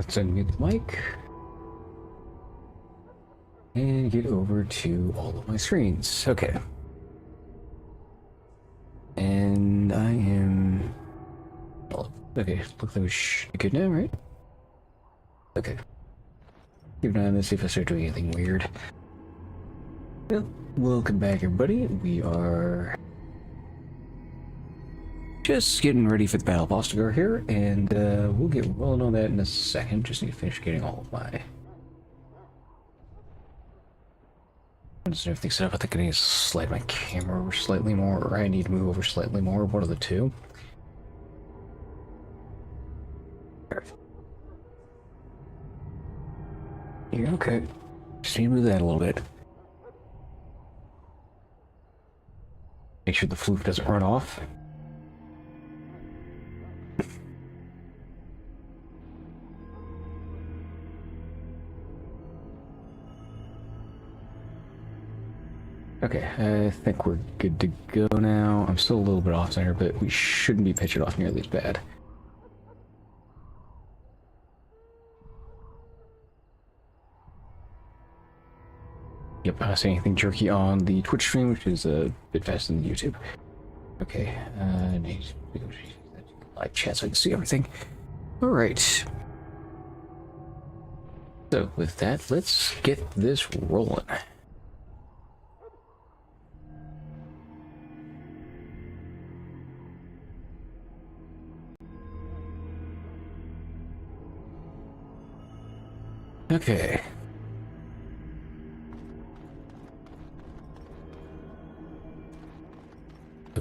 Let's unmute the mic. And get over to all of my screens. Okay. And I am... Oh, okay, looks like we should be good now, right? Okay. Keep an eye on this, see if I start doing anything weird. Well, welcome back everybody. We are... just getting ready for the Battle of Ostagar here, and we'll get rolling on that in a second. Just need to finish getting all of my... Does everything set up? I think I need to slide my camera over slightly more, or I need to move over slightly more. One of the two. Yeah, okay. Just need to move that a little bit. Make sure the floof doesn't run off. Okay, I think we're good to go now. I'm still a little bit off center, but we shouldn't be pitching off nearly as bad. Yep, I don't see anything jerky on the Twitch stream, which is a bit faster than YouTube. Okay, live chat so I can see everything. Alright. So, with that, let's get this rolling. Okay.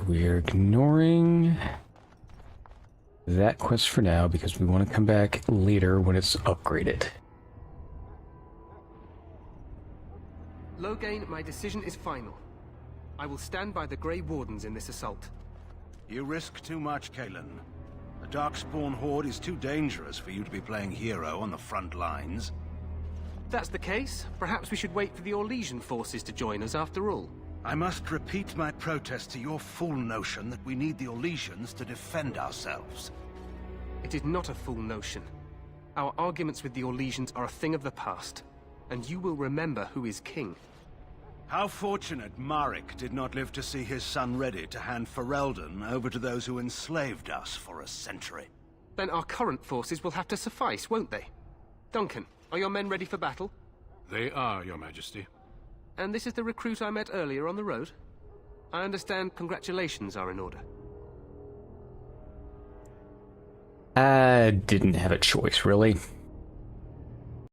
We're ignoring that quest for now because we want to come back later when it's upgraded. Loghain, my decision is final. I will stand by the Grey Wardens in this assault. You risk too much, Kalen. The darkspawn horde is too dangerous for you to be playing hero on the front lines. If that's the case, perhaps we should wait for the Orlesian forces to join us after all. I must repeat my protest to your fool notion that we need the Orlesians to defend ourselves. It is not a fool notion. Our arguments with the Orlesians are a thing of the past, and you will remember who is king. How fortunate Maric did not live to see his son ready to hand Fereleden over to those who enslaved us for a century. Then our current forces will have to suffice, won't they? Duncan, are your men ready for battle? They are, Your Majesty. And this is the recruit I met earlier on the road? I understand congratulations are in order. I didn't have a choice, really.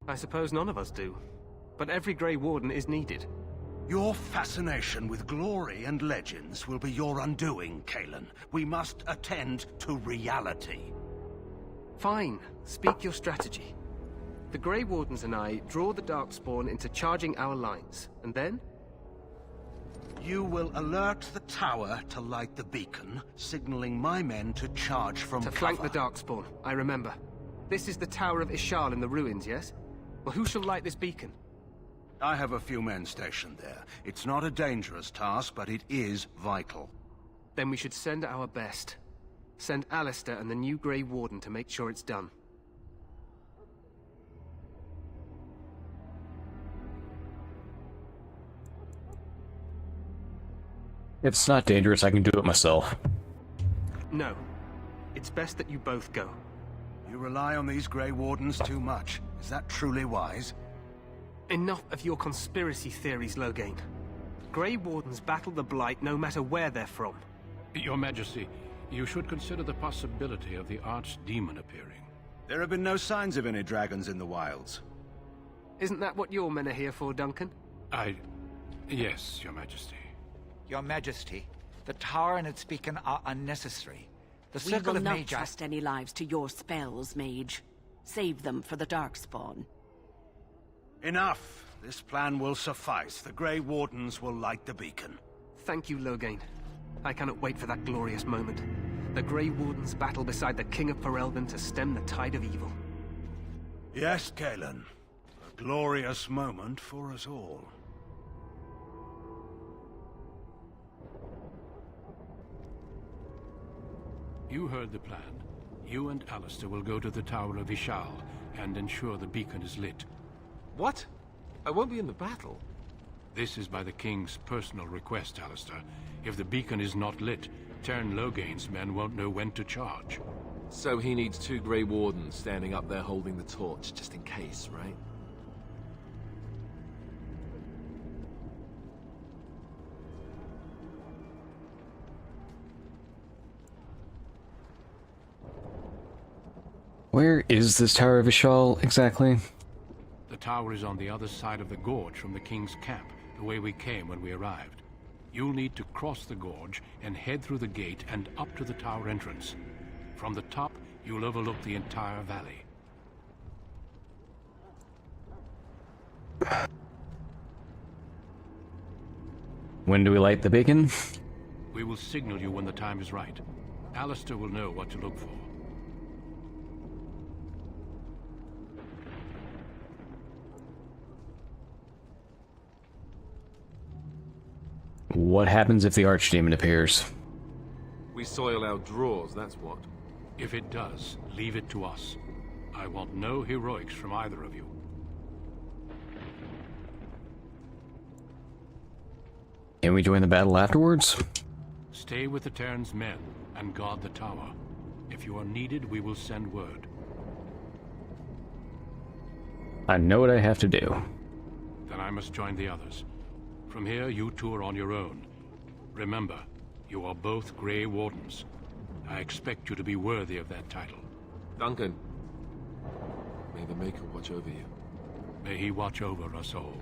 I suppose none of us do. But every Grey Warden is needed. Your fascination with glory and legends will be your undoing, Kalen. We must attend to reality. Fine. Speak your strategy. The Grey Wardens and I draw the darkspawn into charging our lines, and then? You will alert the tower to light the beacon, signaling my men to charge from cover. To flank the darkspawn, I remember. This is the Tower of Ishal in the ruins, yes? Well, who shall light this beacon? I have a few men stationed there. It's not a dangerous task, but it is vital. Then we should send our best. Send Alistair and the new Grey Warden to make sure it's done. If it's not dangerous, I can do it myself. No. It's best that you both go. You rely on these Grey Wardens too much. Is that truly wise? Enough of your conspiracy theories, Loghain. Grey Wardens battle the Blight no matter where they're from. Your Majesty, you should consider the possibility of the archdemon appearing. There have been no signs of any dragons in the wilds. Isn't that what your men are here for, Duncan? Yes, Your Majesty. Your Majesty, the tower and its beacon are unnecessary. The We circle will of not Magi... trust any lives to your spells, mage. Save them for the darkspawn. Enough! This plan will suffice. The Grey Wardens will light the beacon. Thank you, Loghain. I cannot wait for that glorious moment. The Grey Wardens battle beside the King of Fereleden to stem the tide of evil. Yes, Kalen. A glorious moment for us all. You heard the plan. You and Alistair will go to the Tower of Ishal and ensure the beacon is lit. What? I won't be in the battle. This is by the King's personal request, Alistair. If the beacon is not lit, Theron Mahariel's men won't know when to charge. So he needs 2 Grey Wardens standing up there holding the torch, just in case, right? Where is this Tower of Ishal exactly? The tower is on the other side of the gorge from the King's camp, the way we came when we arrived. You'll need to cross the gorge and head through the gate and up to the tower entrance. From the top, you'll overlook the entire valley. When do we light the beacon? We will signal you when the time is right. Alistair will know what to look for. What happens if the Archdemon appears? We soil our drawers, that's what. If it does, leave it to us. I want no heroics from either of you. Can we join the battle afterwards? Stay with the Terran's men and guard the tower. If you are needed, we will send word. I know what I have to do. Then I must join the others. From here, you two are on your own. Remember, you are both Grey Wardens. I expect you to be worthy of that title. Duncan, may the Maker watch over you. May he watch over us all.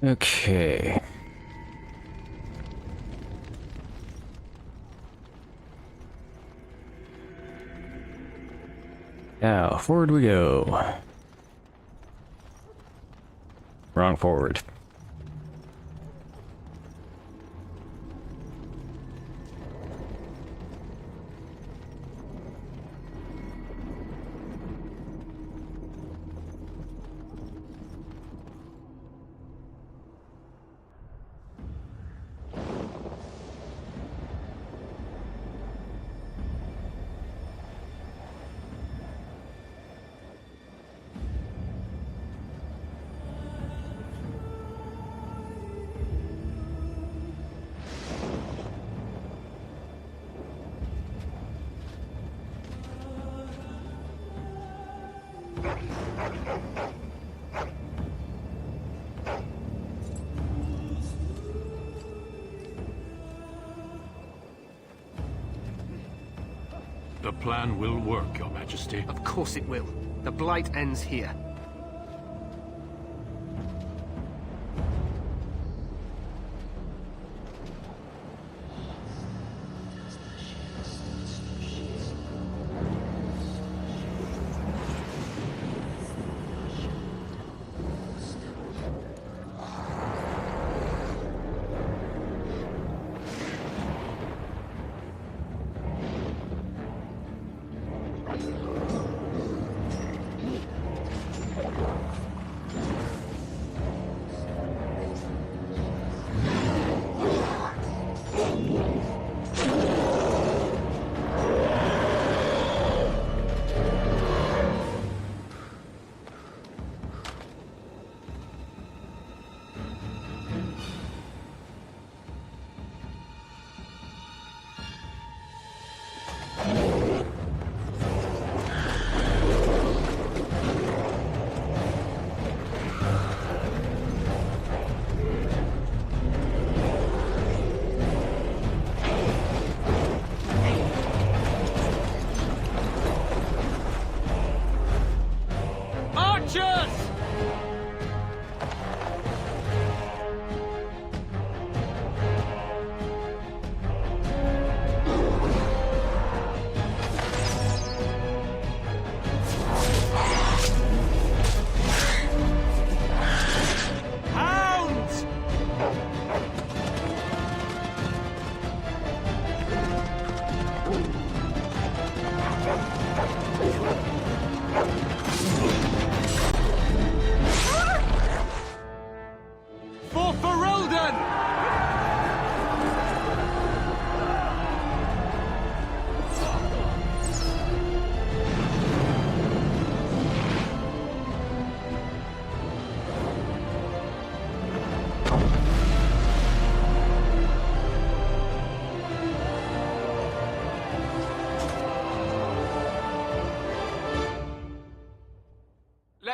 Okay. Now, forward we go. Wrong forward. The plan will work, Your Majesty. Of course it will. The Blight ends here.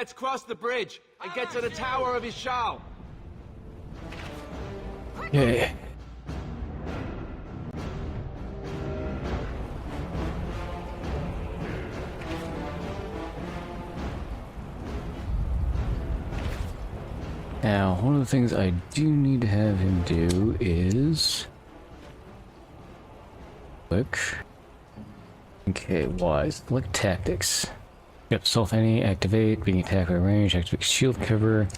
Let's cross the bridge and get to the Tower of Ishal. Yeah. Now, one of the things I do need to have him do is... Click. Okay, wise. Click tactics. Yep, self-any, activate, being attacked by range, activate shield cover.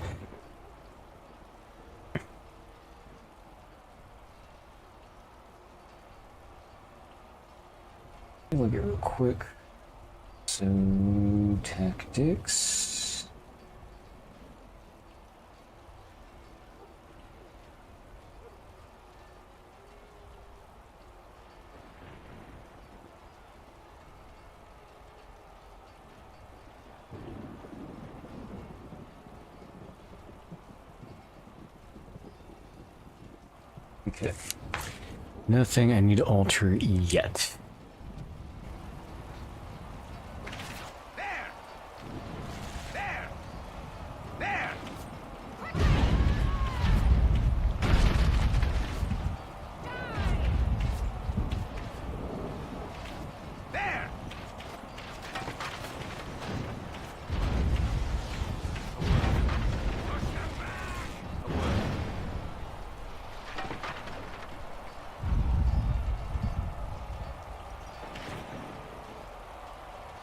Look at it real quick. So, tactics. Okay. Nothing I need to alter yet.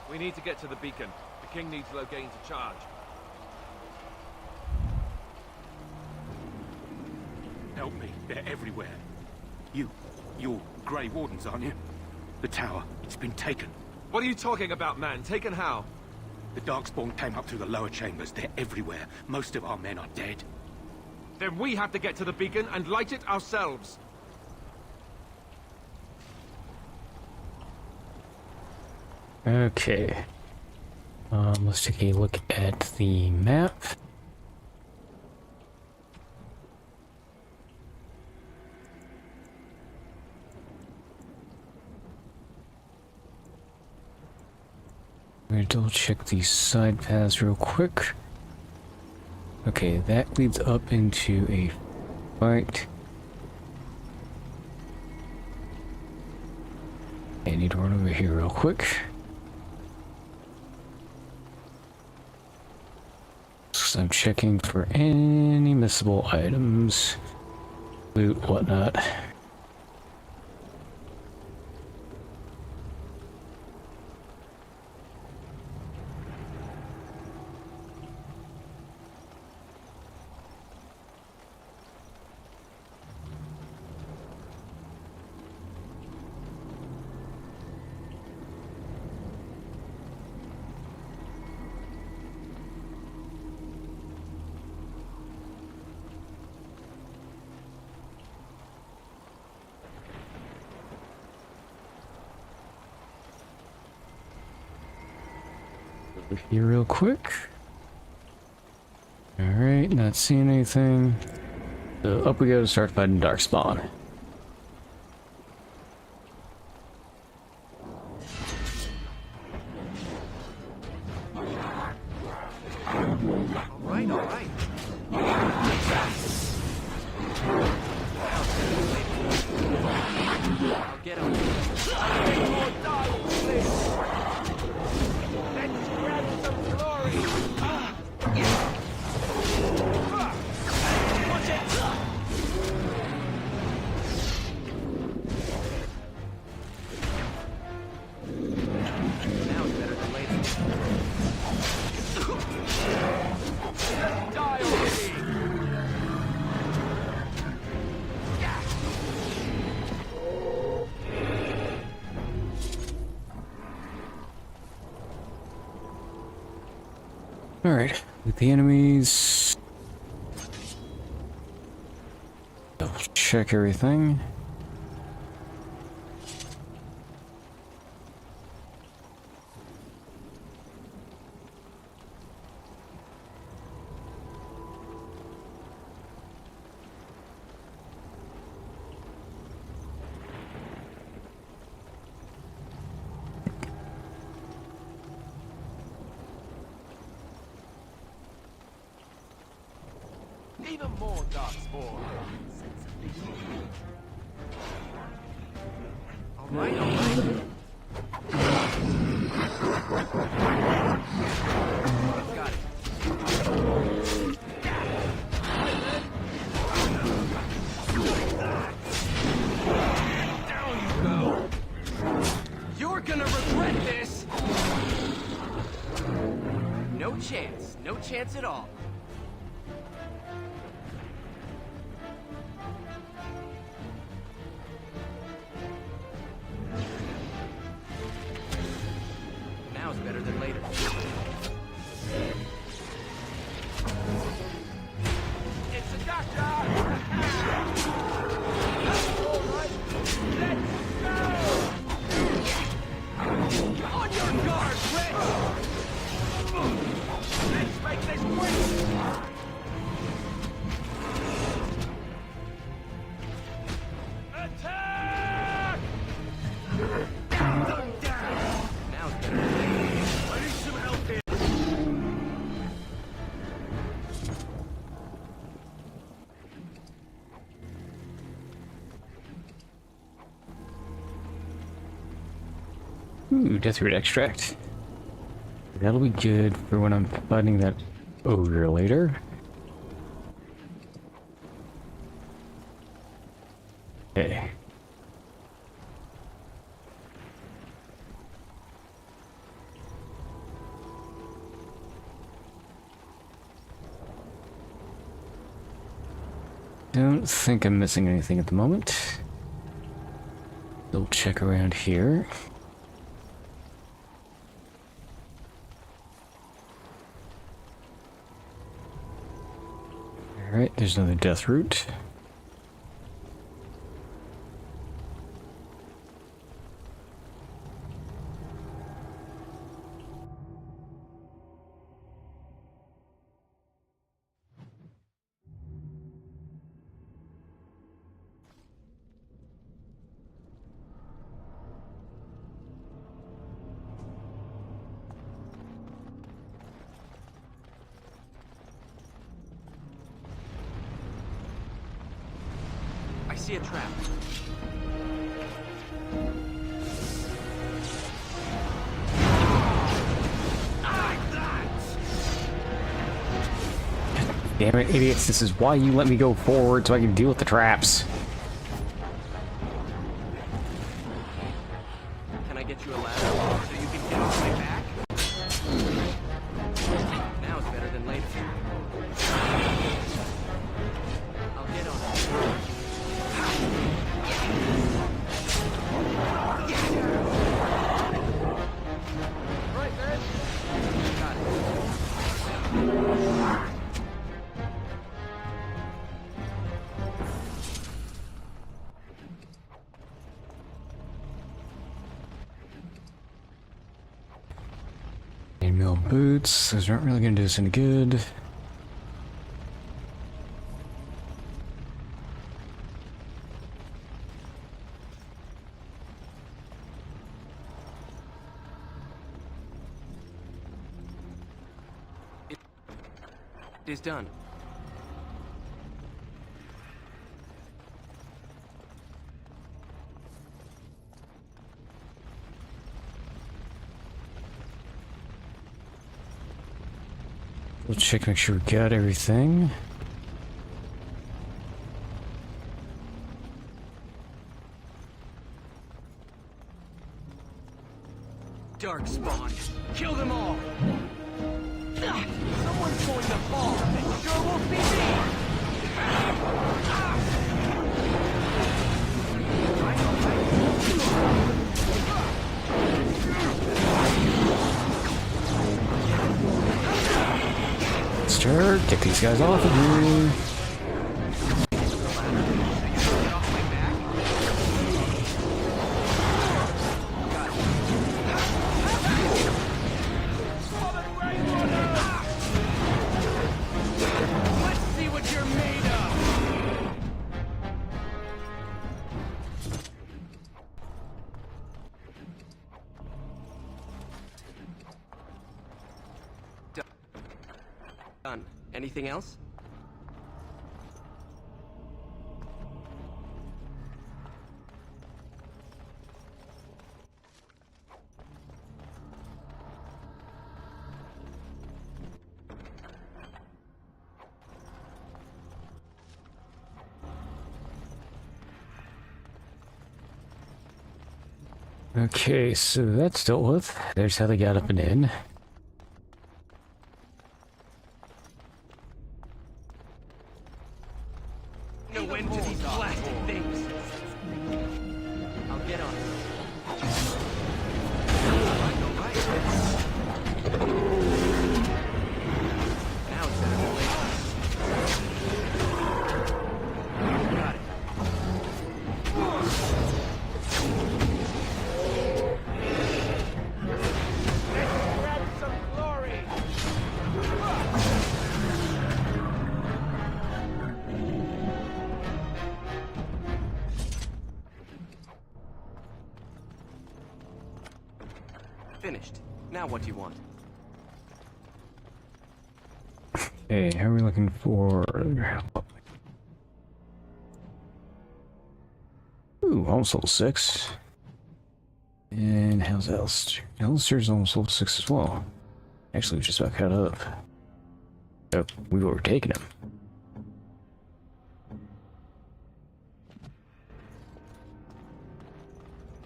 We need to get to the beacon. The king needs Loghain to charge. Help me. They're everywhere. You're Grey Wardens, aren't you? The tower, it's been taken. What are you talking about, man? Taken how? The darkspawn came up through the lower chambers. They're everywhere. Most of our men are dead. Then we have to get to the beacon and light it ourselves. Okay. Let's take a look at the map. I'm gonna double check these side paths real quick. Okay, that leads up into a fight. I need to run over here real quick. So I'm checking for any missable items, loot, whatnot. Over here real quick. Alright, not seeing anything. So up we go to start fighting darkspawn. Alright. I'll get him. Let's grab some glory. Watch it. Now it's better than later. Die already. Alright, with the enemies. Double check everything. Even more darkspawn. All right, all right. Got it. Down you go. You're gonna regret this. No chance. No chance at all. Now's better than later. It's a doctor! All right, let's go! On your guard, Rich! Let's make this quick! Attack! Now's better than later. I need some help here. Ooh, Deathroot extract. That'll be good for when I'm fighting that ogre later. Okay. Don't think I'm missing anything at the moment. We'll check around here. Alright, there's another Deathroot. I see a trap. Damn it, idiots, this is why you let me go forward so I can deal with the traps. Can I get you a ladder so you can get off my back? Now it's better than later. I'll get on it. Right, man. Got it. Chainmail boots, those aren't really gonna do us any good. It is done. We'll check, make sure we got everything. Darkspawn. Kill them all! Someone's going to fall! It sure won't be me! Sure, get these guys off of here. Done. Anything else? Okay, so that's dealt with. There's how they got up and in. No end to these blasted things. I'll get on it. All right. Now it's time to lay. Got it. Finished. Now what do you want? Hey, how are we looking for... Ooh, almost level 6. And how's Alistair? Alistair's almost level 6 as well. Actually, we just about caught up. Oh, we've overtaken him.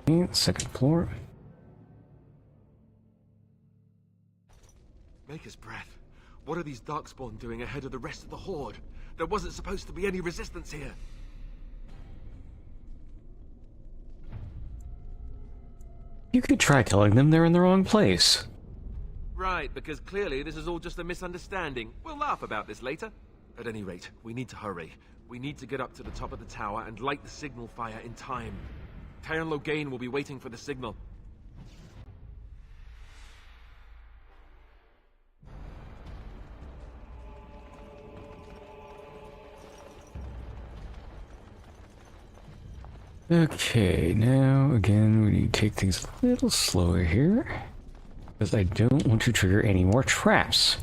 And second floor. Maker's breath. What are these darkspawn doing ahead of the rest of the horde? There wasn't supposed to be any resistance here. You could try telling them they're in the wrong place. Right, because clearly this is all just a misunderstanding. We'll laugh about this later. At any rate, we need to hurry. We need to get up to the top of the tower and light the signal fire in time. Theron Mahariel will be waiting for the signal. Okay, now again we need to take things a little slower here, because I don't want to trigger any more traps.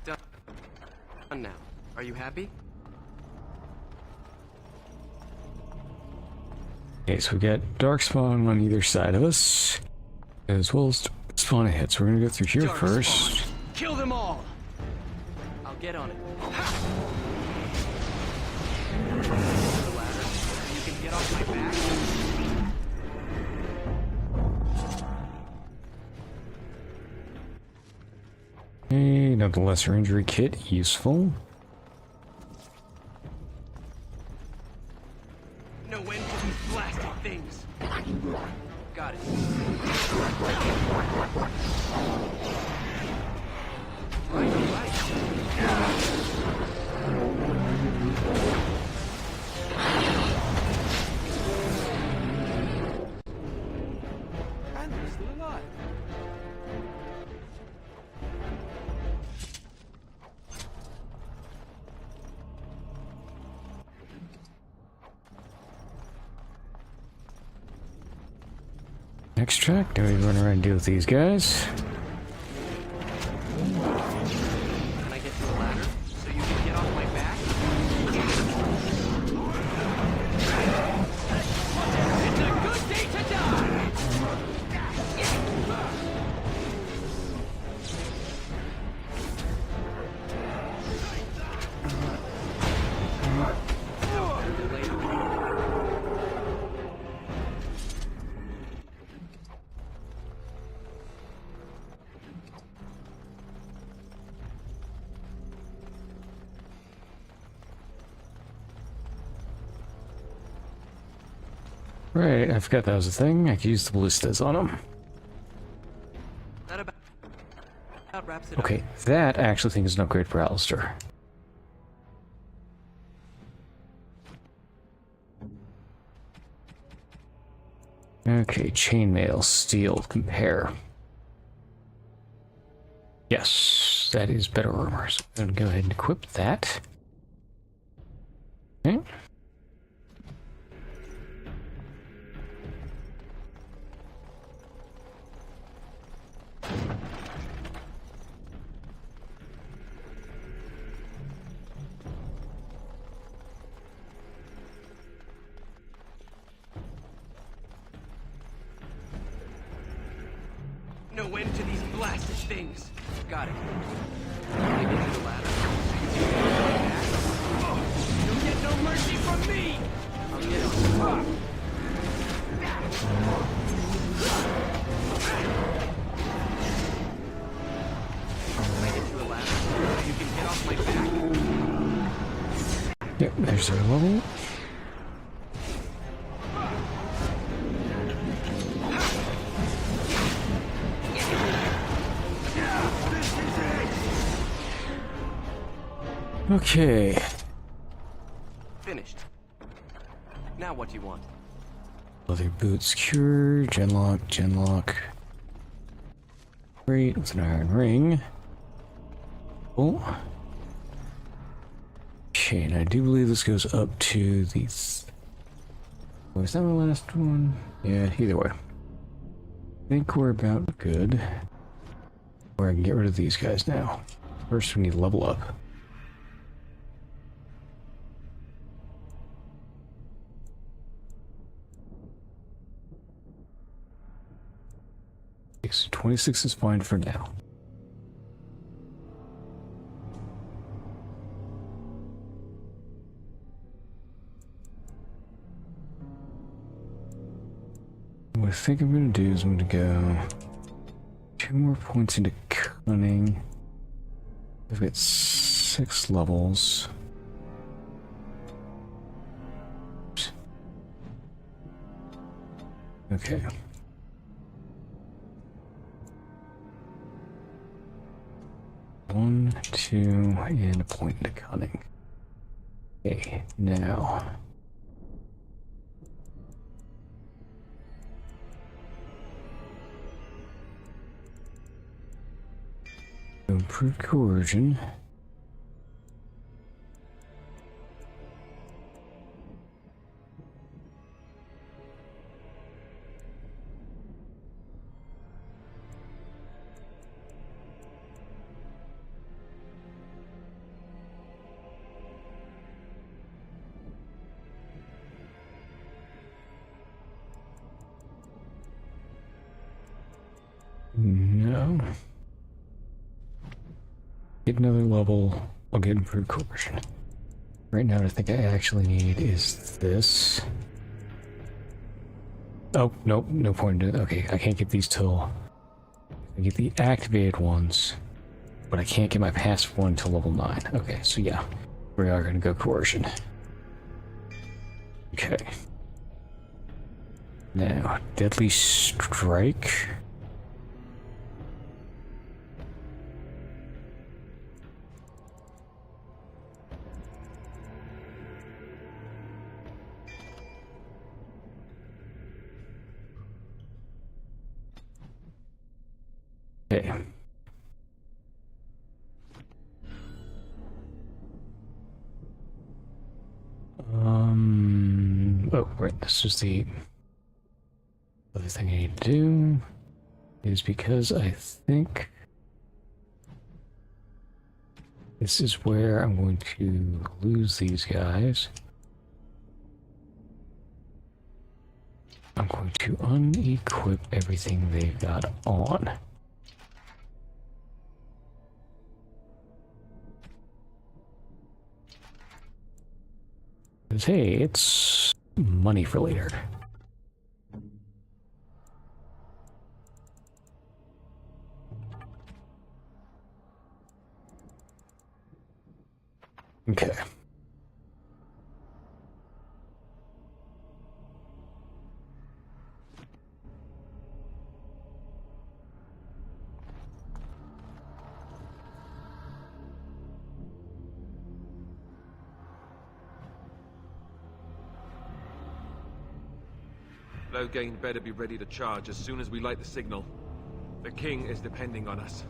Done now. Are you happy? Okay, so we got darkspawn on either side of us, as well as spawn ahead. So we're gonna go through here first. Kill them all. I'll get on it. The ladder. You can get off my back. Okay, now the lesser injury kit, useful. No end to these blasted things. Got it. Right. And they're still alive. Next track, now we run around and deal with these guys. Can I get to the ladder so you can get off my back? It's a good day to die! Right, I forgot that was a thing. I could use the ballistas on them. That about wraps it up. Okay, that I actually think is an upgrade for Alistair. Okay, chainmail, steel, compare. Yes, that is better armor. So I'm gonna go ahead and equip that. Okay. No end to these blasted things. Got it. Can I get to the ladder so you can get off my back? You'll get no mercy from me! Yep, there's our level. Okay. Finished. Now what do you want? Leather boots cure, genlock, genlock. Great, with an iron ring. Cool. Okay, and I do believe this goes up to the... Was that my last one? Yeah, either way. I think we're about good. Or I can get rid of these guys now. First we need to level up. So 26 is fine for now. What I think I'm going to do is I'm going to go 2 more points into cunning. I've got 6 levels. Okay. One, 2, and a point into cunning. Okay, now. Improve coercion. No. Get another level, I'll get improved coercion. Right now, I think I actually need is this. Oh, nope, no point in it. Okay, I can't get these till... I get the activated ones, but I can't get my passive one until level 9. Okay, so yeah, we are going to go coercion. Okay. Now, deadly strike. Okay. Oh, right, this is the other thing I need to do, is because I think this is where I'm going to lose these guys. I'm going to unequip everything they've got on. Because, hey, it's money for later. Okay. Loghain better be ready to charge as soon as we light the signal. The king is depending on us.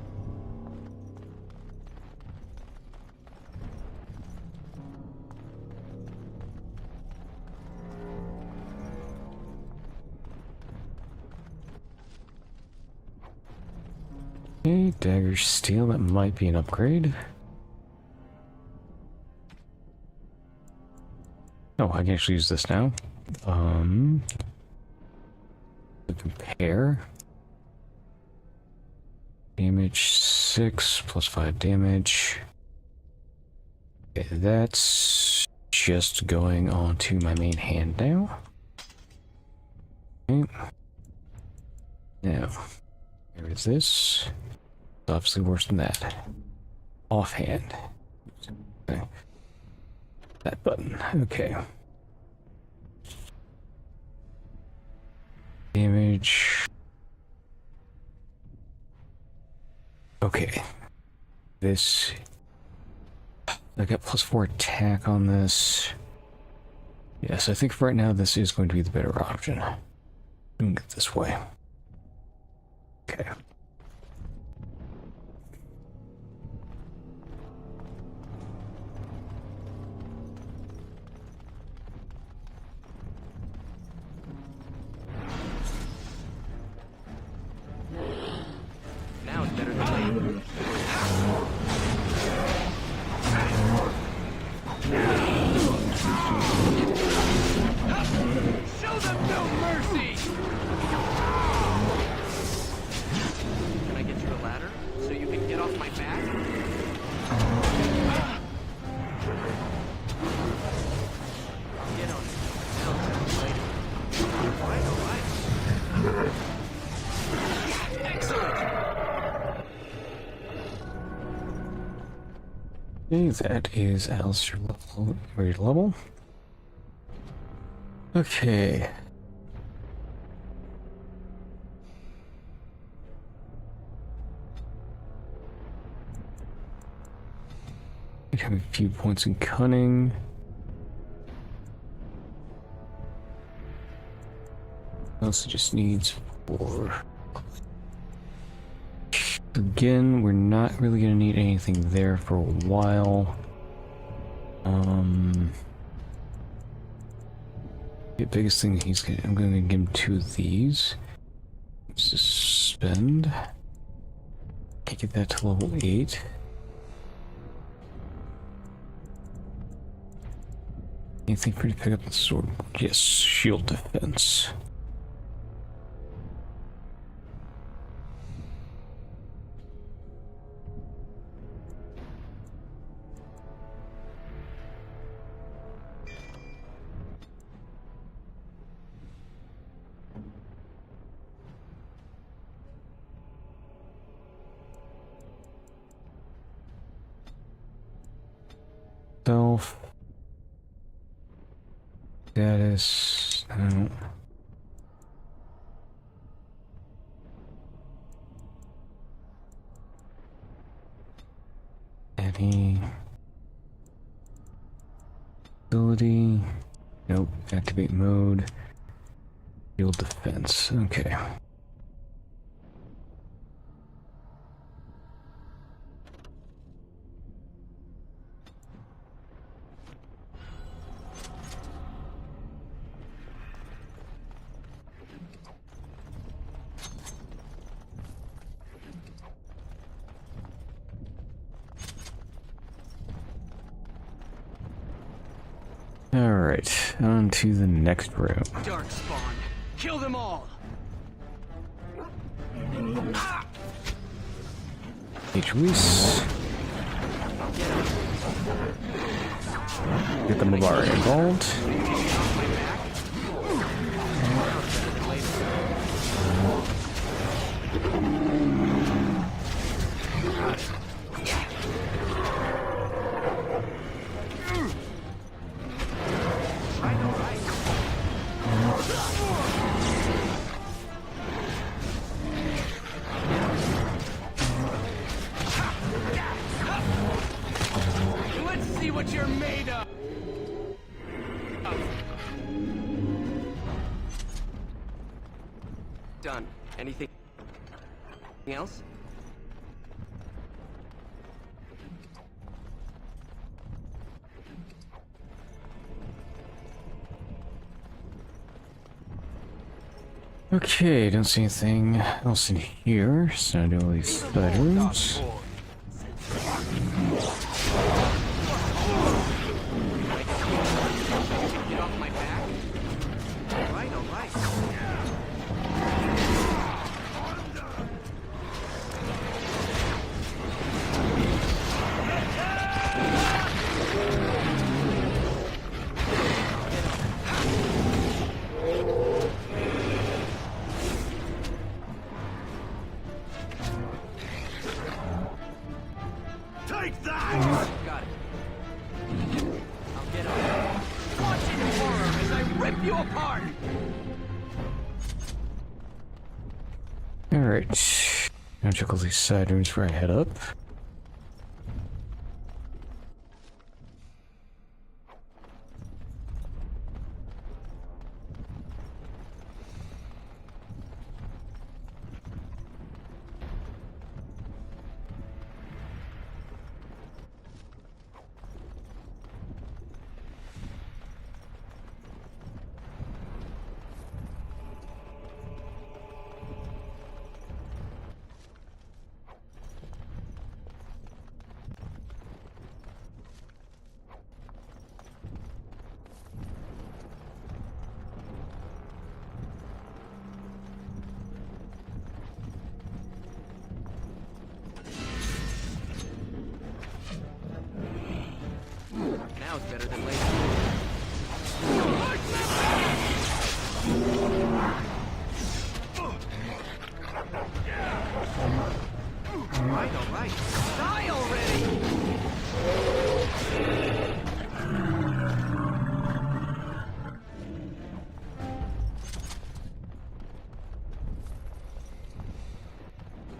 Okay, dagger steel, that might be an upgrade. Oh, I can actually use this now. To compare. Damage 6 plus 5 damage. Okay, that's just going on to my main hand now. Okay. Now, there is this. It's obviously worse than that. Offhand. Okay. That button. Okay. Damage. Okay. This. I got +4 attack on this. Yes, I think for right now this is going to be the better option. Doing it this way. Okay. Now it's better than later. Show them no mercy! Can I get you a ladder so you can get off my back? Get on it. I'll tell you later. All right. Excellent! Okay, that is Alistair level, ready to level. Okay. I have a few points in cunning. Also just needs 4. Again, we're not really gonna need anything there for a while. The biggest thing I'm gonna give him 2 of these. Suspend. Get that to level 8. Anything for you to pick up the sword? Yes, shield defense. Self. Status. No. Any ability? Nope. Activate mode. Shield defense. Okay. Alright, on to the next room. Darkspawn, kill them all! Reese. Get the Mavari involved. Let's see what you're made of! Done. Anything else? Okay, don't see anything else in here, so I do all these side rooms. Get off my back? Alright, alright. Take that! Got it. I'll get on. Watch in horror as I rip you apart! Alright. Now check all these side rooms before I head up. Now it's better than later. All right. Die already!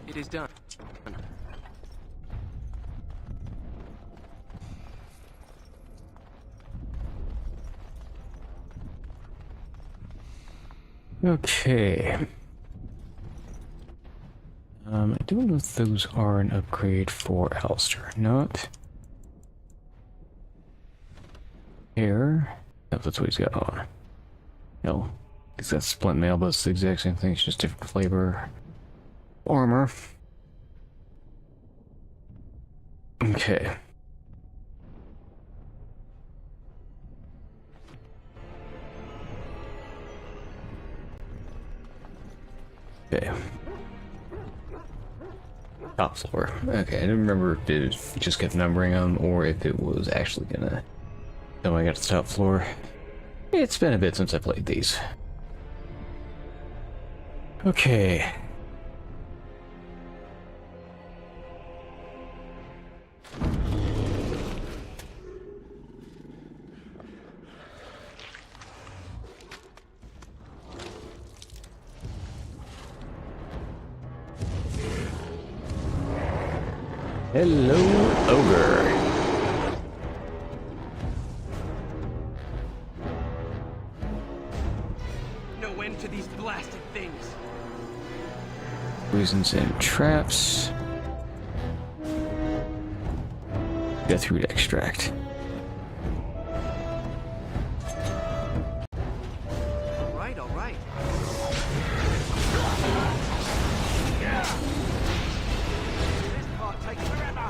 It is done. Okay. I don't know if those are an upgrade for Alistair. Not. Here. Oh, that's what he's got on. No. He's got splint mail, but it's the exact same thing. It's just different flavor. Armor. Okay. Okay. Top floor. Okay, I didn't remember if it just kept numbering them or if it was actually gonna tell me I got to the top floor. It's been a bit since I played these. Okay. Hello, Ogre. No end to these blasted things. Poisons and traps. Death root extract. All right. This part takes forever.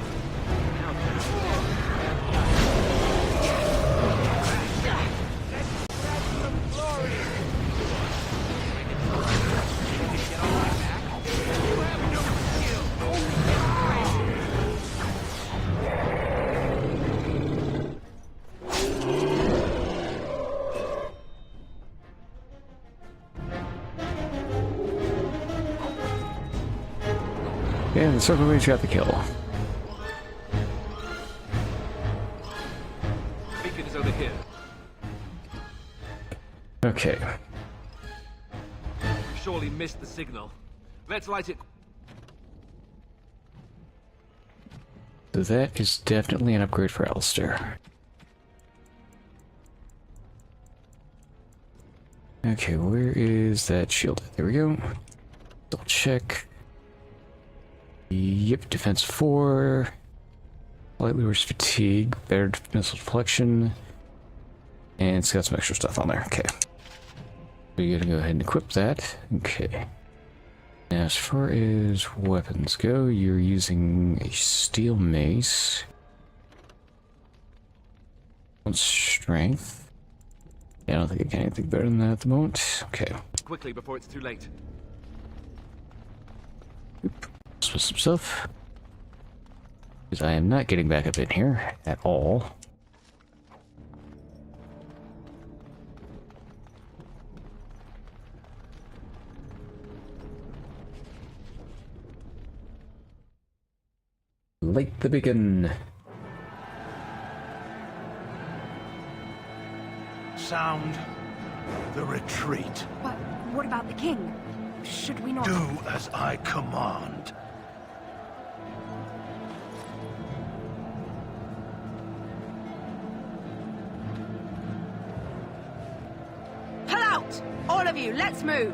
And the circle range got the kill. Beacon is over here. Okay. We've surely missed the signal. Let's light it. So that is definitely an upgrade for Alistair. Okay, where is that shield? There we go. Double check. Yep, defense 4. Slightly worse fatigue, better missile deflection. And it's got some extra stuff on there. Okay. We're gonna go ahead and equip that. Okay. Now, as far as weapons go, you're using a steel mace. On strength. Yeah, I don't think I can anything better than that at the moment. Okay. Quickly before it's too late. Oop. Switch some stuff. Because I am not getting back up in here at all. light the beacon. Sound the retreat. But what about the king? Should we not... Do as I command. Pull out! All of you, let's move!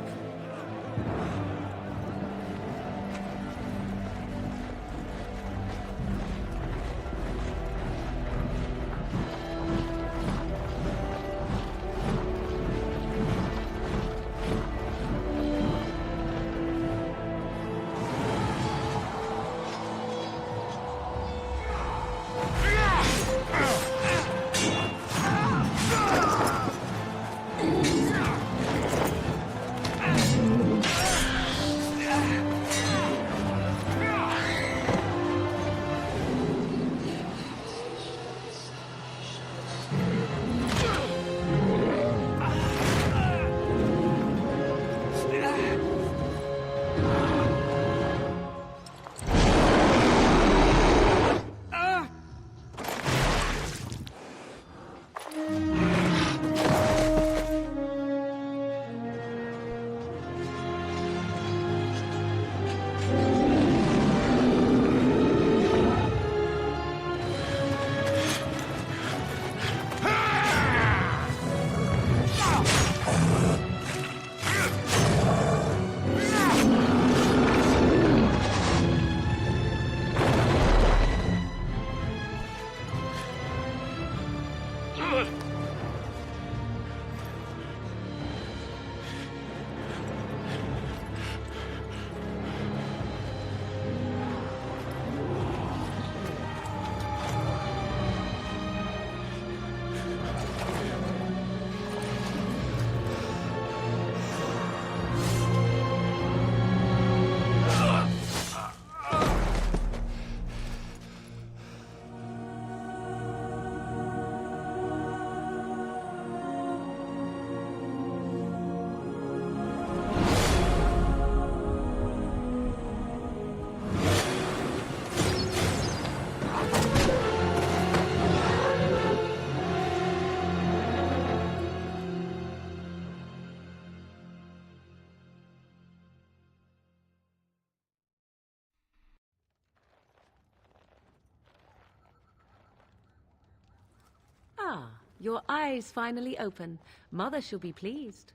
Ah, your eyes finally open. Mother shall be pleased.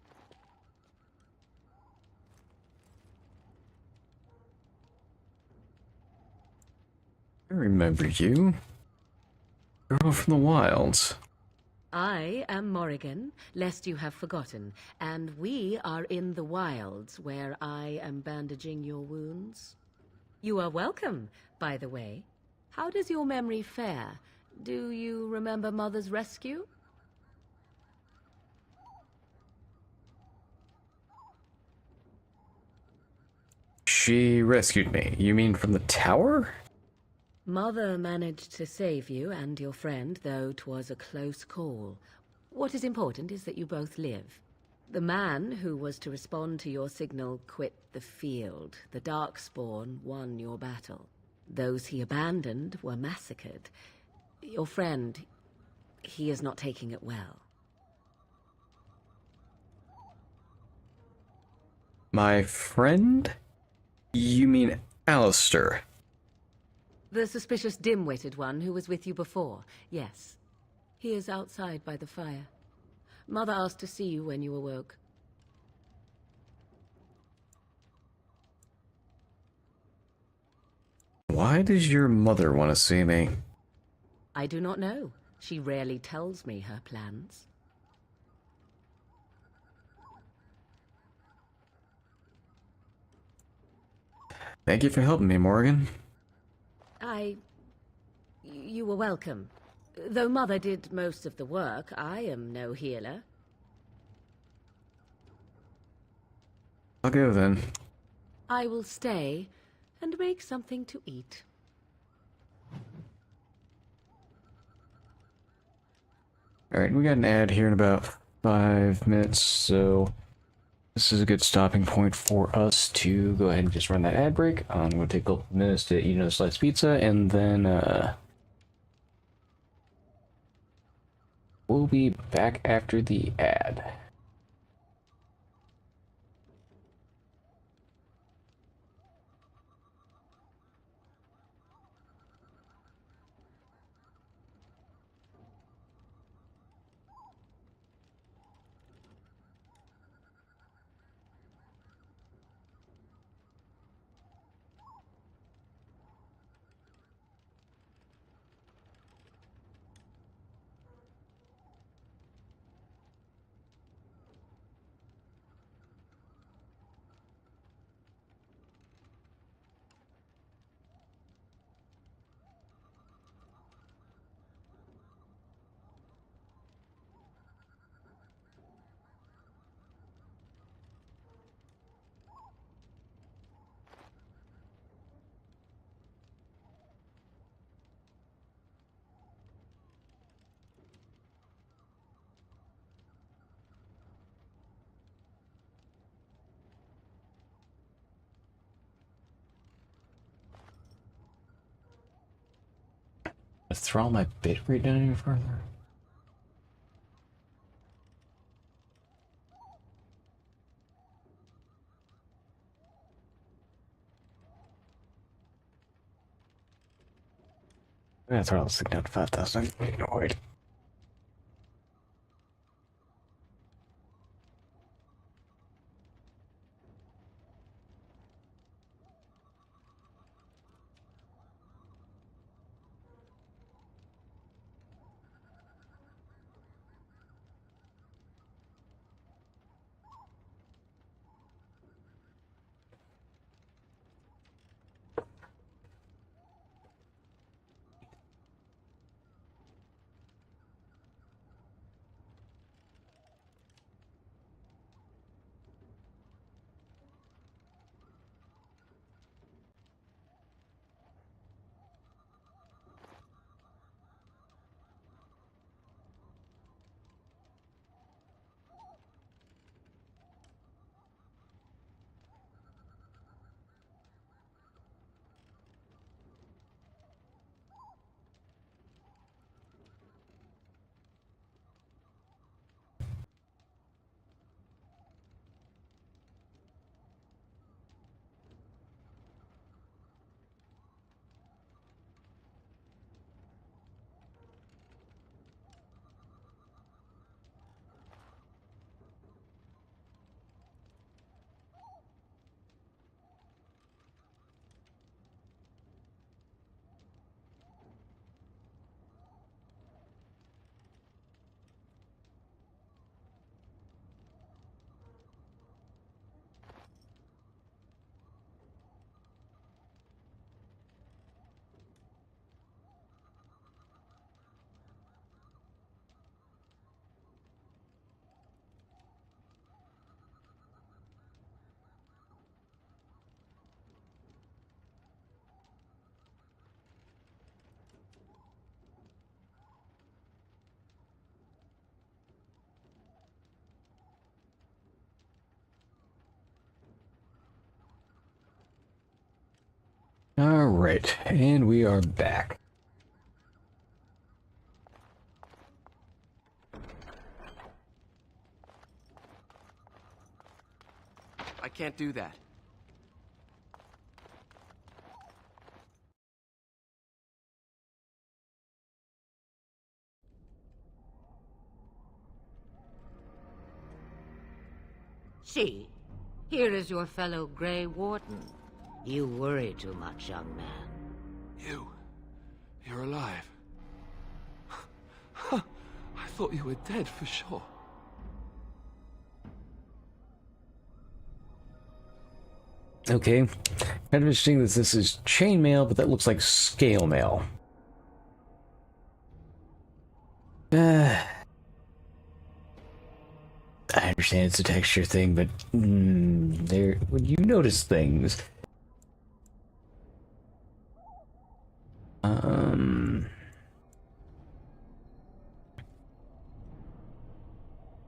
I remember you. Girl from the wilds. I am Morrigan, lest you have forgotten, and we are in the wilds where I am bandaging your wounds. You are welcome, by the way. How does your memory fare? Do you remember Mother's rescue? She rescued me. You mean from the tower? Mother managed to save you and your friend, though 'twas a close call. What is important is that you both live. The man who was to respond to your signal quit the field. The darkspawn won your battle. Those he abandoned were massacred. Your friend, he is not taking it well. My friend? You mean Alistair? The suspicious dim-witted one who was with you before, yes. He is outside by the fire. Mother asked to see you when you awoke. Why does your mother want to see me? I do not know. She rarely tells me her plans. Thank you for helping me, Morgan. You were welcome. Though Mother did most of the work, I am no healer. I'll go then. I will stay and make something to eat. Alright, we got an ad here in about 5 minutes, so This is a good stopping point for us to go ahead and just run that ad break. I'm going to take a couple minutes to eat another slice of pizza, and then we'll be back after the ad. Throw my bit rate down any further. I'm gonna throw this thing down to 5,000. No, wait. Alright, and we are back. I can't do that. See, here is your fellow Grey Warden. You worry too much, young man. You're alive. I thought you were dead for sure. Okay, kind of interesting that this is chainmail, but that looks like scale mail. I understand it's a texture thing, but there, when you notice things,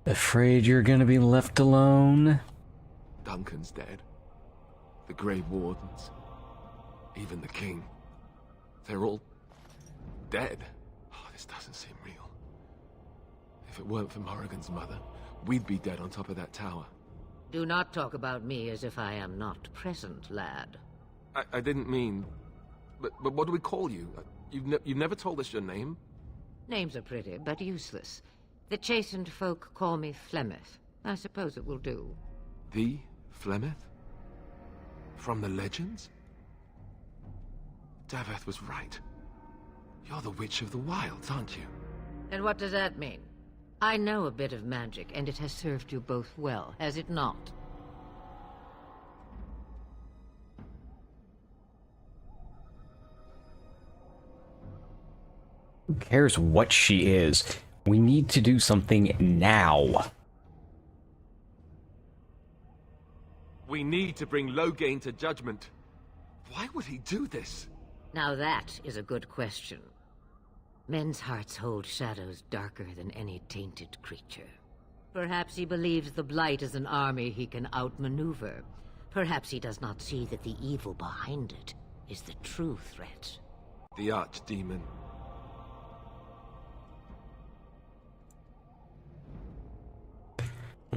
afraid you're gonna be left alone. Duncan's dead. The Grey Wardens. Even the King. They're all dead. Oh, this doesn't seem real. If it weren't for Morrigan's mother, we'd be dead on top of that tower. Do not talk about me as if I am not present, lad. I didn't mean... But what do we call you? You've never told us your name? Names are pretty, but useless. The chastened folk call me Flemeth. I suppose it will do. The Flemeth? From the legends? Daveth was right. You're the Witch of the Wilds, aren't you? And what does that mean? I know a bit of magic, and it has served you both well, has it not? Who cares what she is? We need to do something now. We need to bring Loghain to judgment. Why would he do this? Now that is a good question. Men's hearts hold shadows darker than any tainted creature. Perhaps he believes the Blight is an army he can outmaneuver. Perhaps he does not see that the evil behind it is the true threat. The Archdemon.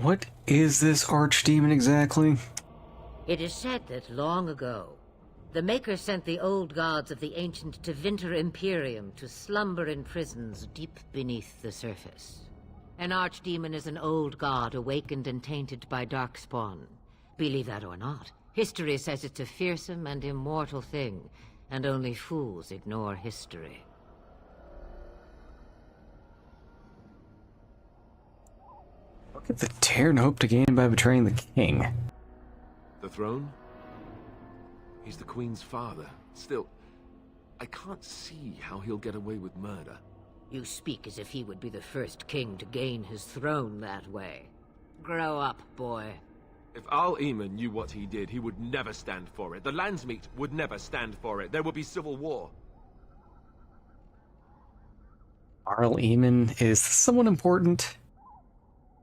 What is this archdemon exactly? It is said that long ago, the Maker sent the old gods of the ancient Tevinter Imperium to slumber in prisons deep beneath the surface. An archdemon is an old god awakened and tainted by darkspawn. Believe that or not, history says it's a fearsome and immortal thing, and only fools ignore history. Look at the Theron hope to gain by betraying the king. The throne? He's the Queen's father. Still, I can't see how he'll get away with murder. You speak as if he would be the first king to gain his throne that way. Grow up, boy. If Al-Eamon knew what he did, he would never stand for it. The Landsmeet would never stand for it. There would be civil war. Al-Eamon is someone important?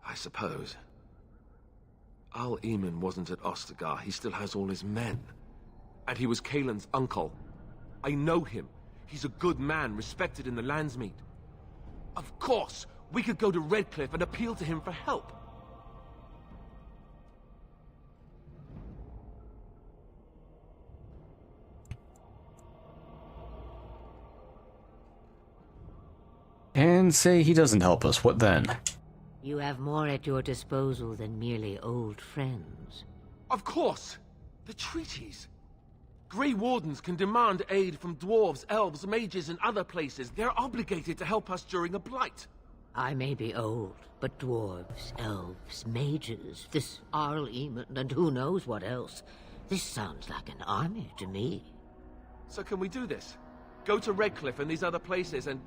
I suppose. Al-Eamon wasn't at Ostagar. He still has all his men. And he was Kaelin's uncle. I know him. He's a good man, respected in the Landsmeet. Of course, we could go to Redcliffe and appeal to him for help. And say he doesn't help us, what then? You have more at your disposal than merely old friends. Of course! The treaties! Grey Wardens can demand aid from dwarves, elves, mages, and other places. They're obligated to help us during a blight. I may be old, but dwarves, elves, mages, this Al-Eamon, and who knows what else. This sounds like an army to me. So can we do this? Go to Redcliffe and these other places and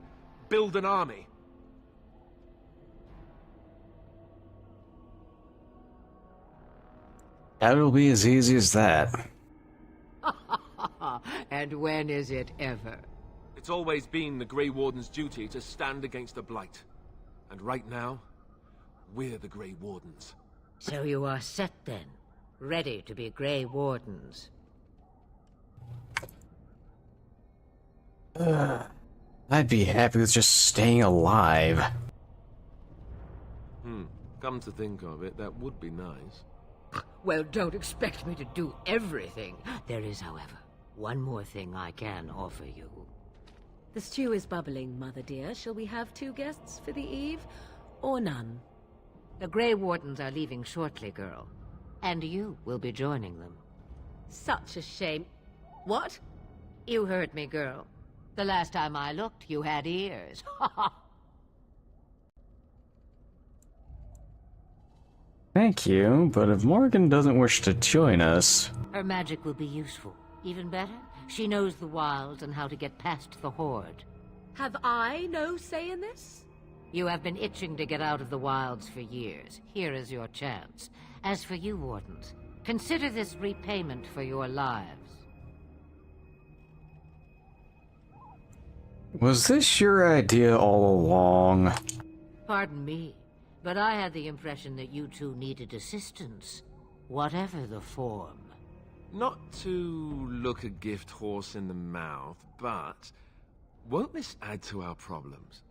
build an army? That'll be as easy as that. And when is it ever? It's always been the Grey Warden's duty to stand against the Blight. And right now, we're the Grey Wardens. So you are set then, ready to be Grey Wardens. I'd be happy with just staying alive. Come to think of it, that would be nice. Well, don't expect me to do everything. There is, however, one more thing I can offer you. The stew is bubbling, Mother dear. Shall we have 2 guests for the eve, or none? The Grey Wardens are leaving shortly, girl. And you will be joining them. Such a shame. What? You heard me, girl. The last time I looked, you had ears. Thank you, but if Morgan doesn't wish to join us... Her magic will be useful. Even better, she knows the wilds and how to get past the horde. Have I no say in this? You have been itching to get out of the wilds for years. Here is your chance. As for you, Wardens, consider this repayment for your lives. Was this your idea all along? Pardon me, but I had the impression that you two needed assistance. whatever the form. Not to look a gift horse in the mouth, but won't this add to our problems?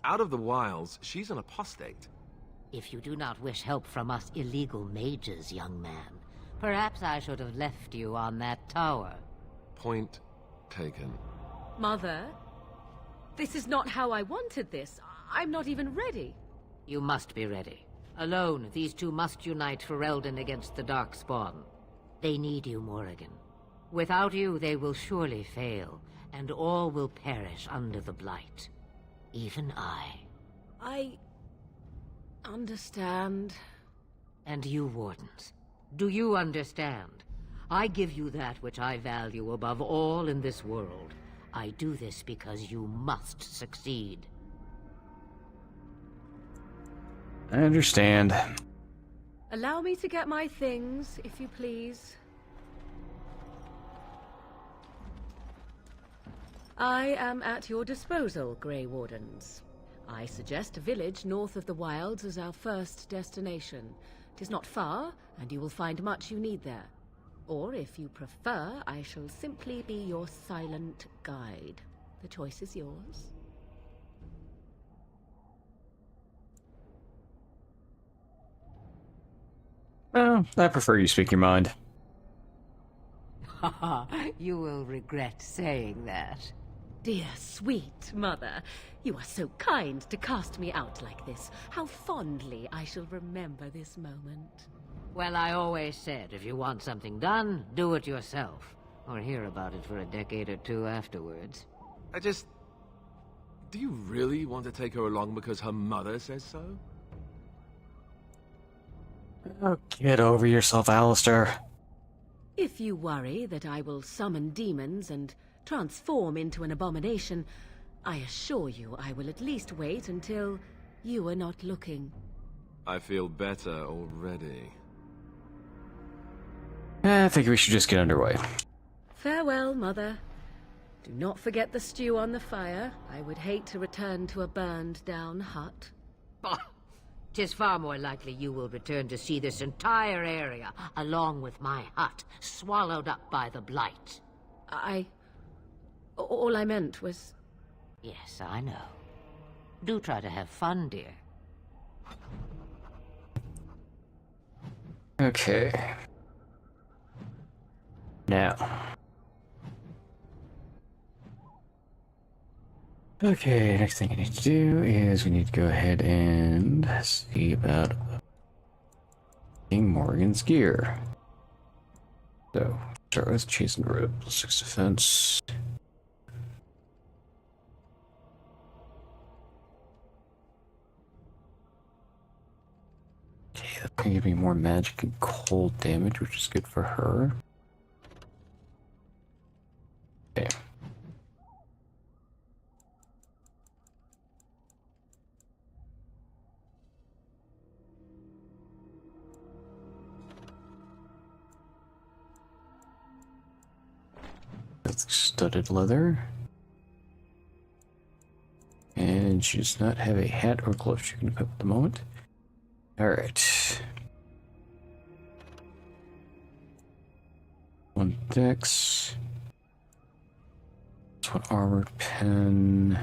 Out of the wilds, she's an apostate. If you do not wish help from us illegal mages, young man, perhaps I should have left you on that tower. Point taken. Mother, this is not how I wanted this. I'm not even ready. You must be ready. Alone, these two must unite Ferelden against the darkspawn. They need you, Morrigan. Without you, they will surely fail, and all will perish under the blight. Even I understand. And you, Wardens, do you understand? I give you that which I value above all in this world. I do this because you must succeed. I understand. Allow me to get my things, if you please. I am at your disposal, Grey Wardens. I suggest a village north of the wilds as our first destination. It is not far, and you will find much you need there. Or, if you prefer, I shall simply be your silent guide. The choice is yours. Oh, I prefer you speak your mind. You will regret saying that. Dear, sweet mother, you are so kind to cast me out like this. How fondly I shall remember this moment. Well, I always said, if you want something done, do it yourself. Or hear about it for a decade or two afterwards. Do you really want to take her along because her mother says so? Oh, get over yourself, Alistair. If you worry that I will summon demons and transform into an abomination, I assure you I will at least wait until you are not looking. I feel better already. I think we should just get underway. Farewell, Mother. Do not forget the stew on the fire. I would hate to return to a burned-down hut. Bah! 'Tis far more likely you will return to see this entire area, along with my hut, swallowed up by the blight. All I meant was... Yes, I know. Do try to have fun, dear. Okay. Now. Okay, next thing I need to do is we need to go ahead and see about King Morrigan's gear. So, start with Chase and Rope, 6 defense. Okay, that's gonna give me more magic and cold damage, which is good for her. Okay. That's studded leather. And she does not have a hat or gloves she can equip at the moment. Alright. 1 dex. 1 armored pen.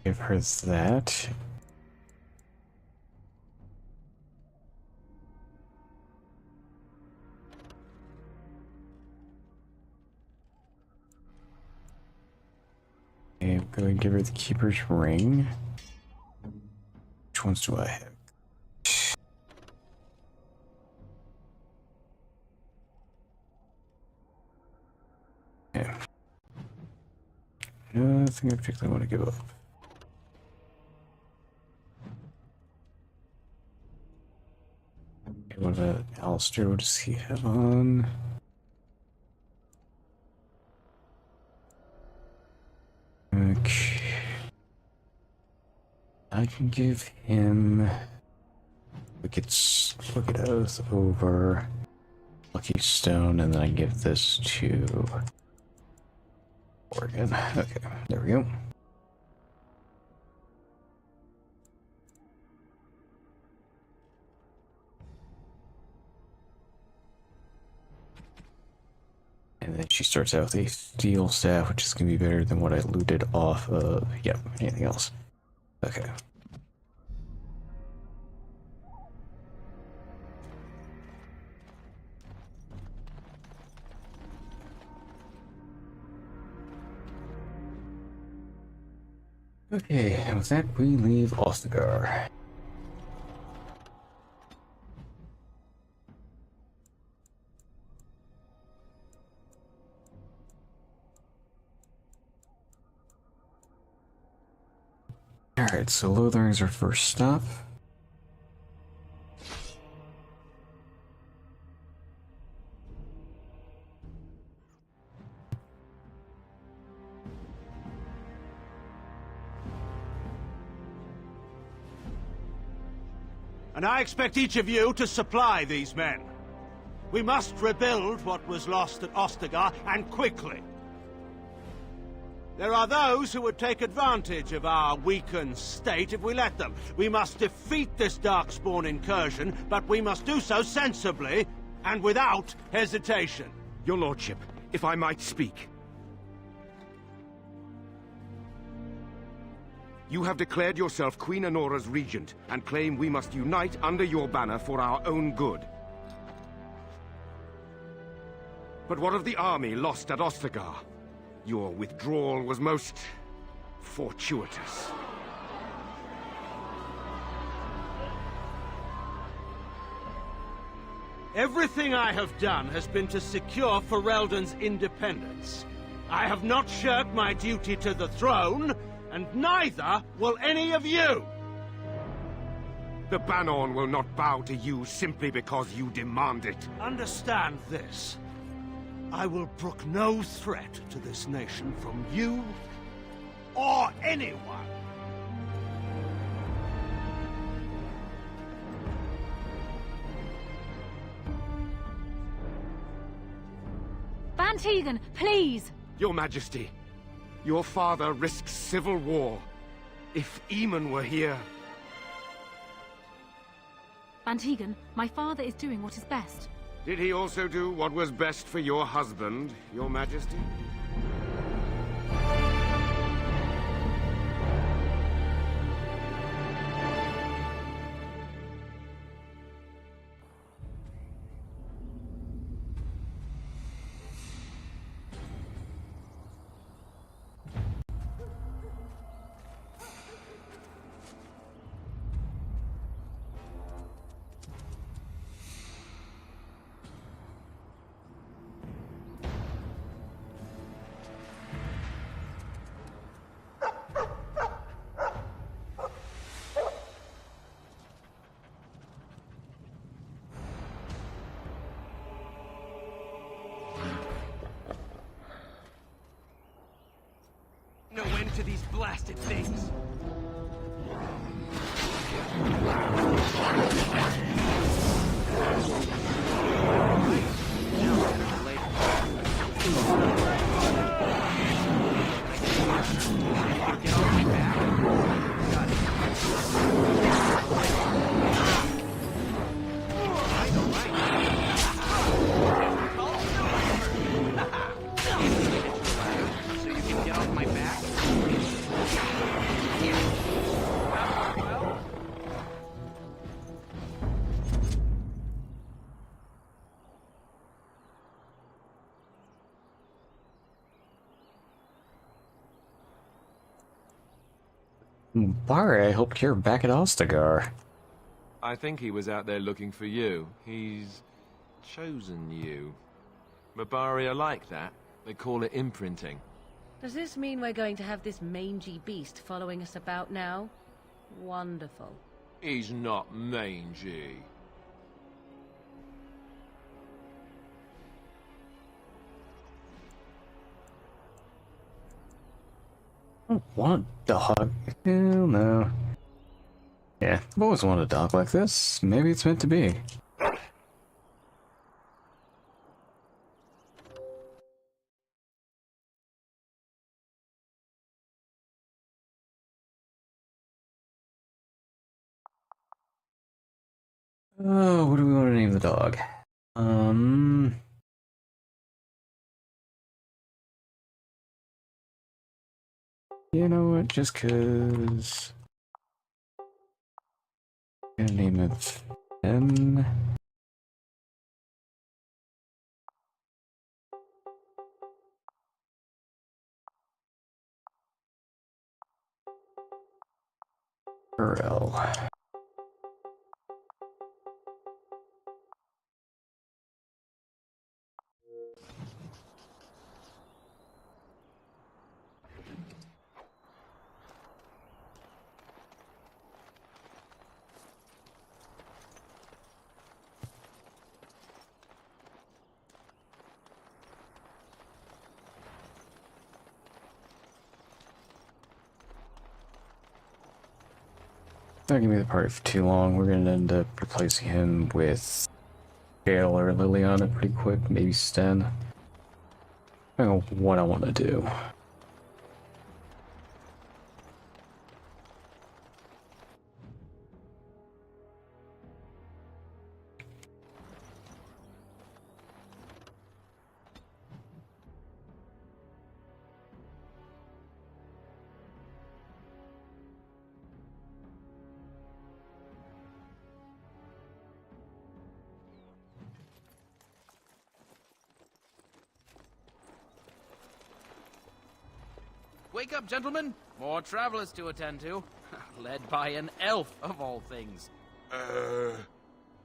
Give her that. Okay, I'm going to give her the Keeper's Ring. Which ones do I have? Okay. Nothing I particularly want to give up. Okay, what about Alistair? What does he have on? Okay. I can give him Wicked Oath over Lucky Stone, and then I give this to Oregon. Okay, there we go. And then she starts out with a steel staff, which is going to be better than what I looted off of, yep, anything else. Okay. Okay, and with that, we leave Ostagar. Alright, so Lothering's our first stop. And I expect each of you to supply these men. We must rebuild what was lost at Ostagar, and quickly. There are those who would take advantage of our weakened state if we let them. We must defeat this darkspawn incursion, but we must do so sensibly and without hesitation. Your lordship, if I might speak. You have declared yourself Queen Honora's regent, and claim we must unite under your banner for our own good. But what of the army lost at Ostagar? Your withdrawal was most fortuitous. Everything I have done has been to secure Ferelden's independence. I have not shirked my duty to the throne, and neither will any of you! The Banon will not bow to you simply because you demand it. Understand this. I will brook no threat to this nation from you or anyone. Van Tegan, please! Your Majesty, your father risks civil war. If Eamon were here... Van Tegan, my father is doing what is best. Did he also do what was best for your husband, Your Majesty? No end to these blasted things. Barry, I hope you're back at Ostagar. I think he was out there looking for you. He's chosen you. Mabari are like that. They call it imprinting. Does this mean we're going to have this mangy beast following us about now? Wonderful. He's not mangy. I don't want a dog. Hell no. Yeah, I've always wanted a dog like this. Maybe it's meant to be. Oh, what do we want to name the dog? You know what? Just 'cause I'm gonna name it N. Ferel. Not gonna be the party for too long. We're gonna end up replacing him with Gale or Liliana pretty quick, maybe Sten. I don't know what I want to do. Wake up, gentlemen! More travelers to attend to. Led by an elf, of all things.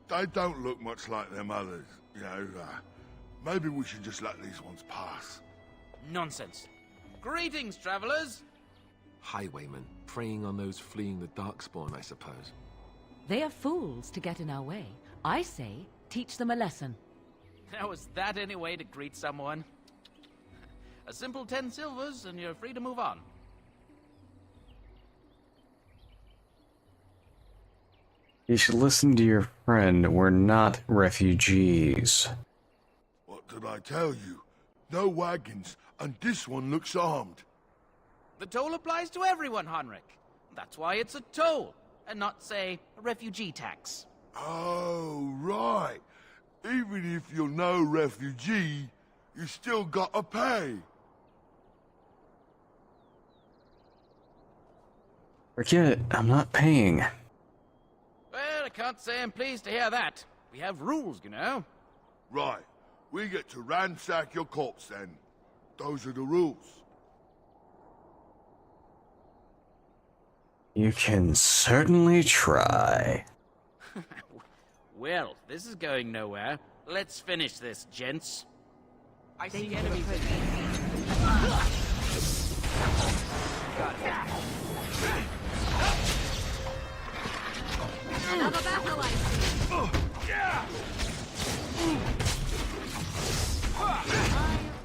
They don't look much like them others, you know. Maybe we should just let these ones pass. Nonsense. Greetings, travelers! Highwaymen, preying on those fleeing the darkspawn, I suppose. They are fools to get in our way. I say, teach them a lesson. Now, is that any way to greet someone? A simple 10 silvers, and you're free to move on. You should listen to your friend. We're not refugees. What did I tell you? No wagons, and this one looks armed. The toll applies to everyone, Heinrich. That's why it's a toll, and not, say, a refugee tax. Oh, right. Even if you're no refugee, you still gotta pay. Forget it. I'm not paying. Well, I can't say I'm pleased to hear that. We have rules, you know. Right. We get to ransack your corpse then. Those are the rules. You can certainly try. Well, this is going nowhere. Let's finish this, gents. I see enemies. Got it. Another battle, I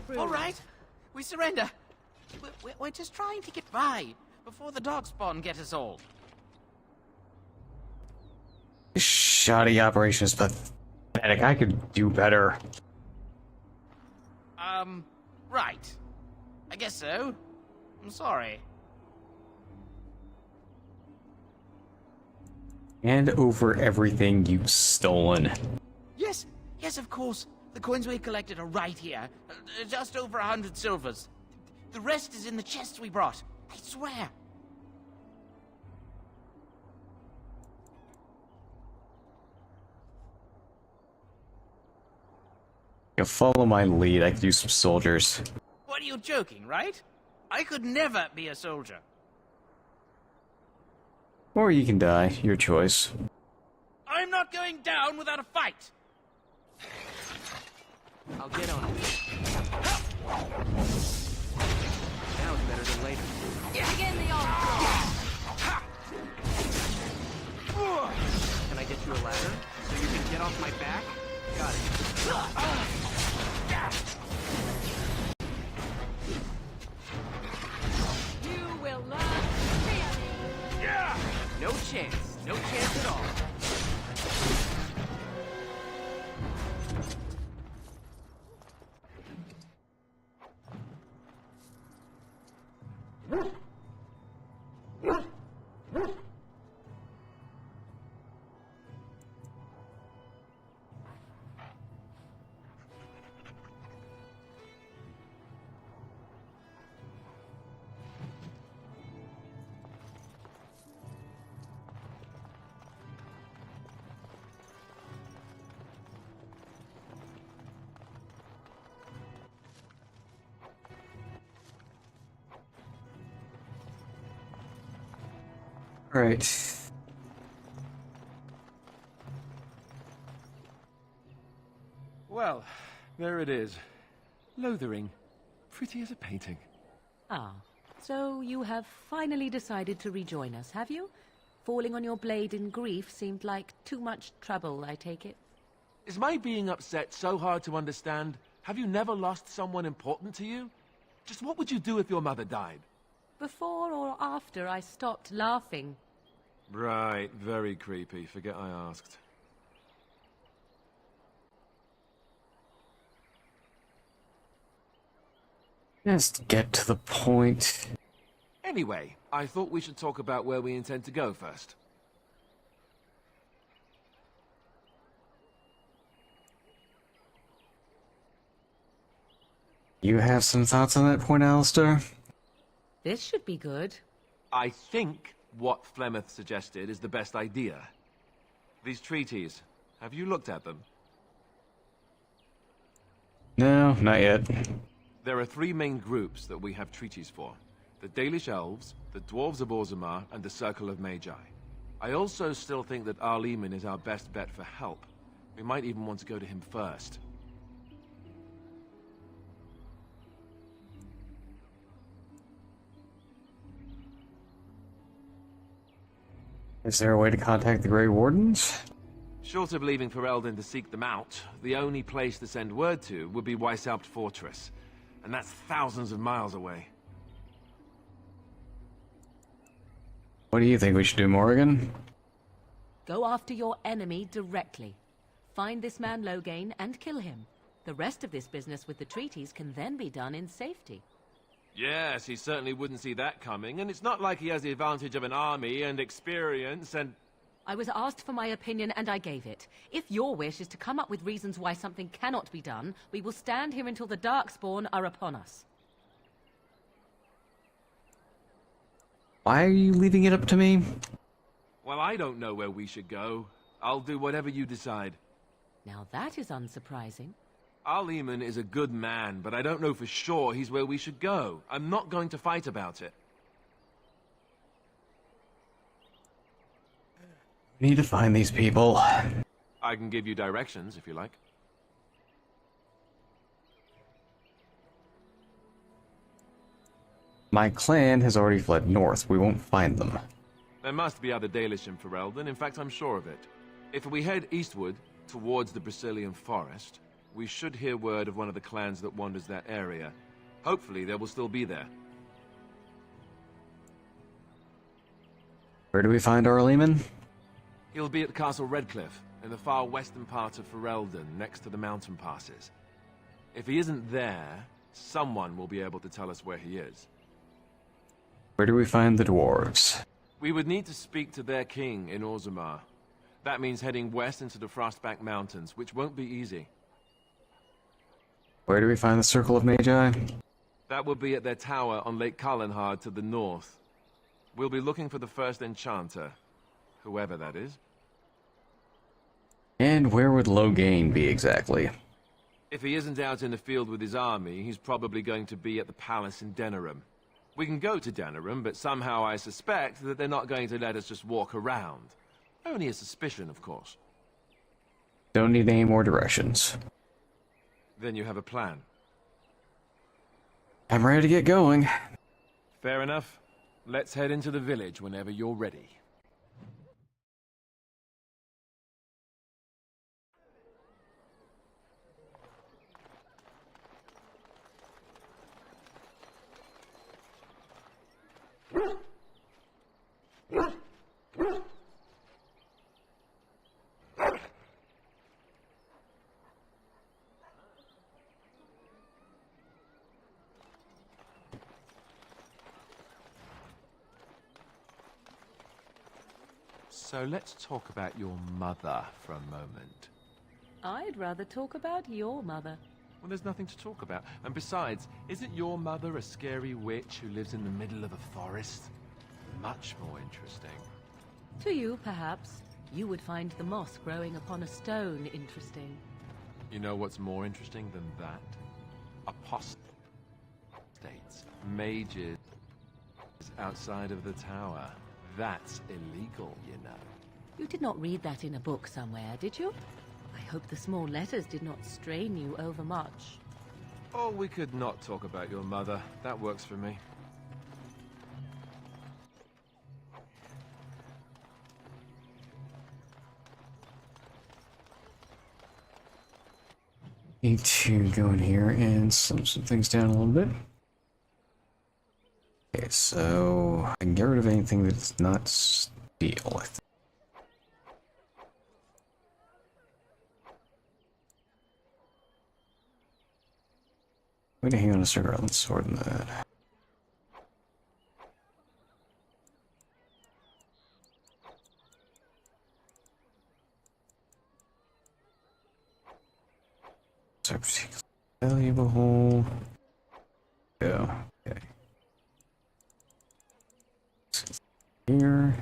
see. All right, we surrender. We're just trying to get by before the darkspawn get us all. This shoddy operation is pathetic. I could do better. Right. I guess so. I'm sorry. Hand over everything you've stolen. Yes, of course. The coins we collected are right here. Just over 100 silvers. The rest is in the chests we brought. I swear. You follow my lead. I could use some soldiers. What are you joking, right? I could never be a soldier. Or you can die. Your choice. I'm not going down without a fight. I'll get on it. Now it's better than later. Begin the onslaught. Can I get you a ladder so you can get off my back? Got it. You will not fear me. No chance. No chance at all. Alright. Well, there it is. Lothering. Pretty as a painting. Ah, so you have finally decided to rejoin us, have you? Falling on your blade in grief seemed like too much trouble, I take it. Is my being upset so hard to understand? Have you never lost someone important to you? Just what would you do if your mother died? Before or after I stopped laughing? Right, very creepy. Forget I asked. Just get to the point. Anyway, I thought we should talk about where we intend to go first. You have some thoughts on that point, Alistair? This should be good. I think what Flemeth suggested is the best idea. These treaties, have you looked at them? No, not yet. There are three main groups that we have treaties for. The Dalish Elves, the Dwarves of Orzammar, and the Circle of Magi. I also still think that Arleman is our best bet for help. We might even want to go to him first. Is there a way to contact the Grey Wardens? Short of leaving Ferelden to seek them out, the only place to send word to would be Weishaupt Fortress. And that's thousands of miles away. What do you think we should do, Morrigan? Go after your enemy directly. Find this man Loghain and kill him. The rest of this business with the treaties can then be done in safety. Yes, he certainly wouldn't see that coming, and it's not like he has the advantage of an army and experience and... I was asked for my opinion and I gave it. If your wish is to come up with reasons why something cannot be done, we will stand here until the darkspawn are upon us. Why are you leaving it up to me? Well, I don't know where we should go. I'll do whatever you decide. Now that is unsurprising. Arleman is a good man, but I don't know for sure he's where we should go. I'm not going to fight about it. We need to find these people. I can give you directions, if you like. My clan has already fled north. We won't find them. There must be other Dalish in Ferelden. In fact, I'm sure of it. If we head eastward, towards the Brazilian forest, we should hear word of one of the clans that wanders that area. Hopefully, they will still be there. Where do we find Arleman? He'll be at Castle Redcliffe, in the far western part of Ferelden, next to the mountain passes. If he isn't there, someone will be able to tell us where he is. Where do we find the dwarves? We would need to speak to their king in Orzammar. That means heading west into the Frostback Mountains, which won't be easy. Where do we find the Circle of Magi? That will be at their tower on Lake Kallenhard to the north. We'll be looking for the first enchanter, whoever that is. And where would Loghain be exactly? If he isn't out in the field with his army, he's probably going to be at the palace in Denerim. We can go to Denerim, but somehow I suspect that they're not going to let us just walk around. Only a suspicion, of course. Don't need any more directions. Then you have a plan. I'm ready to get going. Fair enough. Let's head into the village whenever you're ready. So let's talk about your mother for a moment. I'd rather talk about your mother. Well, there's nothing to talk about. And besides, isn't your mother a scary witch who lives in the middle of a forest? Much more interesting. To you, perhaps. You would find the moss growing upon a stone interesting. You know what's more interesting than that? Apostates. Mages outside of the tower. That's illegal, you know. You did not read that in a book somewhere, did you? I hope the small letters did not strain you overmuch. Oh, we could not talk about your mother. That works for me. Need to go in here and slim some things down a little bit. Okay, so I can get rid of anything that's not steel, I think. I'm gonna hang on a cigarette. Let's sort that. So valuable. Go. Okay. Here.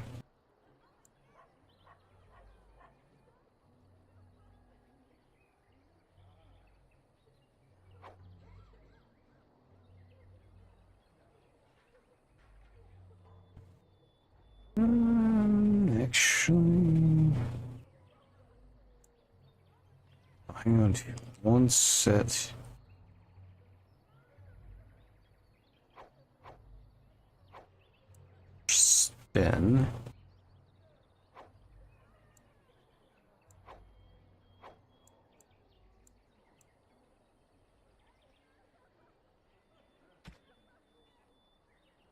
Actually, hang on to one set. Spin.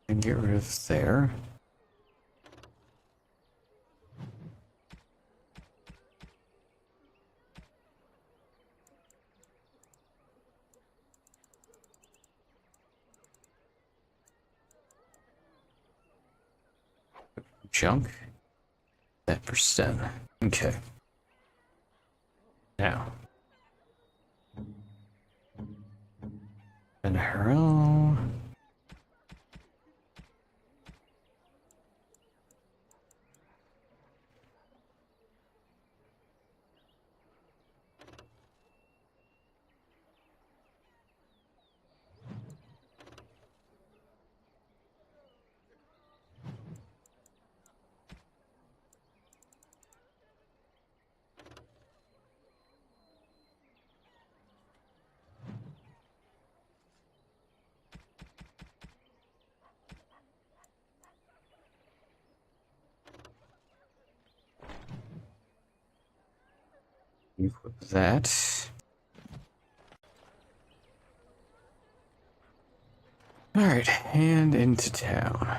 And get rid of there. Junk. That percent. Okay. Now. And Mahariel. Equip that. Alright, and into town.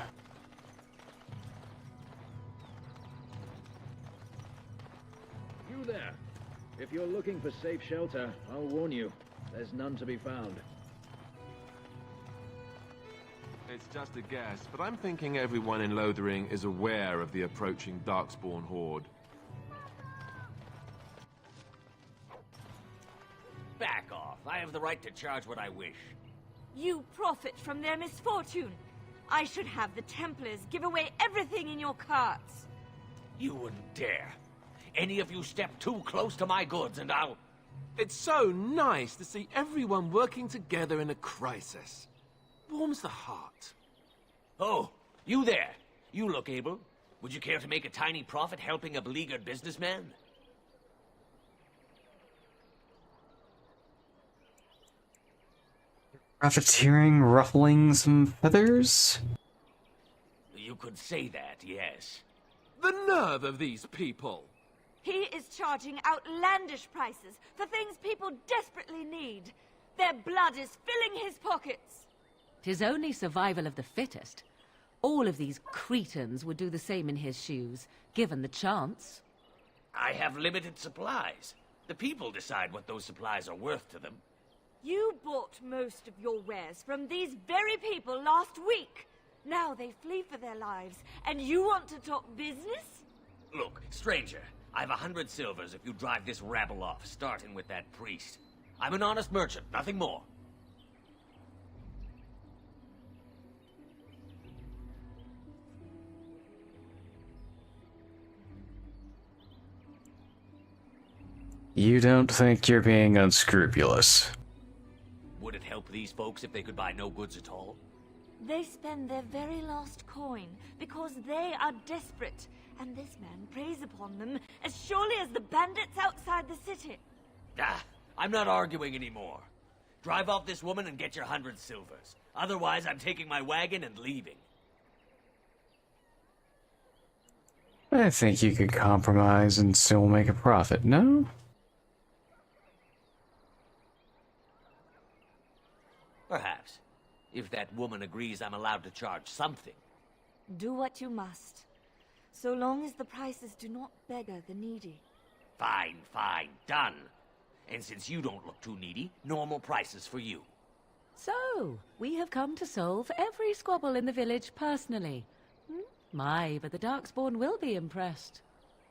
You there. If you're looking for safe shelter, I'll warn you. There's none to be found. It's just a guess, but I'm thinking everyone in Lothering is aware of the approaching darkspawn horde. Back off. I have the right to charge what I wish. You profit from their misfortune. I should have the Templars give away everything in your carts. You wouldn't dare. Any of you step too close to my goods and I'll... It's so nice to see everyone working together in a crisis. Warms the heart. Oh, you there. You look able. Would you care to make a tiny profit helping a beleaguered businessman? Profiteering, ruffling some feathers? You could say that, yes. The nerve of these people! He is charging outlandish prices for things people desperately need. Their blood is filling his pockets. 'Tis only survival of the fittest. All of these cretins would do the same in his shoes, given the chance. I have limited supplies. The people decide what those supplies are worth to them. You bought most of your wares from these very people last week. Now they flee for their lives, and you want to talk business? Look, stranger, I've 100 silvers if you drive this rabble off, starting with that priest. I'm an honest merchant, nothing more. You don't think you're being unscrupulous? Would it help these folks if they could buy no goods at all? They spend their very last coin because they are desperate, and this man preys upon them as surely as the bandits outside the city. Ah, I'm not arguing anymore. Drive off this woman and get your 100 silvers. Otherwise, I'm taking my wagon and leaving. I think you could compromise and still make a profit, no? Perhaps. If that woman agrees I'm allowed to charge something. Do what you must, so long as the prices do not beggar the needy. Fine, fine, done. And since you don't look too needy, normal prices for you. So, we have come to solve every squabble in the village personally. My, but the Darkspawn will be impressed.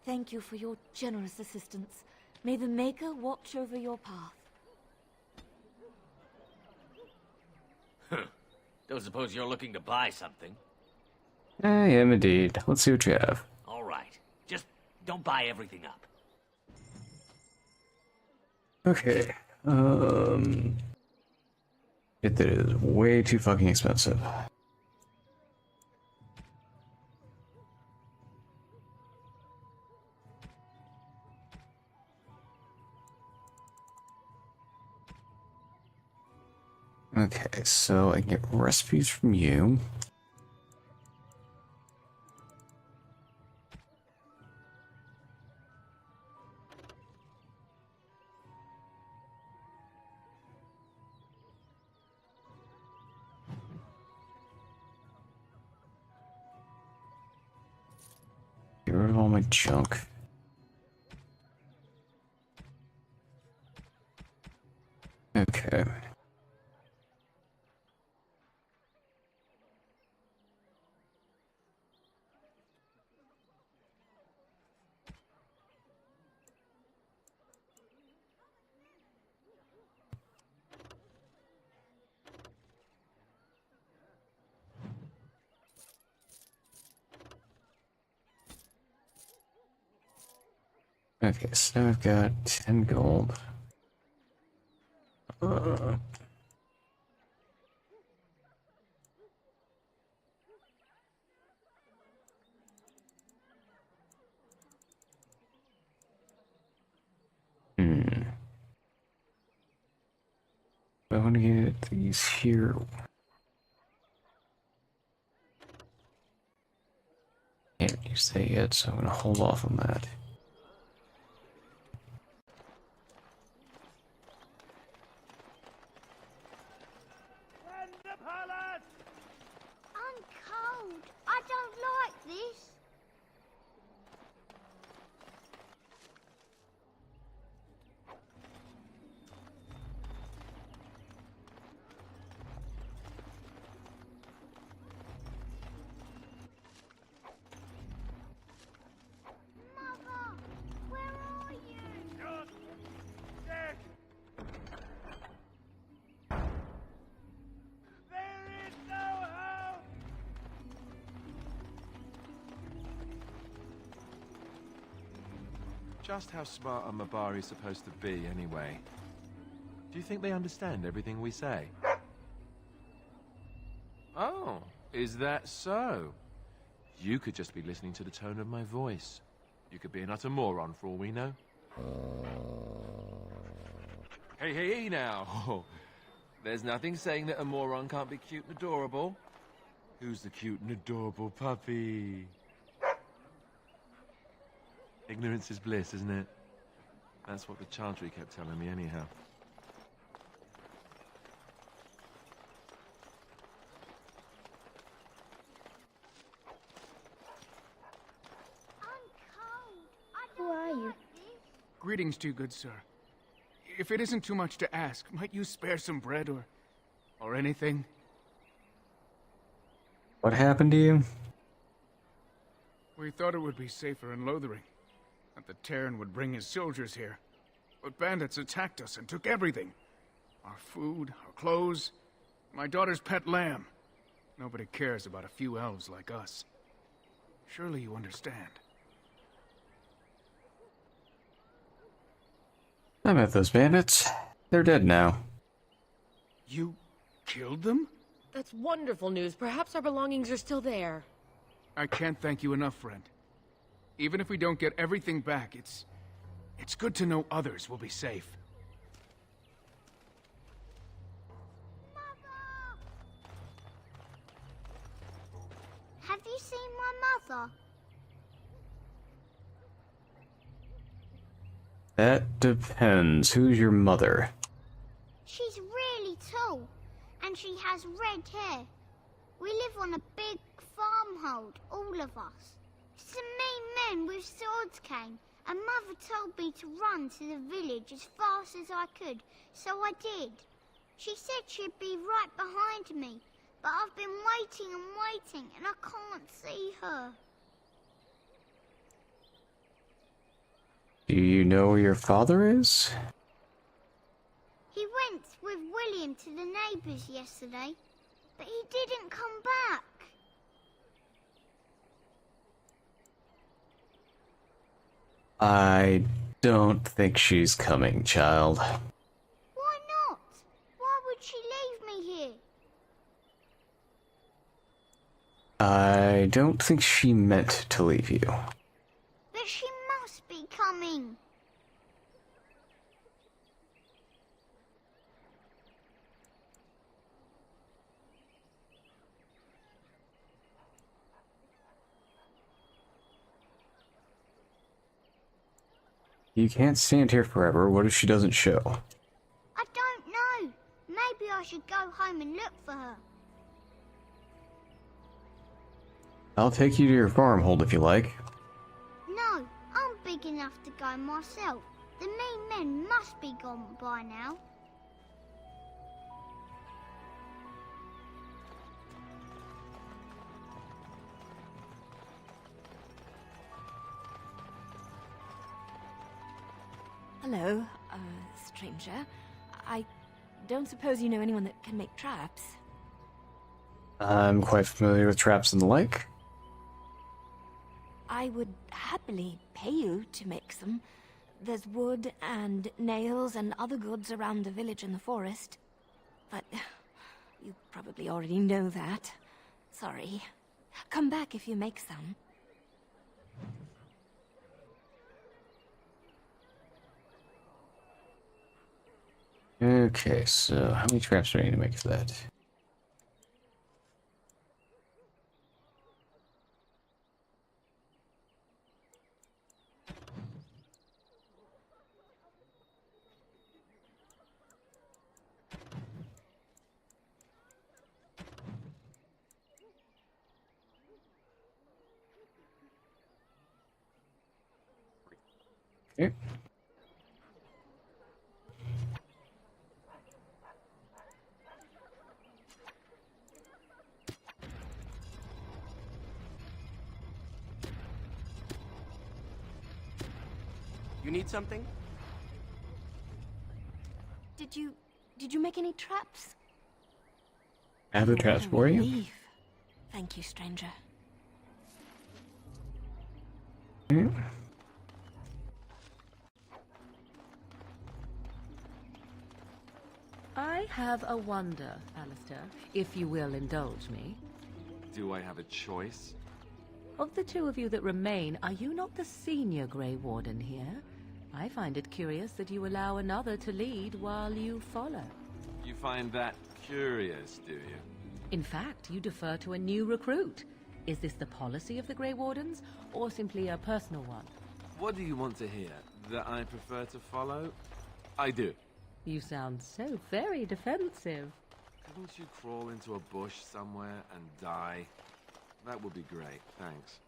Thank you for your generous assistance. May the Maker watch over your path. Don't suppose you're looking to buy something? I am indeed. Let's see what you have. All right. Just don't buy everything up. Okay. It is way too fucking expensive. Okay, so I can get recipes from you. Get rid of all my junk. Okay. Okay, so now I've got 10 gold. I want to get these here. Can't use that yet, so I'm going to hold off on that. I'm cold. I don't like this. Mother, where are you? Dead. Just how smart are Mabari supposed to be, anyway? Do you think they understand everything we say? Oh, is that so? You could just be listening to the tone of my voice. You could be an utter moron for all we know. Hey, hey, hey now! There's nothing saying that a moron can't be cute and adorable. Who's the cute and adorable puppy? Ignorance is bliss, isn't it? That's what the Chantry kept telling me anyhow. Who are you? Greetings to you, good sir. If it isn't too much to ask, might you spare some bread or anything? What happened to you? We thought it would be safer in Lothering, that the Theron would bring his soldiers here. But bandits attacked us and took everything. Our food, our clothes, my daughter's pet lamb. Nobody cares about a few elves like us. Surely you understand. I met those bandits. They're dead now. You killed them? That's wonderful news. Perhaps our belongings are still there. I can't thank you enough, friend. Even if we don't get everything back, it's good to know others will be safe. Have you seen my mother? That depends. Who's your mother? She's really tall, and she has red hair. We live on a big farmhold, all of us. Some mean men with swords came, and Mother told me to run to the village as fast as I could, so I did. She said she'd be right behind me, but I've been waiting and waiting, and I can't see her. Do you know where your father is? He went with William to the neighbours yesterday, but he didn't come back. I don't think she's coming, child. Why not? Why would she leave me here? I don't think she meant to leave you. But she must be coming. You can't stand here forever. What if she doesn't show? I don't know. Maybe I should go home and look for her. I'll take you to your farmhold if you like. No, I'm big enough to go myself. The mean men must be gone by now. Hello, stranger. I don't suppose you know anyone that can make traps? I'm quite familiar with traps and the like. I would happily pay you to make some. There's wood and nails and other goods around the village and the forest. But you probably already know that. Sorry. Come back if you make some. Okay, so how many traps do I need to make for that? Okay. You need something? Did you make any traps? I have the traps for you. Relief. Thank you, stranger. Okay. I have a wonder, Alistair, if you will indulge me. Do I have a choice? Of the two of you that remain, are you not the senior Grey Warden here? I find it curious that you allow another to lead while you follow. You find that curious, do you? In fact, you defer to a new recruit. Is this the policy of the Grey Wardens, or simply a personal one? What do you want to hear? That I prefer to follow? I do. You sound so very defensive. Couldn't you crawl into a bush somewhere and die? That would be great, thanks.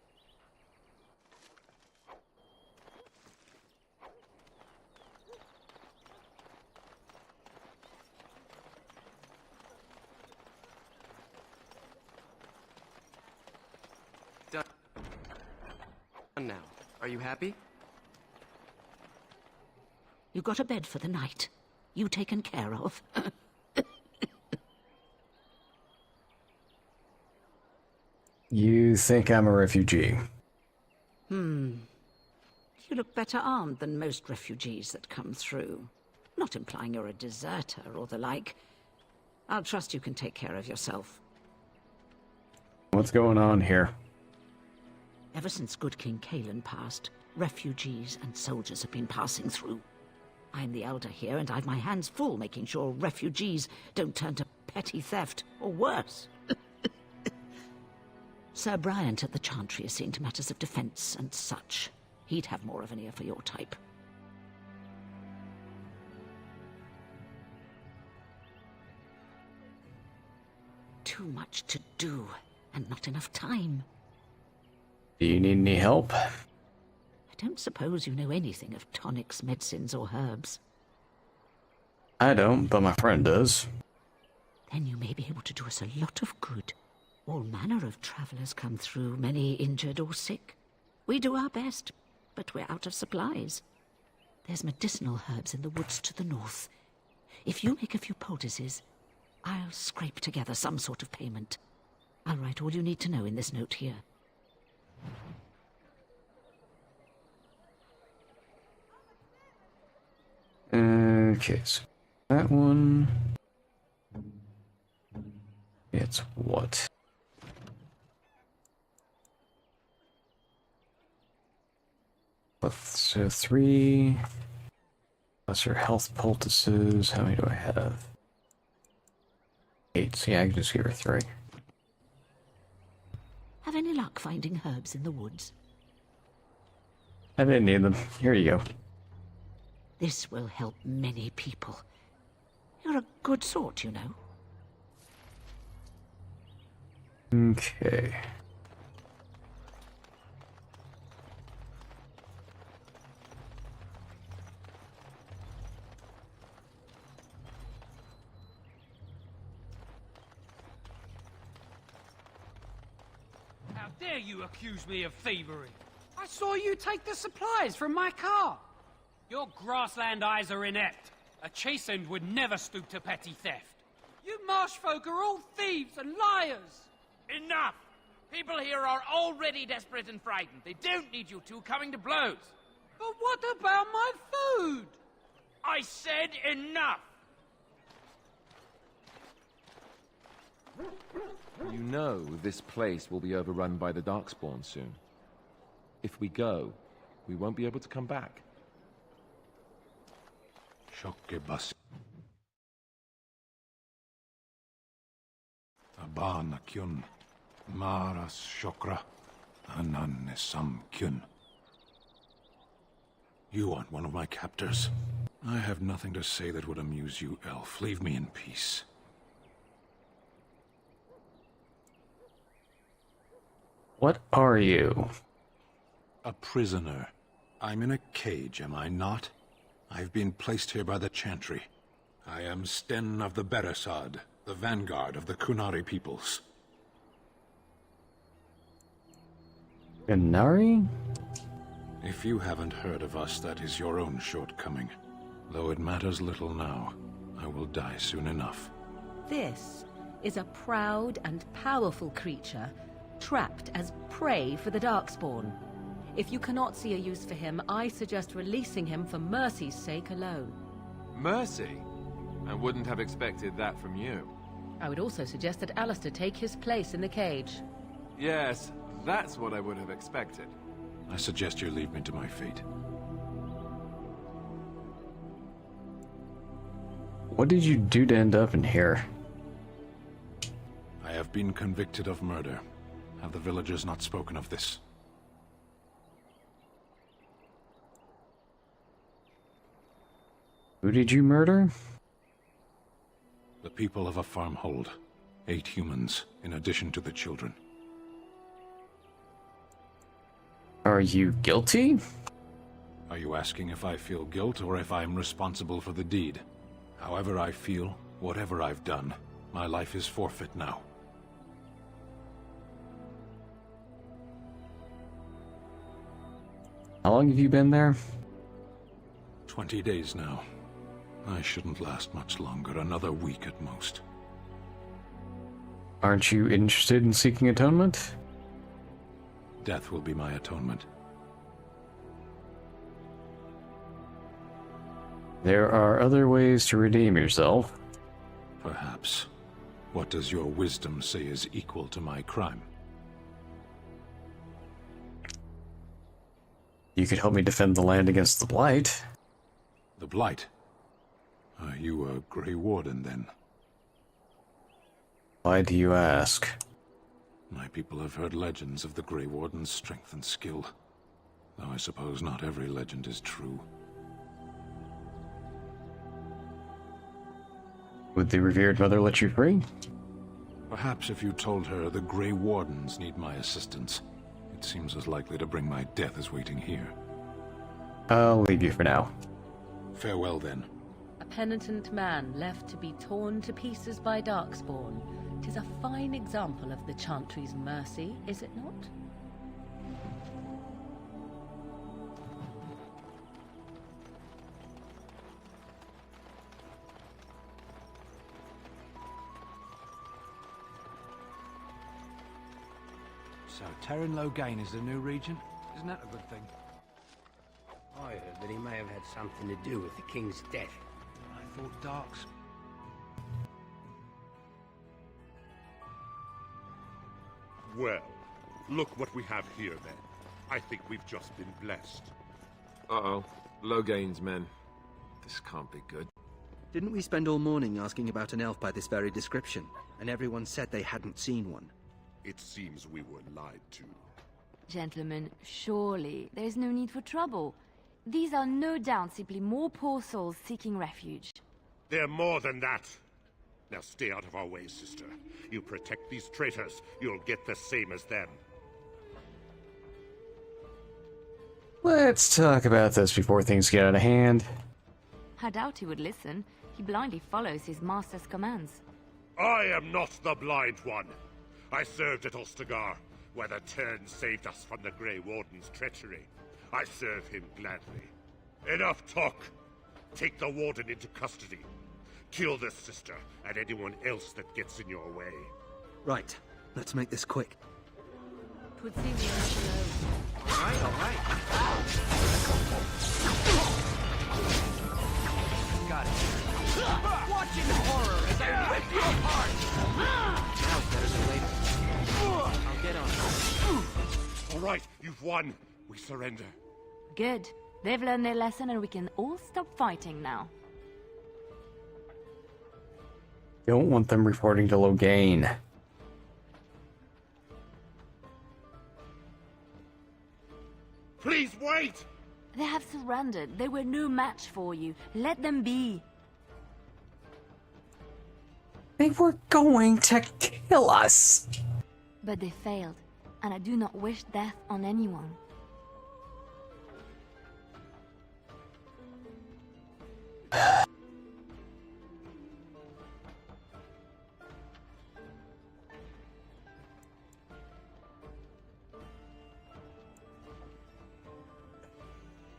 Done now. Are you happy? You got a bed for the night. You taken care of. You think I'm a refugee? You look better armed than most refugees that come through. Not implying you're a deserter or the like. I'll trust you can take care of yourself. What's going on here? Ever since good King Cailan passed, refugees and soldiers have been passing through. I'm the elder here, and I've my hands full making sure refugees don't turn to petty theft, or worse. Sir Bryant at the Chantry is seeing to matters of defense and such. He'd have more of an ear for your type. Too much to do, and not enough time. Do you need any help? I don't suppose you know anything of tonics, medicines, or herbs. I don't, but my friend does. Then you may be able to do us a lot of good. All manner of travelers come through, many injured or sick. We do our best, but we're out of supplies. There's medicinal herbs in the woods to the north. If you make a few poultices, I'll scrape together some sort of payment. I'll write all you need to know in this note here. Okay, so that one... It's what? So 3... Lesser health poultices. How many do I have? 8. So yeah, I can just give her 3. Have any luck finding herbs in the woods? I didn't need them. Here you go. This will help many people. You're a good sort, you know. Okay. How dare you accuse me of thievery? I saw you take the supplies from my car. Your grassland eyes are inept. A chastened would never stoop to petty theft. You marsh folk are all thieves and liars. Enough! People here are already desperate and frightened. They don't need you two coming to blows. But what about my food? I said enough! You know this place will be overrun by the darkspawn soon. If we go, we won't be able to come back. Shokkebas. Abana kyun. Maras shokra. Ananne sam kyun. You aren't one of my captors. I have nothing to say that would amuse you, elf. Leave me in peace. What are you? A prisoner. I'm in a cage, am I not? I've been placed here by the Chantry. I am Sten of the Beresad, the vanguard of the Kunari peoples. Kunari? If you haven't heard of us, that is your own shortcoming. Though it matters little now, I will die soon enough. This is a proud and powerful creature, trapped as prey for the darkspawn. If you cannot see a use for him, I suggest releasing him for mercy's sake alone. Mercy? I wouldn't have expected that from you. I would also suggest that Alistair take his place in the cage. Yes, that's what I would have expected. I suggest you leave me to my fate. What did you do to end up in here? I have been convicted of murder. Have the villagers not spoken of this? Who did you murder? The people of a farmhold. 8 humans, in addition to the children. Are you guilty? Are you asking if I feel guilt or if I'm responsible for the deed? However I feel, whatever I've done, my life is forfeit now. How long have you been there? 20 days now. I shouldn't last much longer, another week at most. Aren't you interested in seeking atonement? Death will be my atonement. There are other ways to redeem yourself. Perhaps, What does your wisdom say is equal to my crime? You could help me defend the land against the Blight. The Blight? Are you a Grey Warden, then? Why do you ask? My people have heard legends of the Grey Warden's strength and skill. Though I suppose not every legend is true. Would the revered mother let you free? Perhaps if you told her the Grey Wardens need my assistance, it seems as likely to bring my death as waiting here. I'll leave you for now. Farewell, then. A penitent man left to be torn to pieces by darkspawn. 'Tis a fine example of the Chantry's mercy, is it not? So Theron Mahariel is the new regent? Isn't that a good thing? I heard that he may have had something to do with the king's death. I thought Darks... Well, look what we have here, then. I think we've just been blessed. Uh-oh. Loghain's men. This can't be good. Didn't we spend all morning asking about an elf by this very description, and everyone said they hadn't seen one? It seems we were lied to. Gentlemen, surely there is no need for trouble. These are no doubt simply more poor souls seeking refuge. They're more than that. Now stay out of our way, sister. You protect these traitors, you'll get the same as them. Let's talk about this before things get out of hand. I doubt he would listen. He blindly follows his master's commands. I am not the blind one. I served at Ostagar, where the Tern saved us from the Grey Warden's treachery. I serve him gladly. Enough talk! Take the Warden into custody. Kill this sister and anyone else that gets in your way. Right. Let's make this quick. Twould seem you have to know. All right. Got it. Watching horror as I rip you apart! Now it's better than later. I'll get on it. All right, you've won. We surrender. Good. They've learned their lesson and we can all stop fighting now. Don't want them reporting to Loghain. Please wait! They have surrendered. They were no match for you. Let them be. They were going to kill us. But they failed, and I do not wish death on anyone.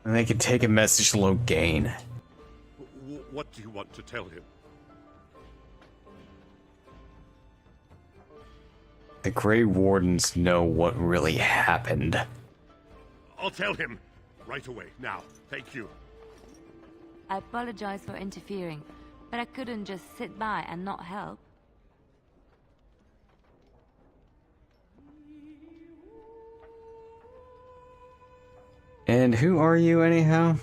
And they can take a message to Loghain. What do you want to tell him? The Grey Wardens know what really happened. I'll tell him. Right away, now. Thank you. I apologize for interfering, but I couldn't just sit by and not help. And who are you, anyhow?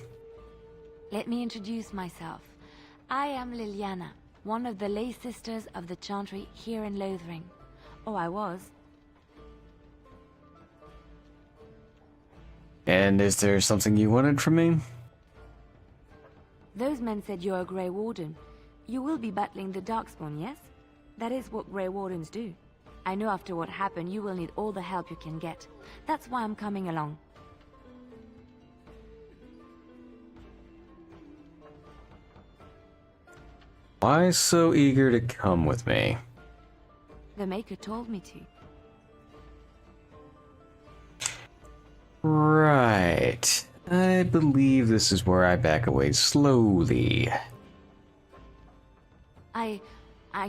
Let me introduce myself. I am Liliana, one of the lay sisters of the Chantry here in Lothering. Oh, I was. And is there something you wanted from me? Those men said you're a Grey Warden. You will be battling the darkspawn, yes? That is what Grey Wardens do. I know after what happened, you will need all the help you can get. That's why I'm coming along. Why so eager to come with me? The Maker told me to. Right. I believe this is where I back away slowly. I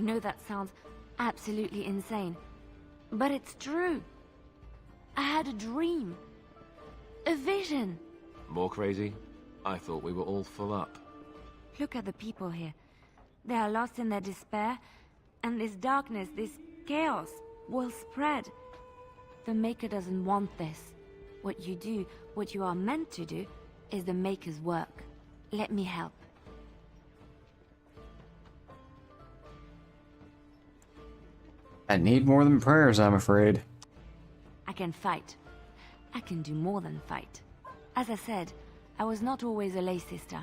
know that sounds absolutely insane, but it's true. I had a dream. A vision. More crazy? I thought we were all full up. Look at the people here. They are lost in their despair, And this darkness, this chaos, will spread. The Maker doesn't want this. What you do, what you are meant to do, is the Maker's work. Let me help. I need more than prayers, I'm afraid. I can fight. I can do more than fight. As I said, I was not always a lay sister.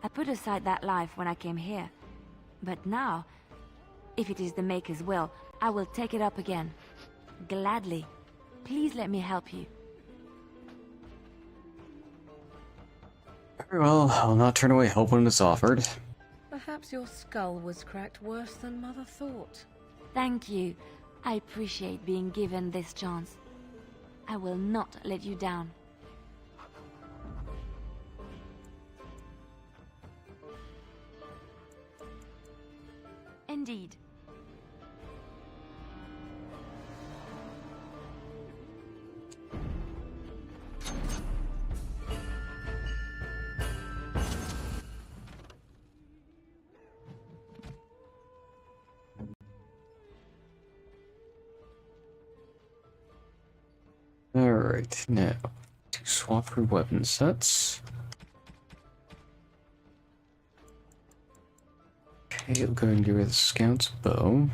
I put aside that life when I came here. But now, if it is the Maker's will, I will take it up again. Gladly. Please let me help you. Very well, I'll not turn away help when it's offered. Perhaps your skull was cracked worse than Mother thought. Thank you. I appreciate being given this chance. I will not let you down. Indeed. Alright, now, to swap for weapon sets. Okay, we'll go and give her the scout's bow.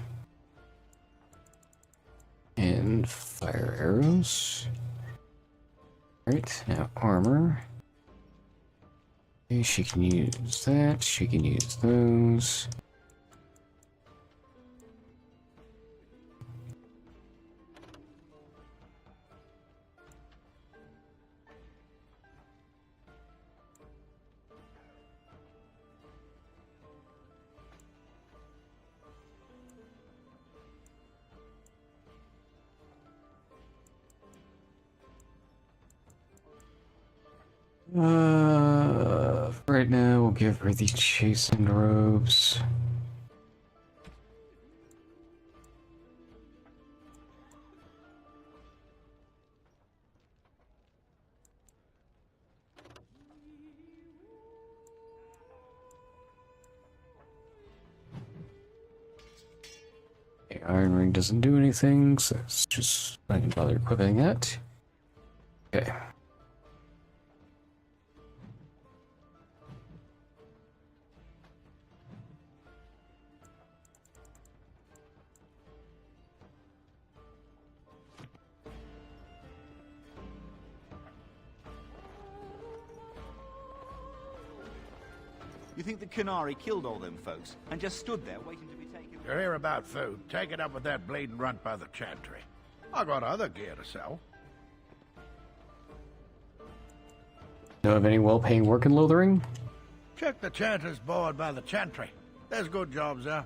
And fire arrows. Alright, now armor. Okay, she can use that, she can use those. Right now we'll give her the chastened robes. The iron ring doesn't do anything, so it's just I can bother equipping that. Okay. You think the Canary killed all them folks and just stood there waiting to be taken? You're here about food. Take it up with that bleeding runt by the chantry. I got other gear to sell. Know of any well-paying work in Lothering? Check the chanter's board by the chantry. There's good jobs there.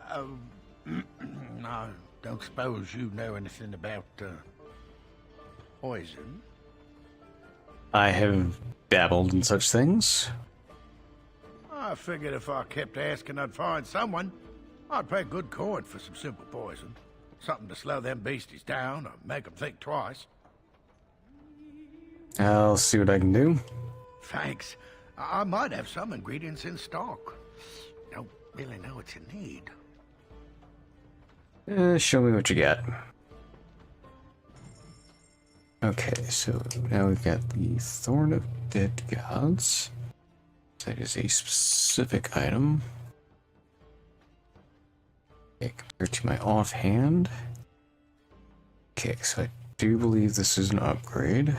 I don't suppose you know anything about, poison? I have dabbled in such things. I figured if I kept asking, I'd find someone. I'd pay good coin for some simple poison. Something to slow them beasties down or make them think twice. I'll see what I can do. Thanks. I might have some ingredients in stock. Don't really know what you need. Show me what you got. Okay, so now we've got the Thorn of Dead Gods. That is a specific item. Okay, compared to my offhand. Okay, so I do believe this is an upgrade.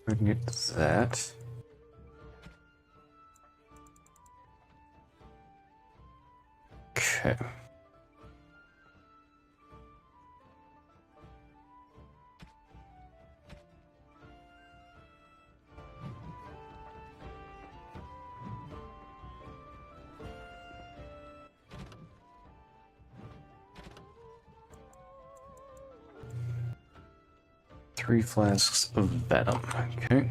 We can get that. Okay. 3 flasks of venom. Okay.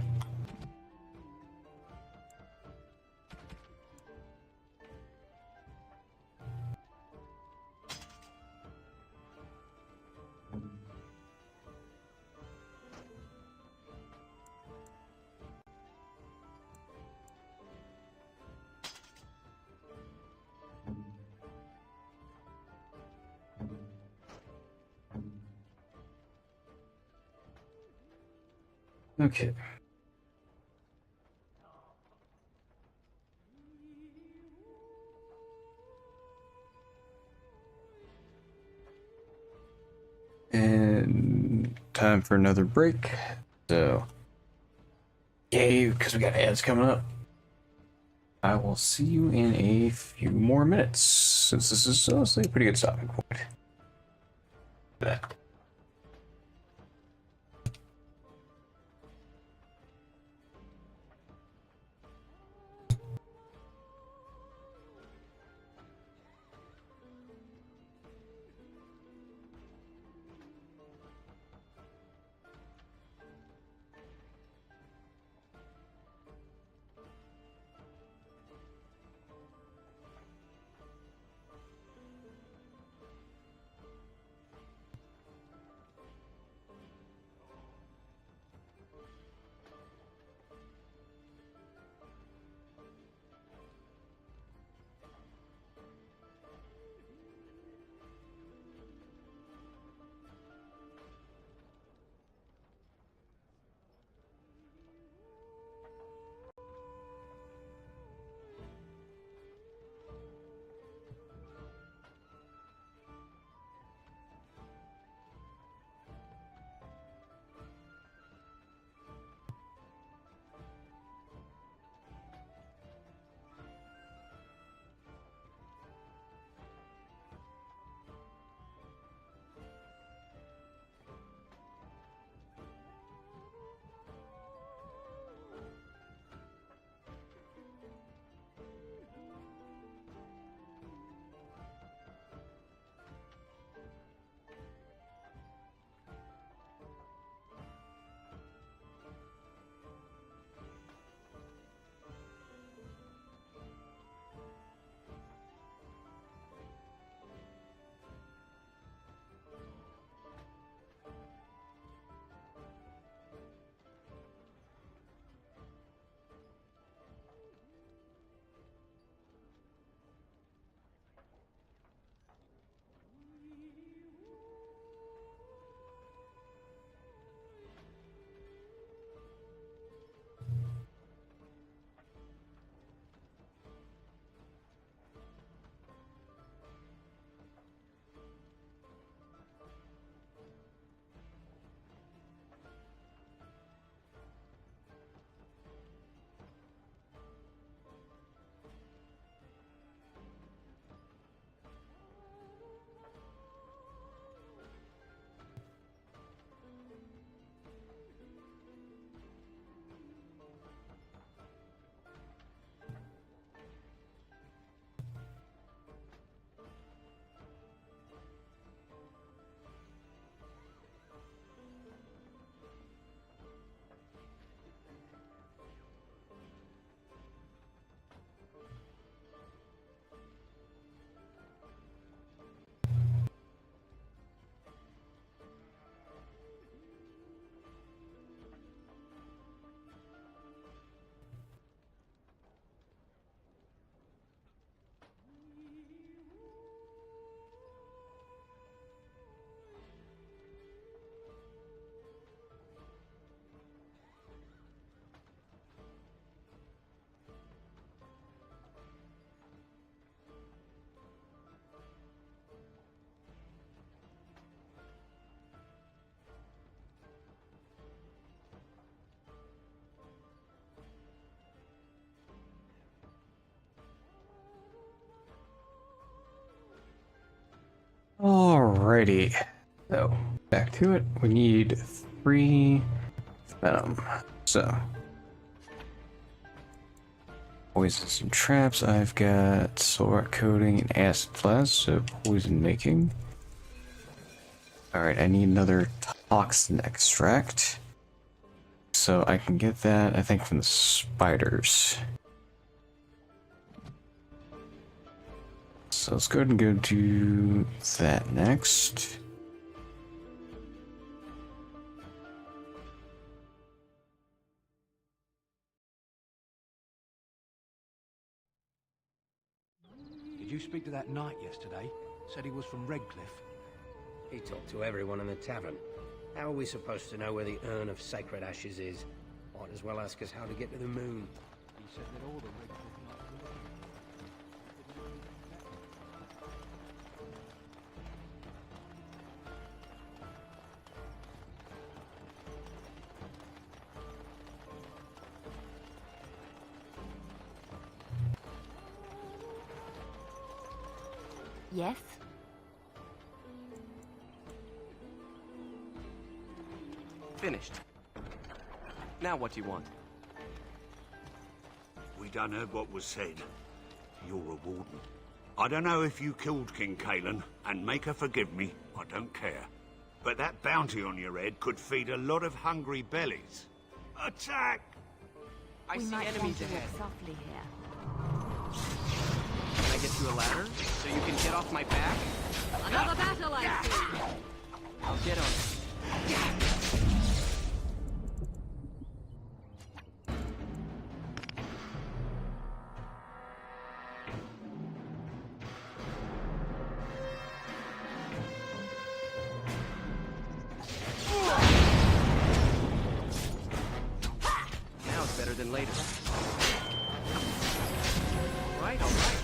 Okay. And time for another break. So, yay, because we got ads coming up. I will see you in a few more minutes, since this is honestly a pretty good stopping point. That. Alrighty, so back to it. We need 3 venom. So, poisons and traps. I've got soul rot coating and acid flask, so poison making. Alright, I need another toxin extract. So I can get that, I think, from the spiders. So let's go ahead and go do that next. Did you speak to that knight yesterday? Said he was from Redcliffe. He talked to everyone in the tavern. How are we supposed to know where the urn of sacred ashes is? Might as well ask us how to get to the moon. He said that all the Redcliffe Yes? Finished. Now what do you want? We done heard what was said. You're a warden. I don't know if you killed King Kalen, and make her forgive me, I don't care. But that bounty on your head could feed a lot of hungry bellies. Attack! I we see might enemies want to ahead. walk softly here. Can I get you a ladder so you can get off my back? Another battle, I see. I'll get on it. Now it's better than later. All right, all right.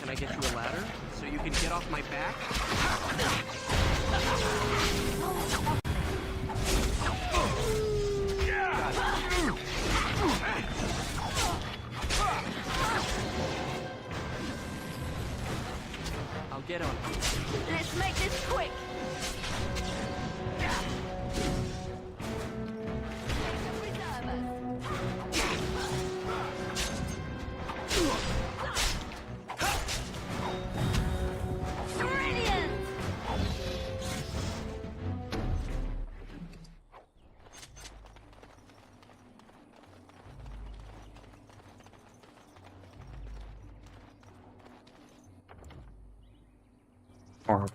Can I get you a ladder so you can get off my back? I'll get on it. Let's make this quick.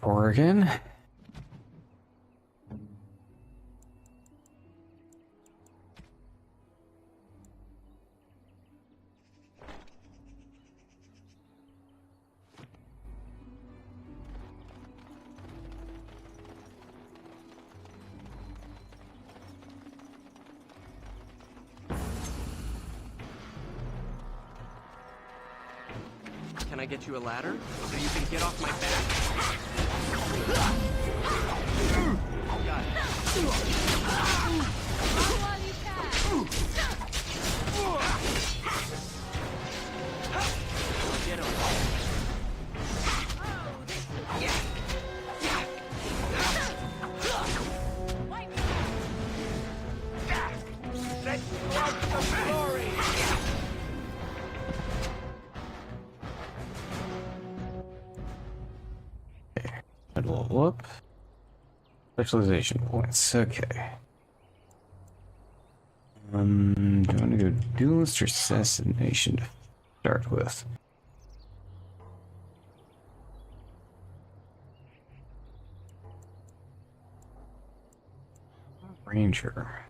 Oregon. Can I get you a ladder so you can get off my back? Got it. Get on. Let's watch the glory! Whoop. Specialization points. Okay. Do you want to go duelist or assassination to start with? Ranger.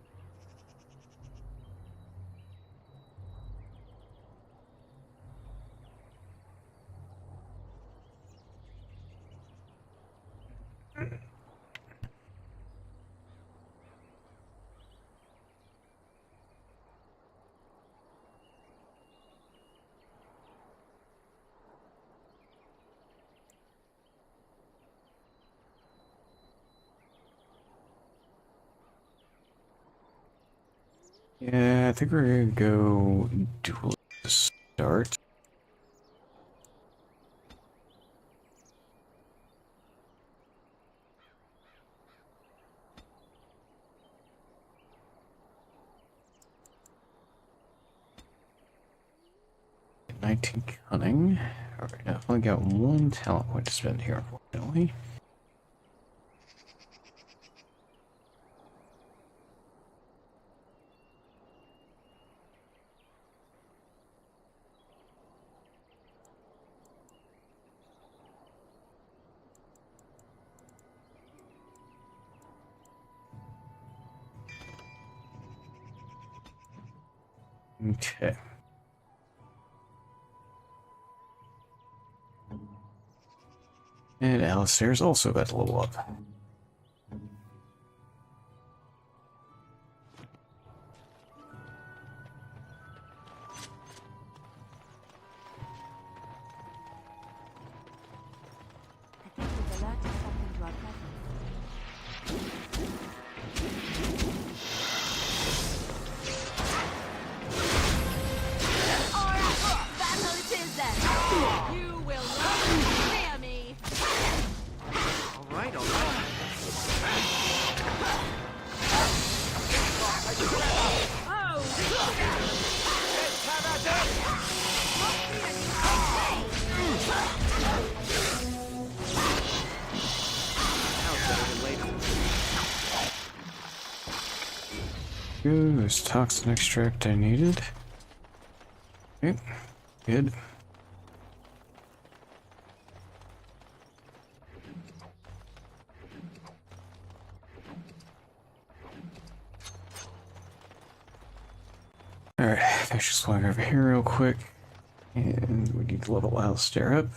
Yeah, I think we're gonna go duel to start. 19 cunning. Alright, I've only got one talent point to spend here, unfortunately. Okay. And Alistair's also about to level up. Ooh, there's toxin extract I needed. Okay, good. Alright, let's just swing over here real quick. And we need to level Alistair up.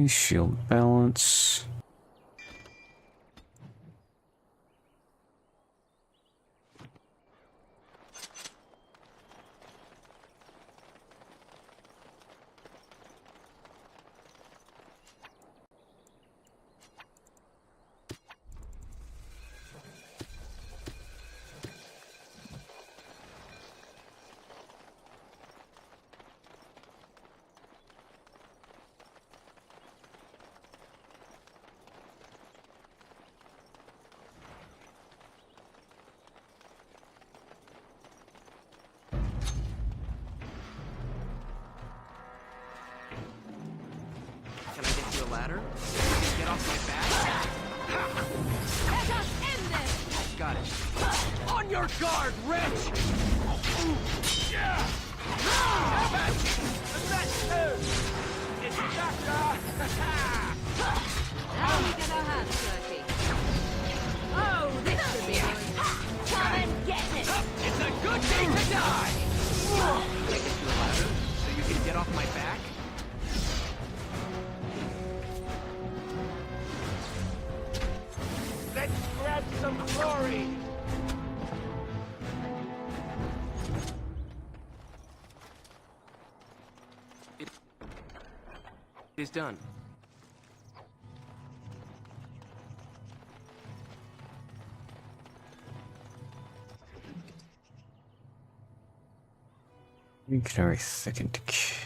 Shield balance. Can I get you a ladder? Get off my back? Let us end this! Got it. On your guard, wretch! Yeah! Now we get our hands dirty. Oh, this should be good. Come and get it! It's a good day to die! Can I get you a ladder so you can get off my back? Let's grab some glory! It is done. We can already second. Okay.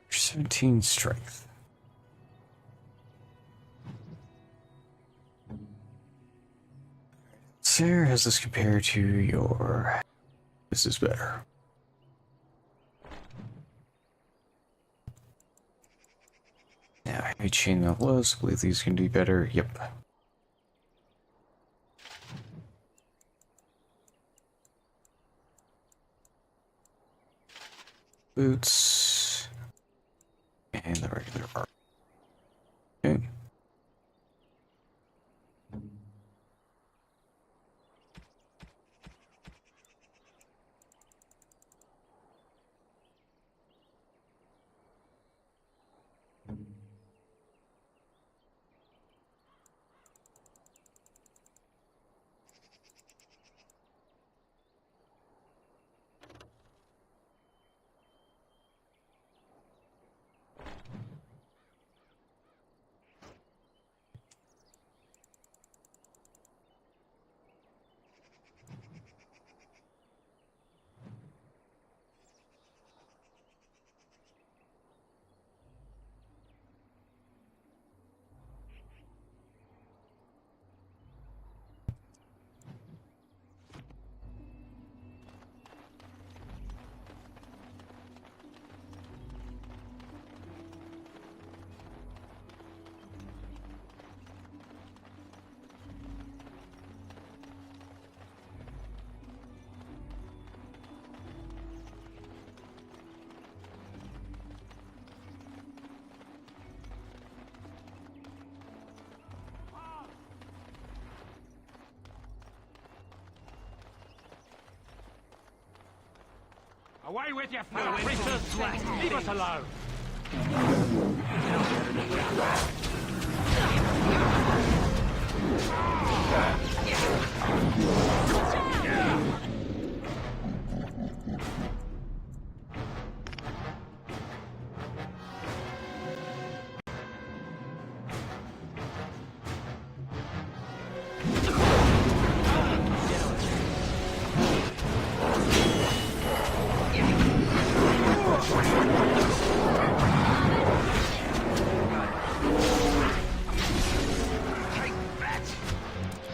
17 strength. Sarah, has this compared to your... This is better. Yeah, I chain that lows. I believe these can do better. Yep. Boots. And the regular armor. Okay. Away with your fellow creatures! Leave us alone!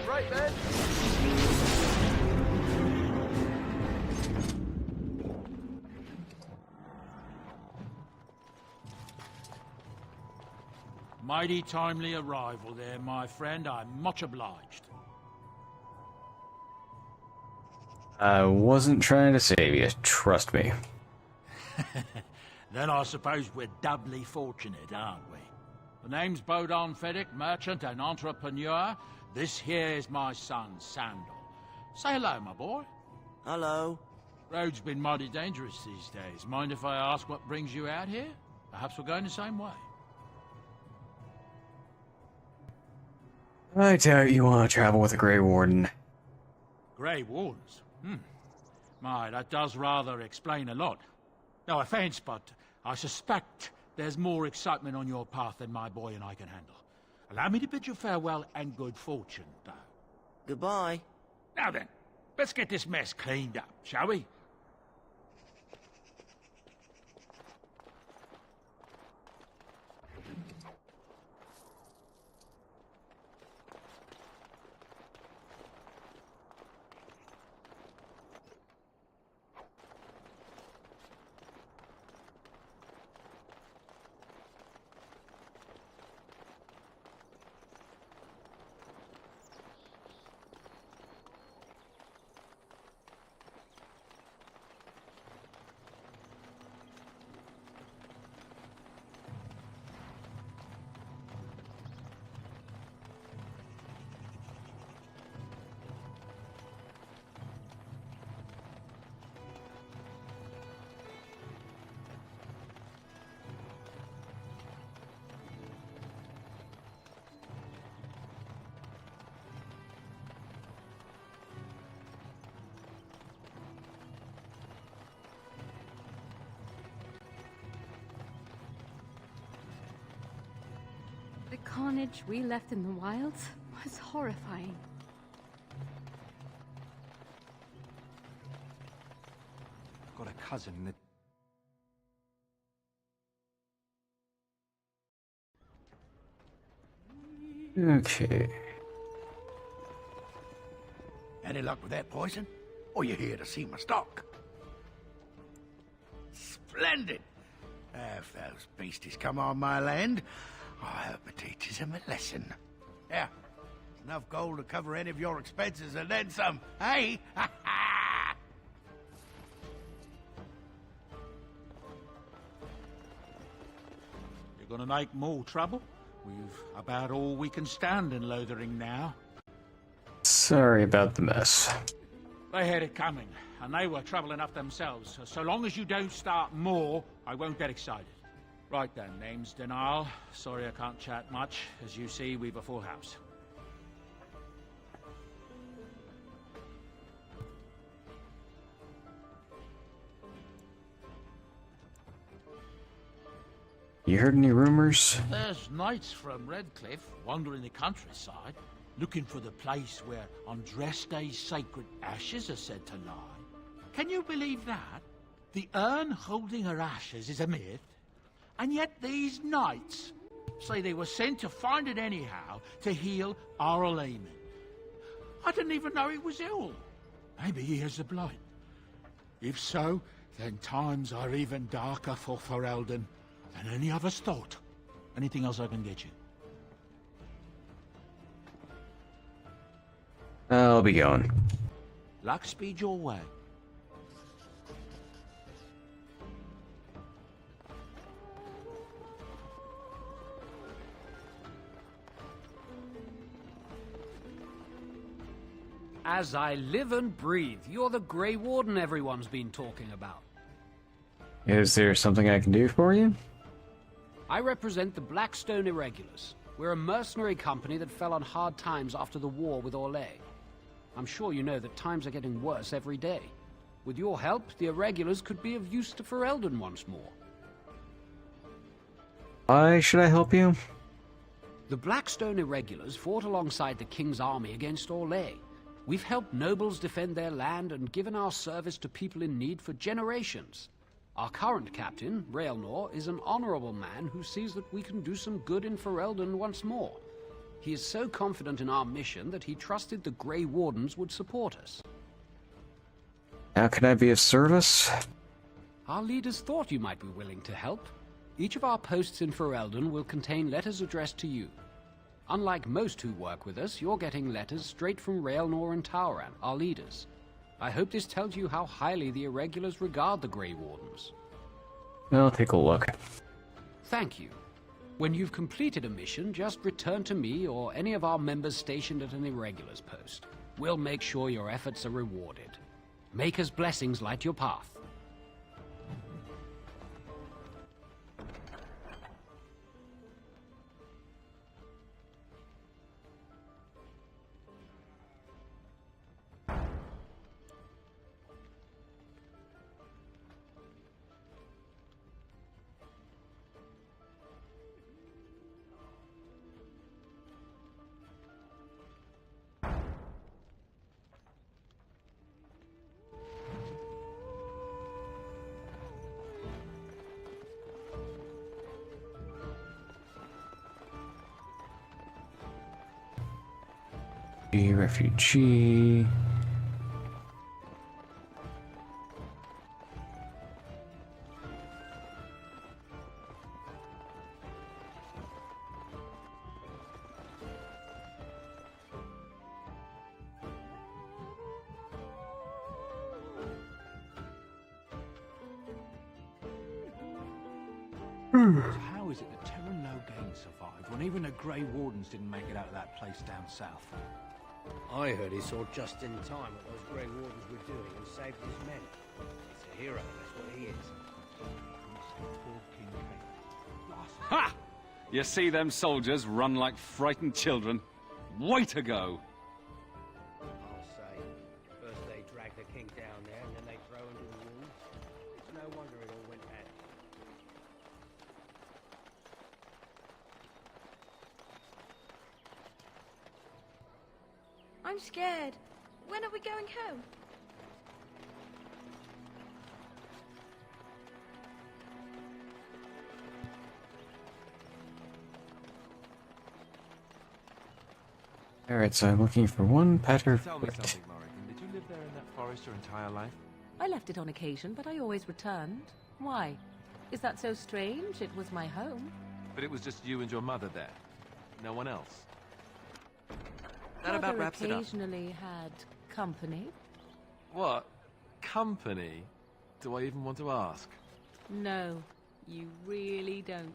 Right, man. Mighty timely arrival there, my friend. I'm much obliged. I wasn't trying to save you, trust me. Then I suppose we're doubly fortunate, aren't we? The name's Bodon Feddick, merchant and entrepreneur. This here is my son, Sandal. Say hello, my boy. Hello. Road's been mighty dangerous these days. Mind if I ask what brings you out here? Perhaps we're going the same way. I doubt you want to travel with a Grey Warden. Grey Wardens? My, that does rather explain a lot. No offense, but I suspect there's more excitement on your path than my boy and I can handle. Allow me to bid you farewell and good fortune, though. Goodbye. Now then, let's get this mess cleaned up, shall we? The carnage we left in the wilds was horrifying. I've got a cousin that... Okay. Any luck with that poison? Or you here to see my stock? Splendid! If those beasties come on my land, I hope it teaches them a lesson. Yeah, enough gold to cover any of your expenses and then some, hey? You're gonna make more trouble? We've about all we can stand in Lothering now. Sorry about the mess. They had it coming, and they were trouble enough themselves. So long as you don't start more, I won't get excited. Right then, name's Denal. Sorry I can't chat much. As you see, we've a full house. You heard any rumors? There's knights from Redcliffe wandering the countryside, looking for the place where Andreste's sacred ashes are said to lie. Can you believe that? The urn holding her ashes is a myth, and yet these knights say they were sent to find it anyhow to heal Arl Eamon. I didn't even know he was ill. Maybe he has the blight. If so, then times are even darker for Ferelden than any of us thought. Anything else I can get you? I'll be going. Luck speed your way. As I live and breathe, you're the Grey Warden everyone's been talking about. Is there something I can do for you? I represent the Blackstone Irregulars. We're a mercenary company that fell on hard times after the war with Orlais. I'm sure you know that times are getting worse every day. With your help, the Irregulars could be of use to Ferelden once more. Why should I help you? The Blackstone Irregulars fought alongside the King's army against Orlais. We've helped nobles defend their land and given our service to people in need for generations. Our current captain, Raelnor, is an honorable man who sees that we can do some good in Ferelden once more. He is so confident in our mission that he trusted the Grey Wardens would support us. How can I be of service? Our leaders thought you might be willing to help. Each of our posts in Ferelden will contain letters addressed to you. Unlike most who work with us, you're getting letters straight from Raelnor and Tauran, our leaders. I hope this tells you how highly the Irregulars regard the Grey Wardens. I'll take a look. Thank you. When you've completed a mission, just return to me or any of our members stationed at an Irregulars post. We'll make sure your efforts are rewarded. Maker's blessings light your path. Refugee. So how is it that Theron Mahariel survived when even the Grey Wardens didn't make it out of that place down south? I heard he saw just in time what those Grey Wardens were doing and saved his men. He's a hero, that's what he is. Ha! You see them soldiers run like frightened children? Way to go! I'll say. First they drag the king down there, and then they throw him to the wolves. It's no wonder it all went bad. I'm scared. When are we going home? Alright, so I'm looking for one pattern. Tell me something, Morrigan. Did you live there in that forest your entire life? I left it on occasion, but I always returned. Why? Is that so strange? It was my home. But it was just you and your mother there. No one else. That Mother about wraps it up. occasionally had company. What? Company? Do I even want to ask? No, you really don't.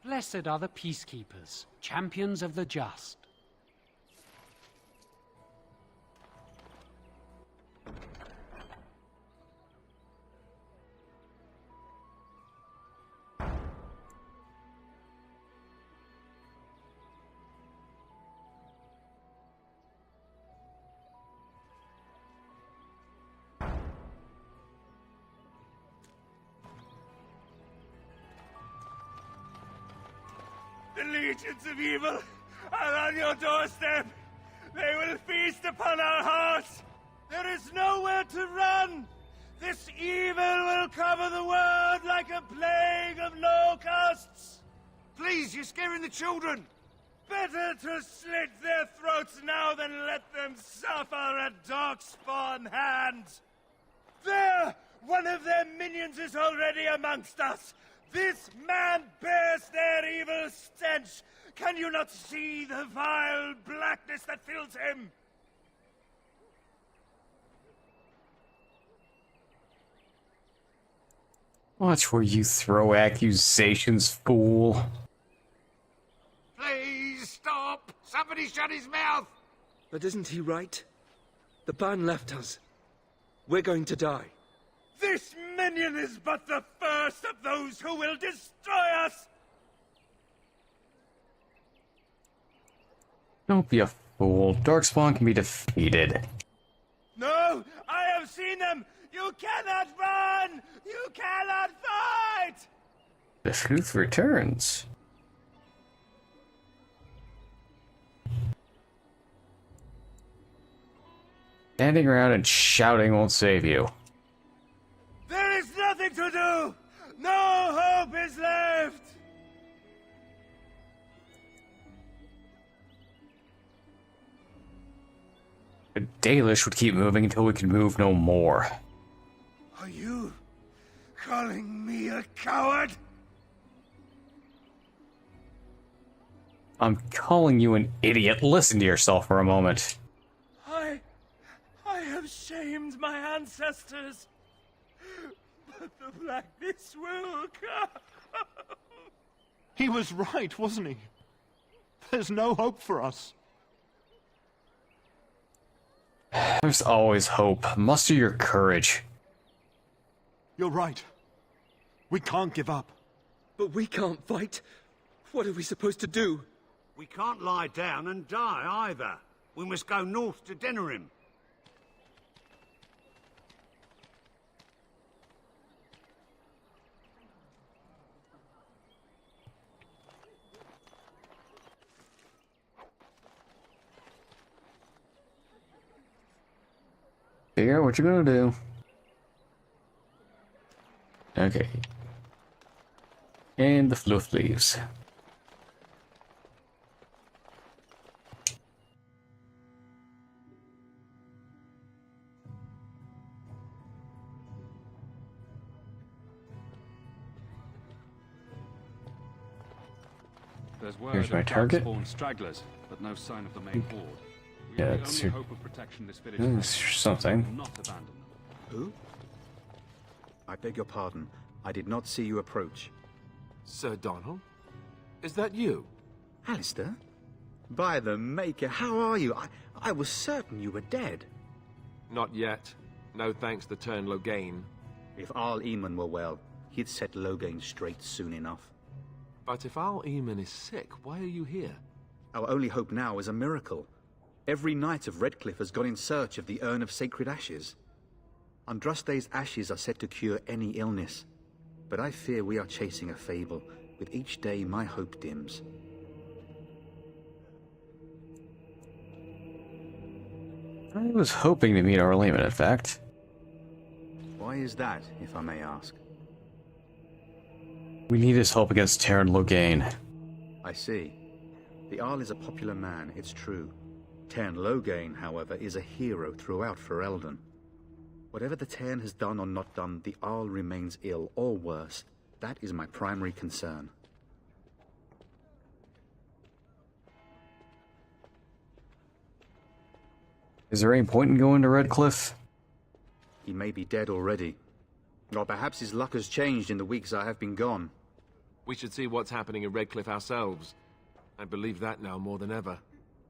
Blessed are the peacekeepers, champions of the just. The legions of evil are on your doorstep. They will feast upon our hearts. There is nowhere to run. This evil will cover the world like a plague of locusts. Please, you're scaring the children. Better to slit their throats now than let them suffer at darkspawn hands. There! One of their minions is already amongst us. This man bears their evil stench. Can you not see the vile blackness that fills him? Watch where you throw accusations, fool. Please stop! Somebody shut his mouth! But isn't he right? The ban left us. We're going to die. This minion is but the first of those who will destroy us! Don't be a fool. Darkspawn can be defeated. No! I have seen them! You cannot run! You cannot fight! The truth returns. Standing around and shouting won't save you. There is nothing to do! No hope is left! The Dalish would keep moving until we could move no more. Are you calling me a coward? I'm calling you an idiot. Listen to yourself for a moment. I have shamed my ancestors, but the blackness will come. He was right, wasn't he? There's no hope for us. There's always hope. Muster your courage. You're right. We can't give up. But we can't fight. What are we supposed to do? We can't lie down and die either. We must go north to Denerim. Figure out what you're gonna do. Okay. And the fluff leaves. There's word Here's of my target. darkspawn stragglers, but no sign of the main horde. We Yeah, have the it's only your... hope of protection this village That's has. something. Not abandon them. Who? I beg your pardon. I did not see you approach. Sir Donald? Is that you? Alistair? By the Maker, how are you? I was certain you were dead. Not yet. No thanks to Turn Logain. If Arl Eamon were well, he'd set Logain straight soon enough. But if Arl Eamon is sick, why are you here? Our only hope now is a miracle. Every knight of Redcliffe has gone in search of the Urn of Sacred Ashes. Andraste's ashes are said to cure any illness, but I fear we are chasing a fable. With each day, my hope dims. I was hoping to meet Arleman, in fact. Why is that, if I may ask? We need his help against Theron Logain. I see. The Arl is a popular man, it's true. Theron Logain, however, is a hero throughout Fereleden. Whatever the Theron has done or not done, the Arl remains ill, or worse. That is my primary concern. Is there any point in going to Redcliffe? He may be dead already. Or perhaps his luck has changed in the weeks I have been gone. We should see what's happening in Redcliffe ourselves. I believe that now more than ever.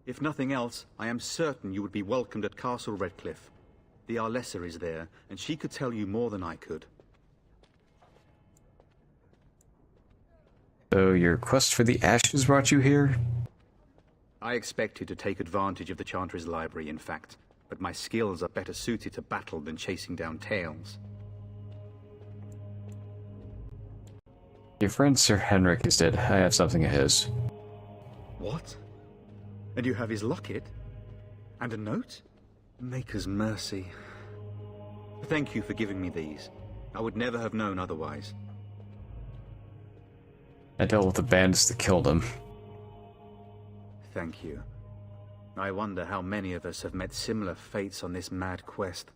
If nothing else, I am certain you would be welcomed at Castle Redcliffe. The Arlessa is there, and she could tell you more than I could. So your quest for the ashes brought you here? I expected to take advantage of the Chantry's library, in fact, but my skills are better suited to battle than chasing down tales. Your friend Sir Henrik is dead. I have something of his. What? And you have his locket? And a note? Maker's mercy. Thank you for giving me these. I would never have known otherwise. I dealt with the bandits that killed him. Thank you. I wonder how many of us have met similar fates on this mad quest.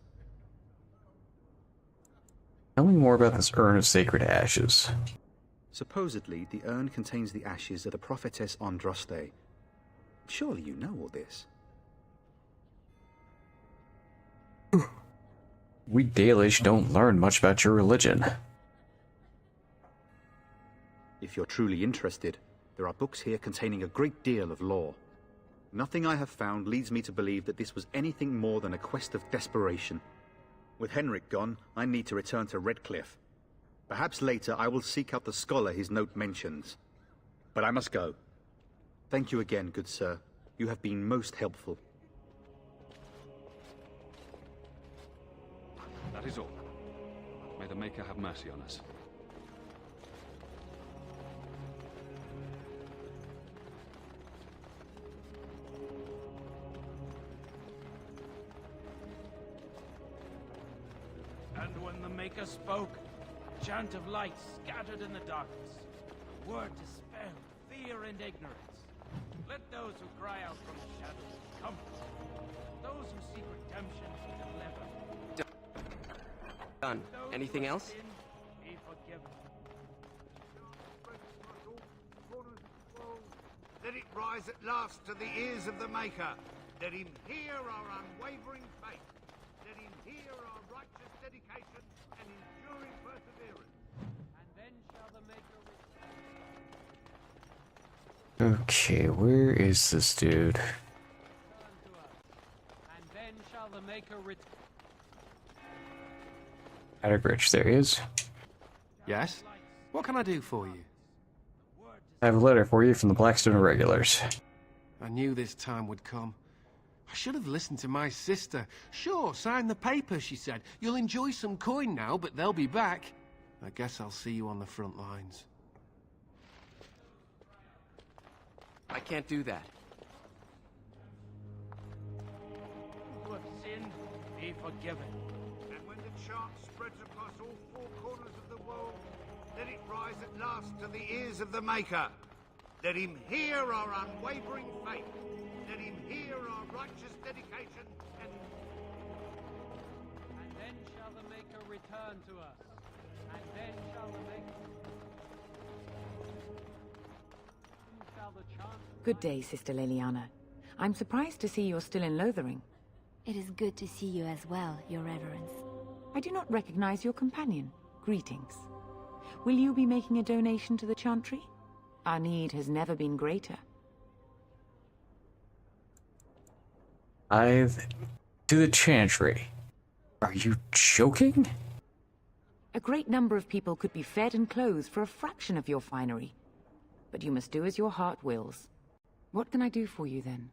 Tell me more about this Urn of Sacred Ashes. Supposedly, the urn contains the ashes of the prophetess Andraste. Surely you know all this. We Dalish don't learn much about your religion. If you're truly interested, there are books here containing a great deal of lore. Nothing I have found leads me to believe that this was anything more than a quest of desperation. With Henrik gone, I need to return to Redcliffe. Perhaps later I will seek out the scholar his note mentions. But I must go. Thank you again, good sir. You have been most helpful. That is all. May the Maker have mercy on us. And when the Maker spoke, a chant of light scattered in the darkness. A word to spell fear and ignorance. Let those who cry out from the shadows come. Those who seek redemption deliver. Done. Anything else? Be forgiven. Let it rise at last to the ears of the Maker. Let him hear our unwavering faith. Let him hear our righteous dedication and enduring perseverance. And then shall the Maker Okay, where is this dude? And then shall the Maker return. Atterbridge, there he is. Yes? What can I do for you? I have a letter for you from the Blackstone Irregulars. I knew this time would come. I should have listened to my sister. Sure, sign the paper, she said. You'll enjoy some coin now, but they'll be back. I guess I'll see you on the front lines. I can't do that. who have sinned be forgiven. And when the chant spreads across all four corners of the world, let it rise at last to the ears of the Maker. Let him hear our unwavering faith. Let him hear our righteous dedication and then shall the Maker return to us. And then shall the Maker... shall the chant... Good day, Sister Leliana. I'm surprised to see you're still in Lothering. It is good to see you as well, Your Reverence. I do not recognize your companion. Greetings. Will you be making a donation to the Chantry? Our need has never been greater. To the Chantry. Are you joking? A great number of people could be fed and clothed for a fraction of your finery. But you must do as your heart wills. What can I do for you, then?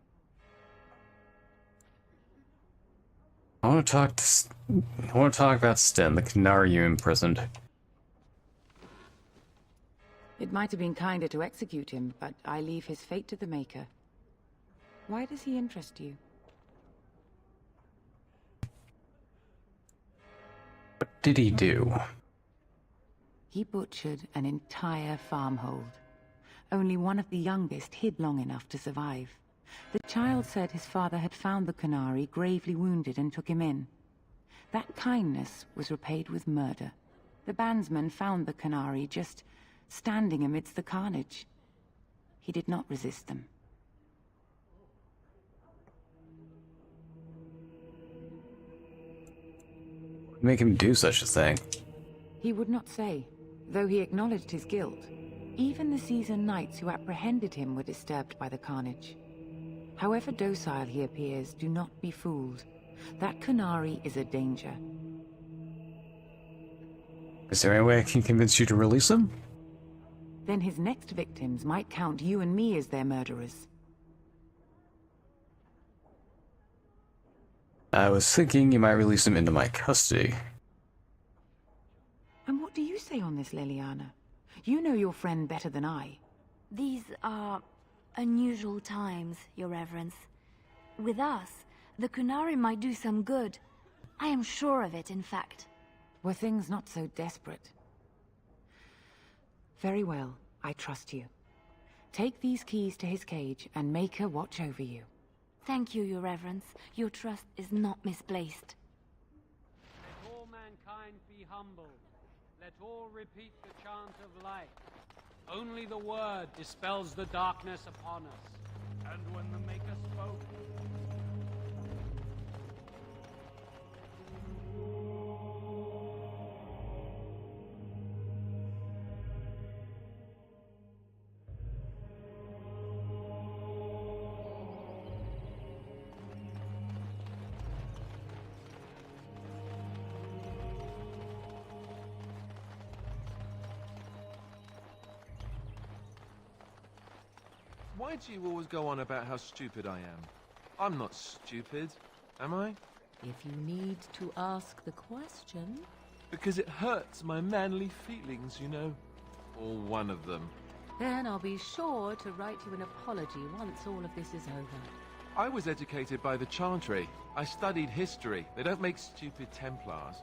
I want to talk about Sten, the Canary you imprisoned. It might have been kinder to execute him, but I leave his fate to the Maker. Why does he interest you? What did he do? He butchered an entire farmhold. Only one of the youngest hid long enough to survive. The child said his father had found the Canary gravely wounded and took him in. That kindness was repaid with murder. The bandsman found the Canary just standing amidst the carnage. He did not resist them. Make him do such a thing. He would not say, though he acknowledged his guilt. Even the seasoned knights who apprehended him were disturbed by the carnage. However docile he appears, do not be fooled. That Canary is a danger. Is there any way I can convince you to release him? Then his next victims might count you and me as their murderers. I was thinking you might release him into my custody. And what do you say on this, Leliana? You know your friend better than I. These are unusual times, Your Reverence. With us, the Canary might do some good. I am sure of it, in fact. Were things not so desperate? Very well, I trust you. Take these keys to his cage and make her watch over you. Thank you, Your Reverence. Your trust is not misplaced. Let all mankind be humble. Let all repeat the chant of light. Only the word dispels the darkness upon us. And when the Maker spoke, Why do you always go on about how stupid I am? I'm not stupid, am I? If you need to ask the question... Because it hurts my manly feelings, you know. Or one of them. Then I'll be sure to write you an apology once all of this is over. I was educated by the Chantry. I studied history. They don't make stupid Templars.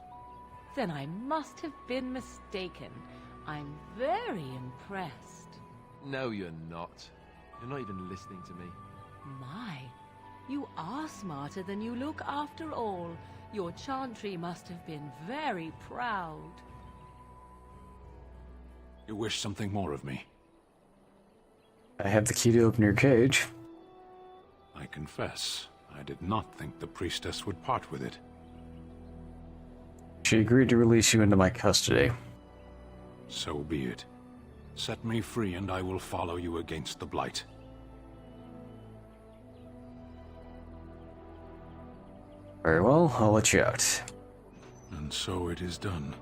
Then I must have been mistaken. I'm very impressed. No, you're not. You're not even listening to me. My, you are smarter than you look after all. Your Chantry must have been very proud. You wish something more of me? I have the key to open your cage. I confess, I did not think the priestess would part with it. She agreed to release you into my custody. So be it. Set me free and I will follow you against the Blight. Very well, I'll let you out. And so it is done.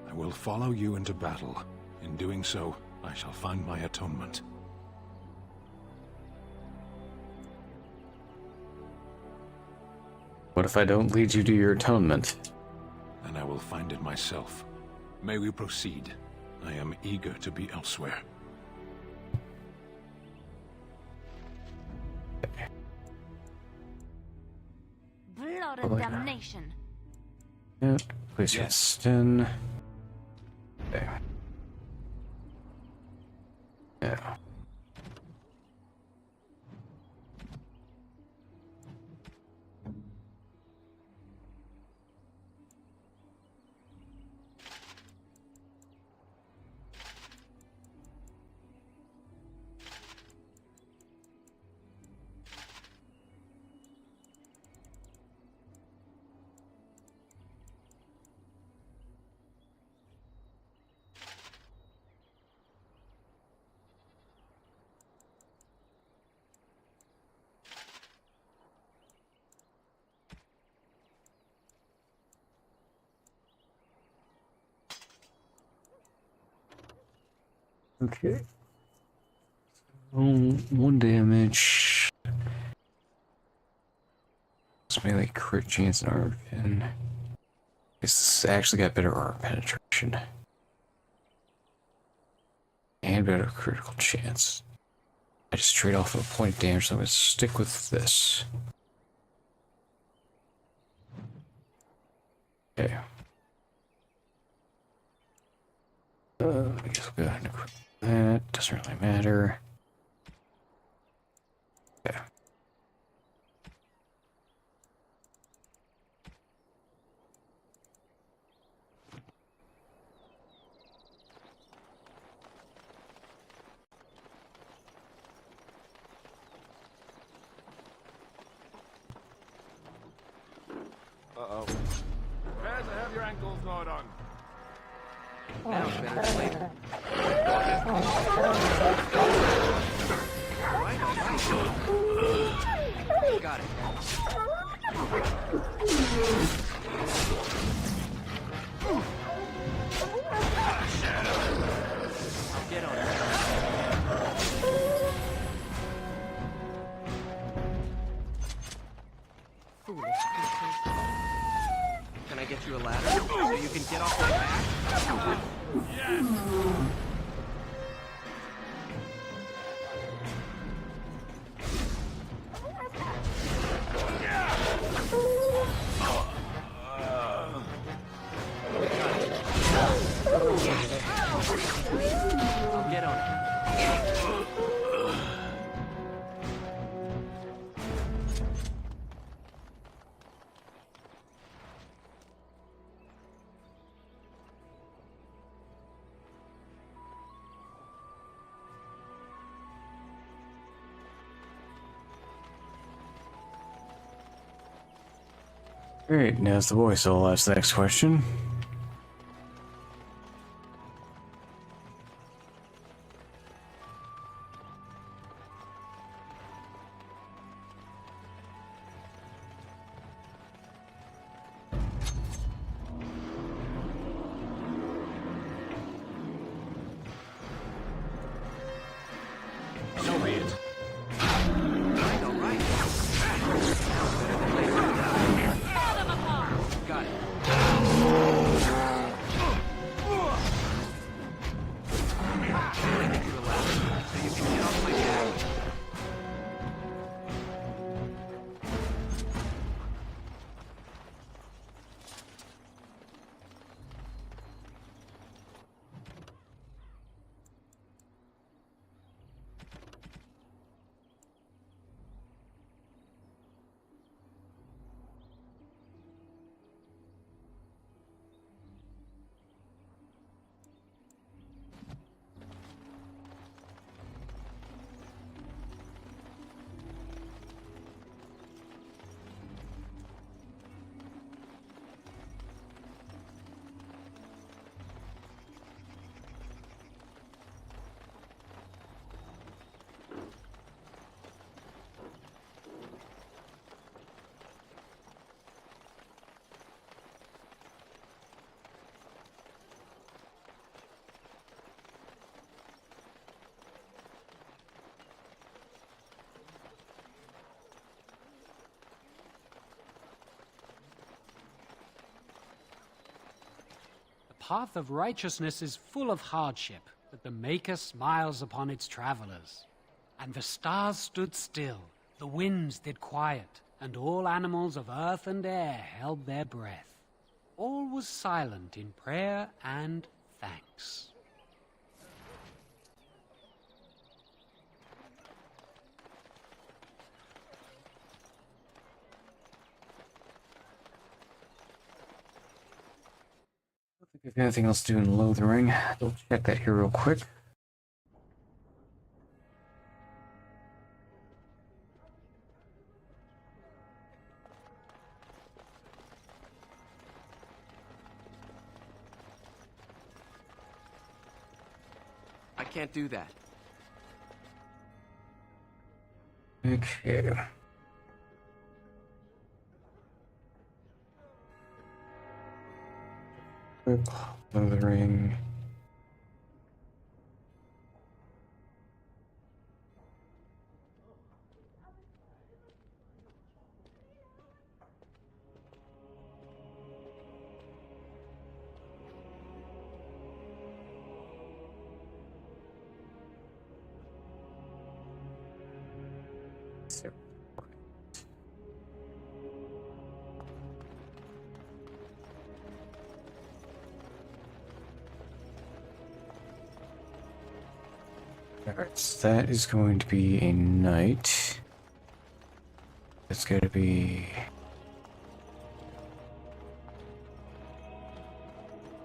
I will follow you into battle. In doing so, I shall find my atonement. What if I don't lead you to your atonement? Then I will find it myself. May we proceed? I am eager to be elsewhere. Blood and damnation. Yeah, please rest in. Okay. Yeah. Okay. One damage. It's melee crit chance and armor pen. This actually got better armor penetration. And better critical chance. I just trade off a point of damage, so I'm gonna stick with this. Okay. I guess we'll go ahead and equip that. Doesn't really matter. Okay. Uh-oh. Bears, I have your ankles gnawed on. Now it's better sleep. Got it. I'll get on it. Foolish creatures. Can I get you a ladder so you can get off my back? Yes! I'll get on it. Alright, now's the voice, so I'll ask the next question. So be it. path of righteousness is full of hardship, but the Maker smiles upon its travelers. And the stars stood still, the winds did quiet, and all animals of earth and air held their breath. All was silent in prayer and thanks. If you have anything else to do in Lothering, I'll check that here real quick. I can't do that. Okay. Lothering. Alright, so that is going to be a knight. It's going to be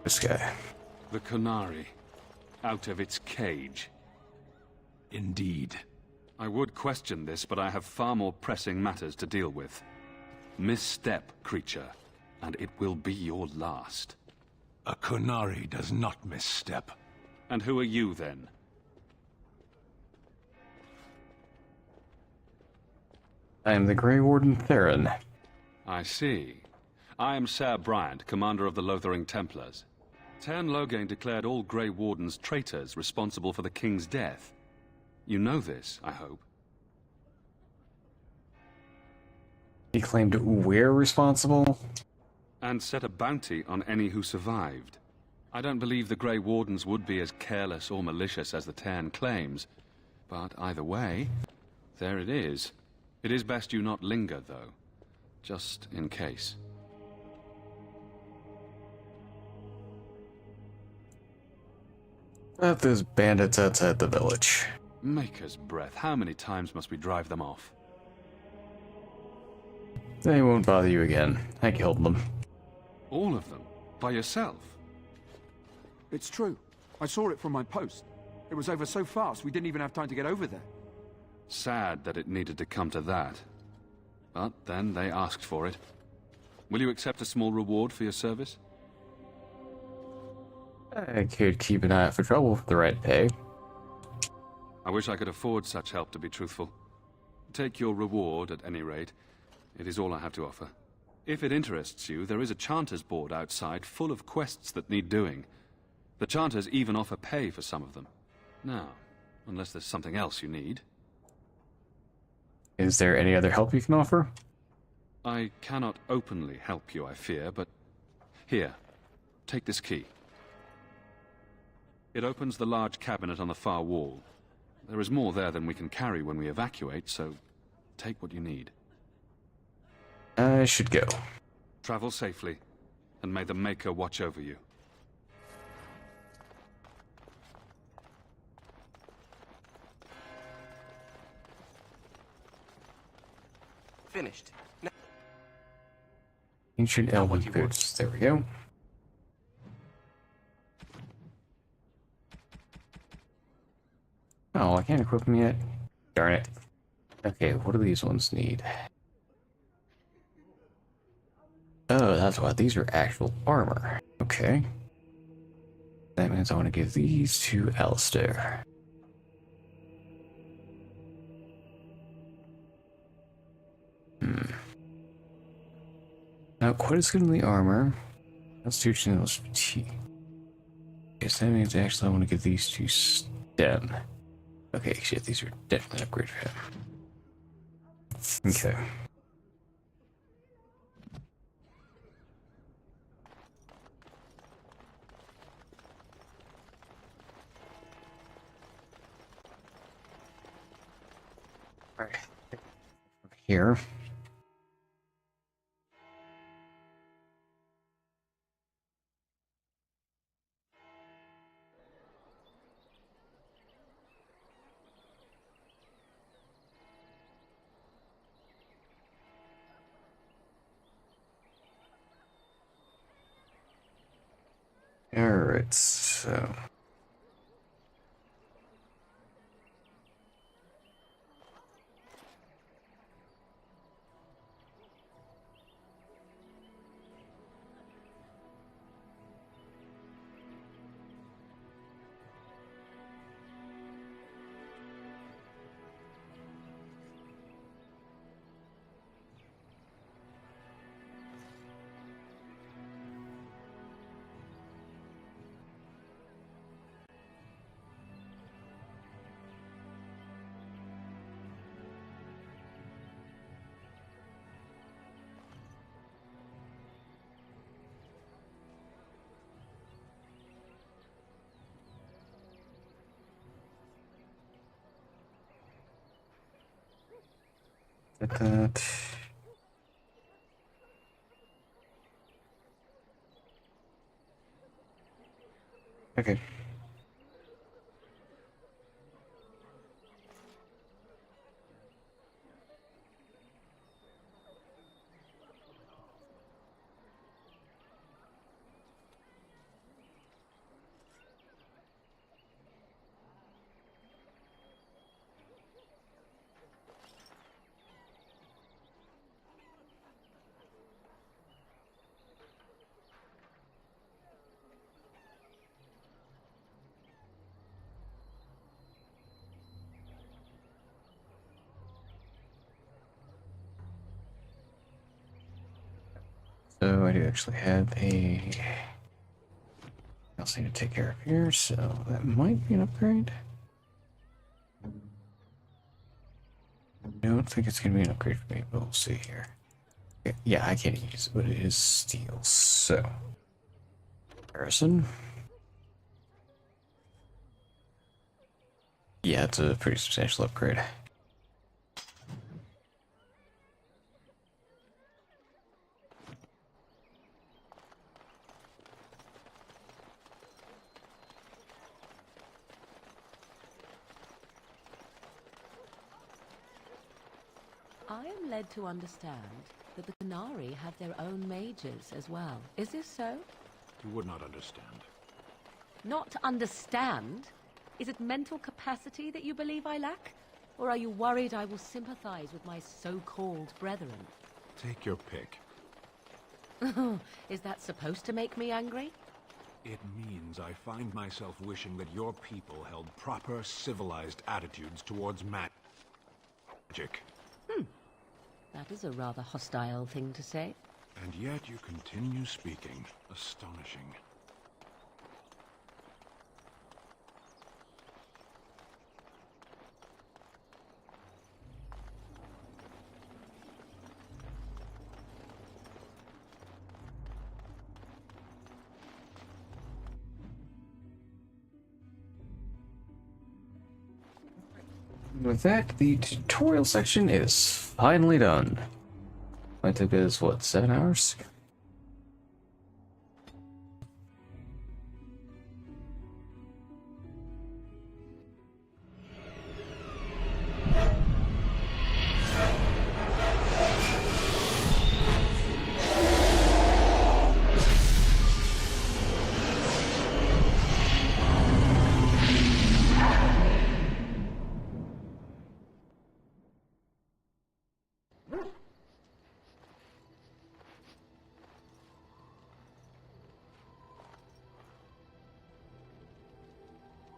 this guy. The Canary, out of its cage. Indeed. I would question this, but I have far more pressing matters to deal with. Misstep, creature, and it will be your last. A Canary does not misstep. And who are you, then? I am the Grey Warden Theron. I see. I am Ser Bryant, commander of the Lothering Templars. Theron Mahariel declared all Grey Wardens traitors responsible for the king's death. You know this, I hope. He claimed we're responsible? And set a bounty on any who survived. I don't believe the Grey Wardens would be as careless or malicious as the Theron claims. But either way, there it is. It is best you not linger, though. Just in case. Let those bandits outside the village. Maker's breath, how many times must we drive them off? They won't bother you again. I killed them. All of them? By yourself? It's true. I saw it from my post. It was over so fast we didn't even have time to get over there. Sad that it needed to come to that. But then they asked for it. Will you accept a small reward for your service? I could keep an eye out for trouble for the right pay. I wish I could afford such help, to be truthful. Take your reward, at any rate. It is all I have to offer. If it interests you, there is a Chanters board outside full of quests that need doing. The Chanters even offer pay for some of them. Now, unless there's something else you need. Is there any other help you can offer? I cannot openly help you, I fear, but... Here, take this key. It opens the large cabinet on the far wall. There is more there than we can carry when we evacuate, so take what you need. I should go. Travel safely, and may the Maker watch over you. Finished. Ancient Elven boots. There we go. Oh, I can't equip them yet. Darn it. Okay, what do these ones need? Oh, that's why these are actual armor. Okay. That means I want to give these to Alistair. Not quite as good in the armor. Constitution and fatigue. Yes, that means actually I want to give these to Stem. Okay, shit, these are definitely an upgrade for him. Okay. Right. Here. Alright, so... Get that. Okay. So I do actually have a... I also need to take care of here, so that might be an upgrade. I don't think it's going to be an upgrade for me, but we'll see here. Yeah, I can't use it, but it is steel, so... Comparison. Yeah, it's a pretty substantial upgrade. I am led to understand that the Qunari have their own mages as well. Is this so? You would not understand. Not understand? Is it mental capacity that you believe I lack? Or are you worried I will sympathize with my so-called brethren? Take your pick. Is that supposed to make me angry? It means I find myself wishing that your people held proper, civilized attitudes towards magic. That is a rather hostile thing to say. And yet you continue speaking. Astonishing. With that, the tutorial section is finally done. It took us, what, 7 hours?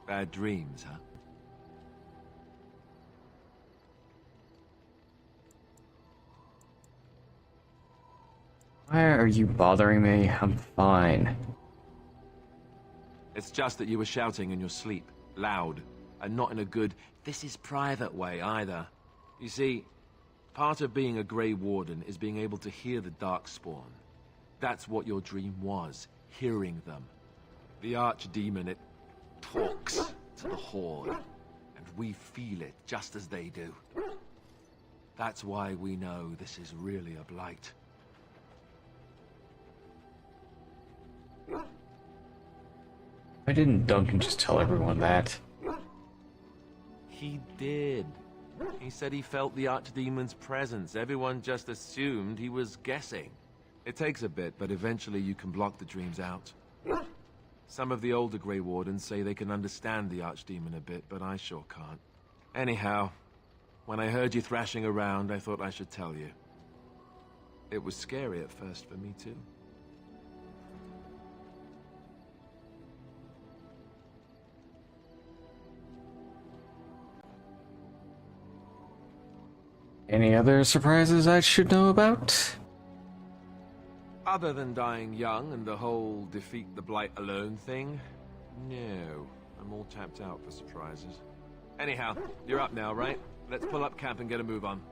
Bad dreams, huh? Why are you bothering me? I'm fine. It's just that you were shouting in your sleep, loud, and not in a good, this is private way either. You see, part of being a Grey Warden is being able to hear the darkspawn. That's what your dream was, hearing them. The archdemon, it talks to the horde, and we feel it just as they do. That's why we know this is really a blight. Why didn't Duncan just tell everyone that? He did. He said he felt the Archdemon's presence. Everyone just assumed he was guessing. It takes a bit, but eventually you can block the dreams out. Some of the older Grey Wardens say they can understand the Archdemon a bit, but I sure can't. Anyhow, when I heard you thrashing around, I thought I should tell you. It was scary at first for me, too. Any other surprises I should know about? Other than dying young and the whole defeat the Blight alone thing, no. I'm all tapped out for surprises. Anyhow, you're up now, right? Let's pull up camp and get a move on.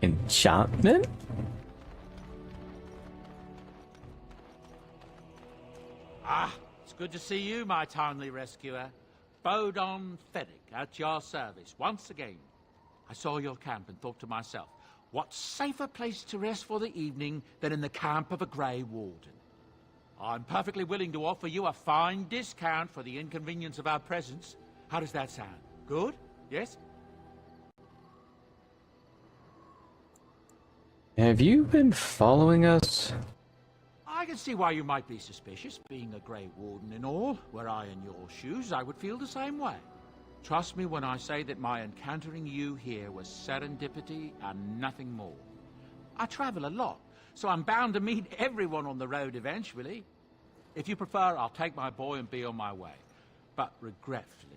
Enchantment? Ah, it's good to see you, my timely rescuer. Bodon Fennick, at your service, once again. I saw your camp and thought to myself, what safer place to rest for the evening than in the camp of a Grey Warden? I'm perfectly willing to offer you a fine discount for the inconvenience of our presence. How does that sound? Good? Yes? Have you been following us? I can see why you might be suspicious, being a Grey Warden and all. Were I in your shoes, I would feel the same way. Trust me when I say that my encountering you here was serendipity and nothing more. I travel a lot, so I'm bound to meet everyone on the road eventually. If you prefer, I'll take my boy and be on my way. But regretfully,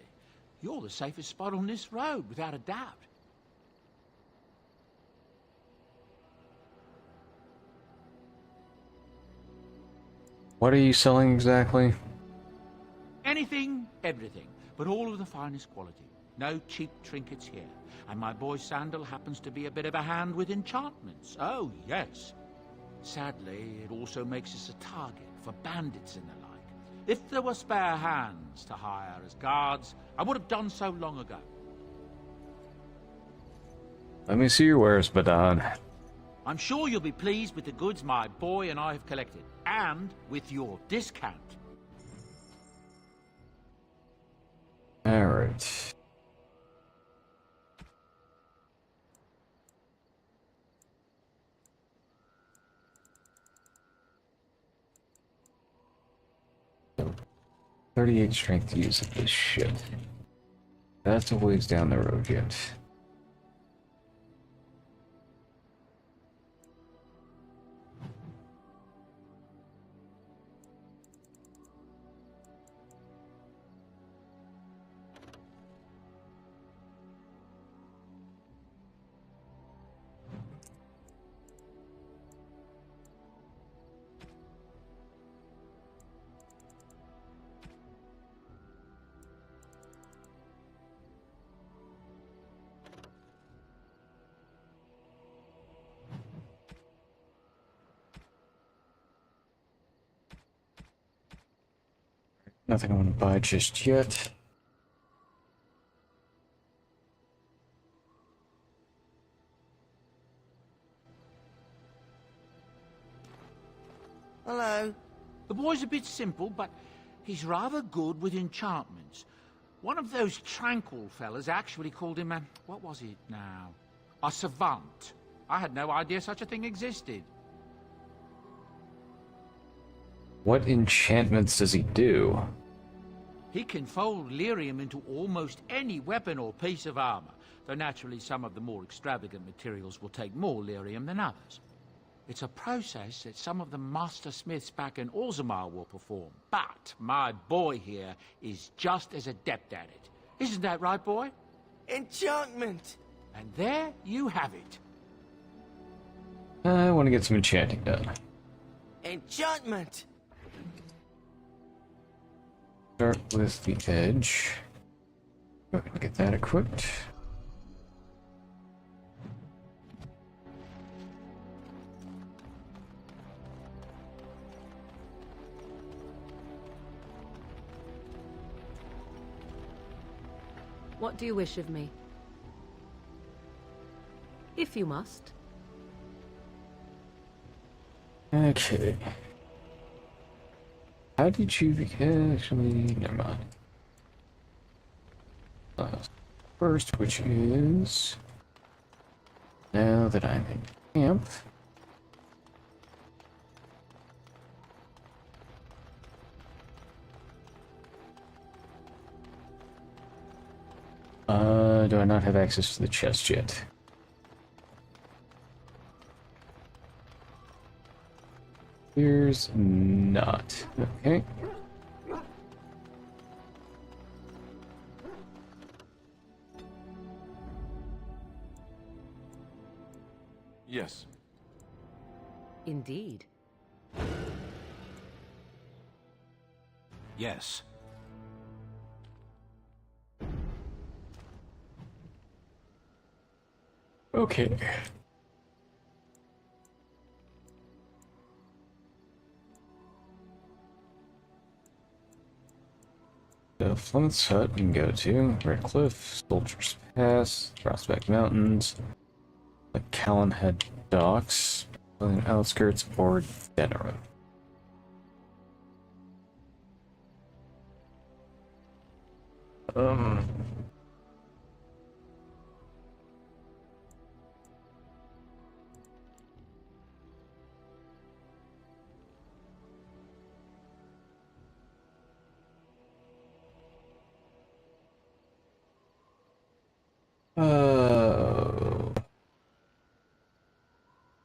you're the safest spot on this road, without a doubt. What are you selling exactly? Anything, everything, but all of the finest quality. No cheap trinkets here. And my boy Sandal happens to be a bit of a hand with enchantments. Oh, yes. Sadly, it also makes us a target for bandits and the like. If there were spare hands to hire as guards, I would have done so long ago. Let me see your wares, Badon. I'm sure you'll be pleased with the goods my boy and I have collected, and with your discount. Alright. So, 38 strength to use this shit. That's a ways down the road yet. Nothing I want to buy just yet. Hello. The boy's a bit simple, but he's rather good with enchantments. One of those tranquil fellas actually called him a... what was it now? A savant. I had no idea such a thing existed. What enchantments does he do? He can fold lyrium into almost any weapon or piece of armor, though naturally some of the more extravagant materials will take more lyrium than others. It's a process that some of the master smiths back in Orzammar will perform, but my boy here is just as adept at it. Isn't that right, boy? Enchantment! And there you have it. I want to get some enchanting done. Enchantment! Start with the edge. Go ahead and get that equipped. What do you wish of me? if you must. Okay. How did you actually... Never mind. First, which is... Now that I'm in camp... do I not have access to the chest yet? Here's not. Okay. Yes. Indeed. Yes. Okay. The Flint's Hut we can go to. Red Cliff, Soldier's Pass, Prospect Mountains, the Callanhead Docks, outskirts, or Denera.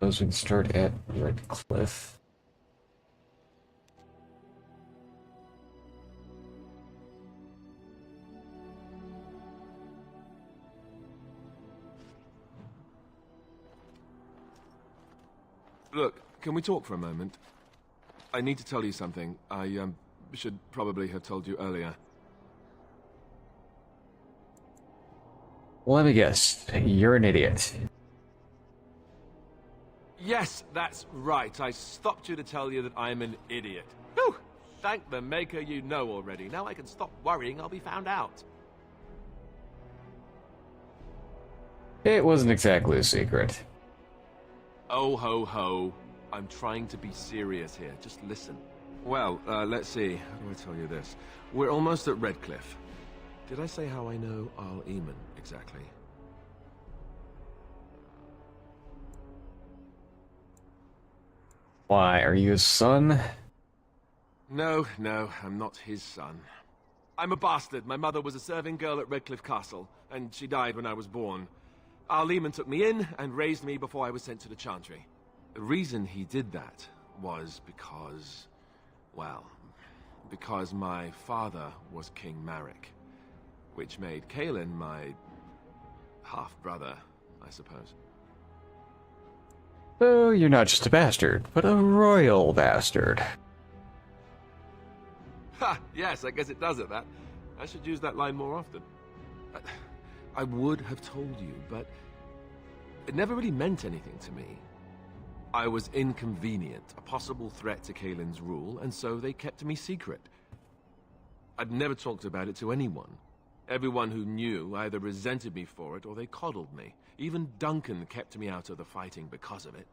Suppose we can start at Red Cliff. Look, can we talk for a moment? I need to tell you something. I should probably have told you earlier. Well, let me guess. You're an idiot. Yes, that's right. I stopped you to tell you that I'm an idiot. Whew! Thank the Maker you know already. Now I can stop worrying I'll be found out. It wasn't exactly a secret. Oh ho ho. I'm trying to be serious here. Just listen. Well, let's see. How do I tell you this? We're almost at Redcliffe. Did I say how I know Arl Eamon exactly? Why, are you his son? No, I'm not his son. I'm a bastard. My mother was a serving girl at Redcliffe Castle, and she died when I was born. Arl Eamon took me in and raised me before I was sent to the Chantry. The reason he did that was because... well, because my father was King Marek, which made Kaelin my half-brother, I suppose. So you're not just a bastard, but a royal bastard. Ha! Yes, I guess it does it, that. I should use that line more often. I would have told you, but it never really meant anything to me. I was inconvenient, a possible threat to Kaelin's rule, and so they kept me secret. I'd never talked about it to anyone. Everyone who knew either resented me for it or they coddled me. Even Duncan kept me out of the fighting because of it.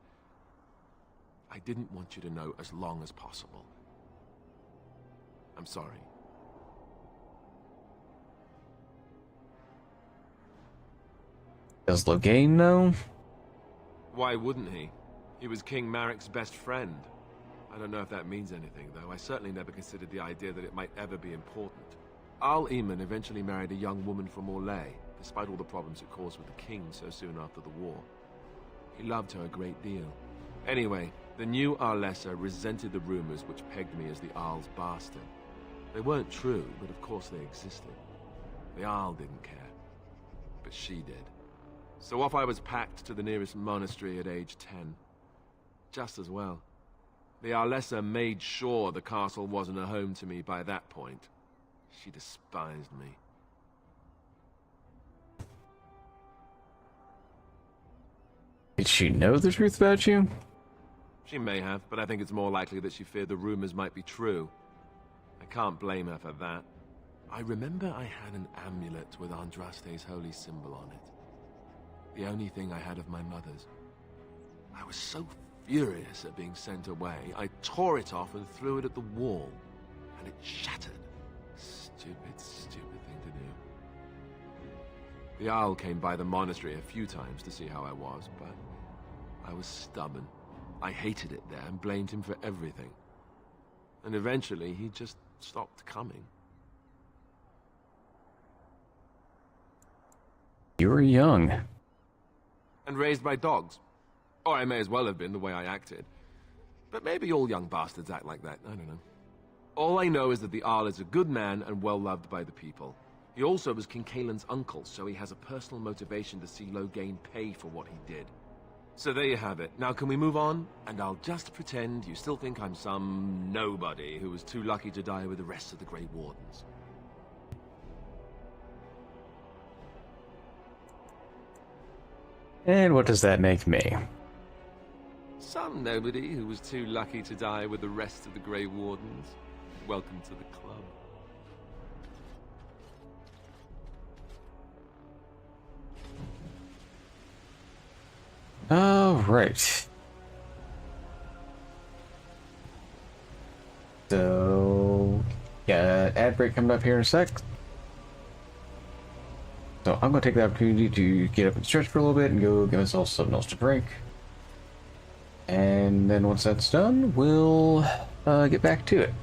I didn't want you to know as long as possible. I'm sorry. Does Loghain know? Why wouldn't he? He was King Marek's best friend. I don't know if that means anything, though. I certainly never considered the idea that it might ever be important. Arl Eamon eventually married a young woman from Orlais, despite all the problems it caused with the king so soon after the war. He loved her a great deal. Anyway, the new Arlessa resented the rumors which pegged me as the Arl's bastard. They weren't true, but of course they existed. The Arl didn't care, but she did. So off I was packed to the nearest monastery at age 10. Just as well. The Arlessa made sure the castle wasn't a home to me by that point. She despised me. Did she know the truth about you? She may have, but I think it's more likely that she feared the rumors might be true. I can't blame her for that. I remember I had an amulet with Andraste's holy symbol on it. The only thing I had of my mother's. I was so furious at being sent away, I tore it off and threw it at the wall. And it shattered. Stupid, stupid thing to do. The Owl came by the monastery a few times to see how I was, but I was stubborn. I hated it there and blamed him for everything. And eventually, he just stopped coming. You were young. And raised by dogs. Or I may as well have been, the way I acted. But maybe all young bastards act like that, I don't know. All I know is that the Arl is a good man and well-loved by the people. He also was King Kaelin's uncle, so he has a personal motivation to see Loghain pay for what he did. So there you have it. Now can we move on? And I'll just pretend you still think I'm some nobody who was too lucky to die with the rest of the Grey Wardens. And what does that make me? Some nobody who was too lucky to die with the rest of the Grey Wardens. Welcome to the club. Alright. So, yeah, ad break coming up here in a sec. So I'm going to take the opportunity to get up and stretch for a little bit and go give myself something else to drink. And then once that's done, we'll get back to it.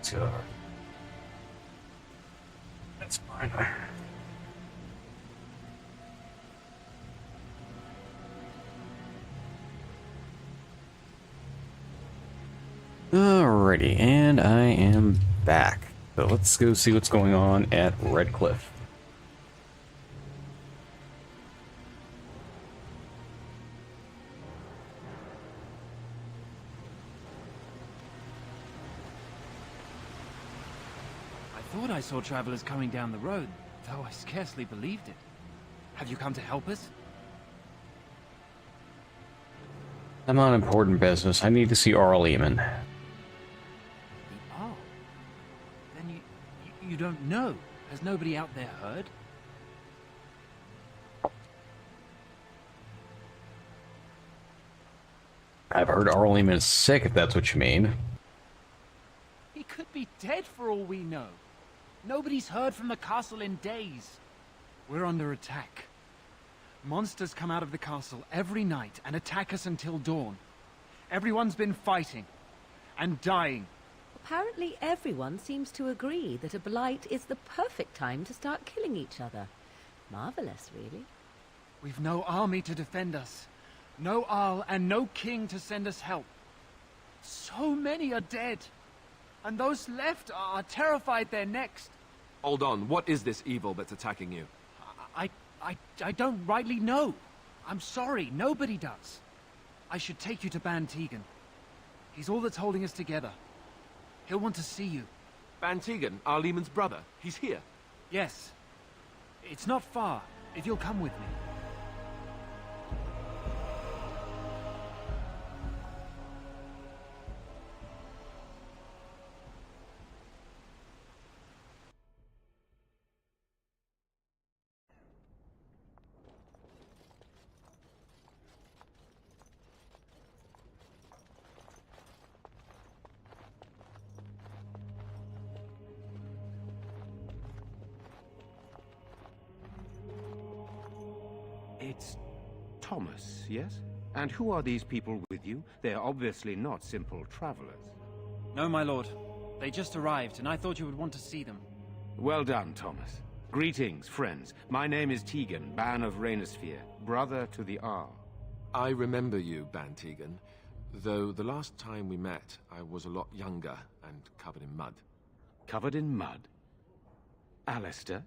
Let's go. That's fine. Alrighty, and I am back. So let's go see what's going on at Redcliffe. I thought I saw travelers coming down the road, though I scarcely believed it. Have you come to help us? I'm on important business. I need to see Arl Eamon. Oh. Then you don't know. Has nobody out there heard? I've heard Arl Eamon is sick, if that's what you mean. He could be dead for all we know. Nobody's heard from the castle in days. We're under attack. Monsters come out of the castle every night and attack us until dawn. Everyone's been fighting and dying. Apparently everyone seems to agree that a blight is the perfect time to start killing each other. Marvelous, really. We've no army to defend us. No Arl and no king to send us help. So many are dead. And those left are terrified they're next. Hold on, what is this evil that's attacking you? I don't rightly know. I'm sorry, nobody does. I should take you to Ban Tegan. He's all that's holding us together. He'll want to see you. Ban Tegan, Arl Eamon's brother, he's here? Yes. It's not far, if you'll come with me. It's Thomas, yes? And who are these people with you? They're obviously not simple travelers. No, my lord. They just arrived, and I thought you would want to see them. Well done, Thomas. Greetings, friends. My name is Tegan, Ban of Rainersphere, brother to the Arl. I remember you, Ban Tegan, though the last time we met, I was a lot younger and covered in mud. Covered in mud? Alistair?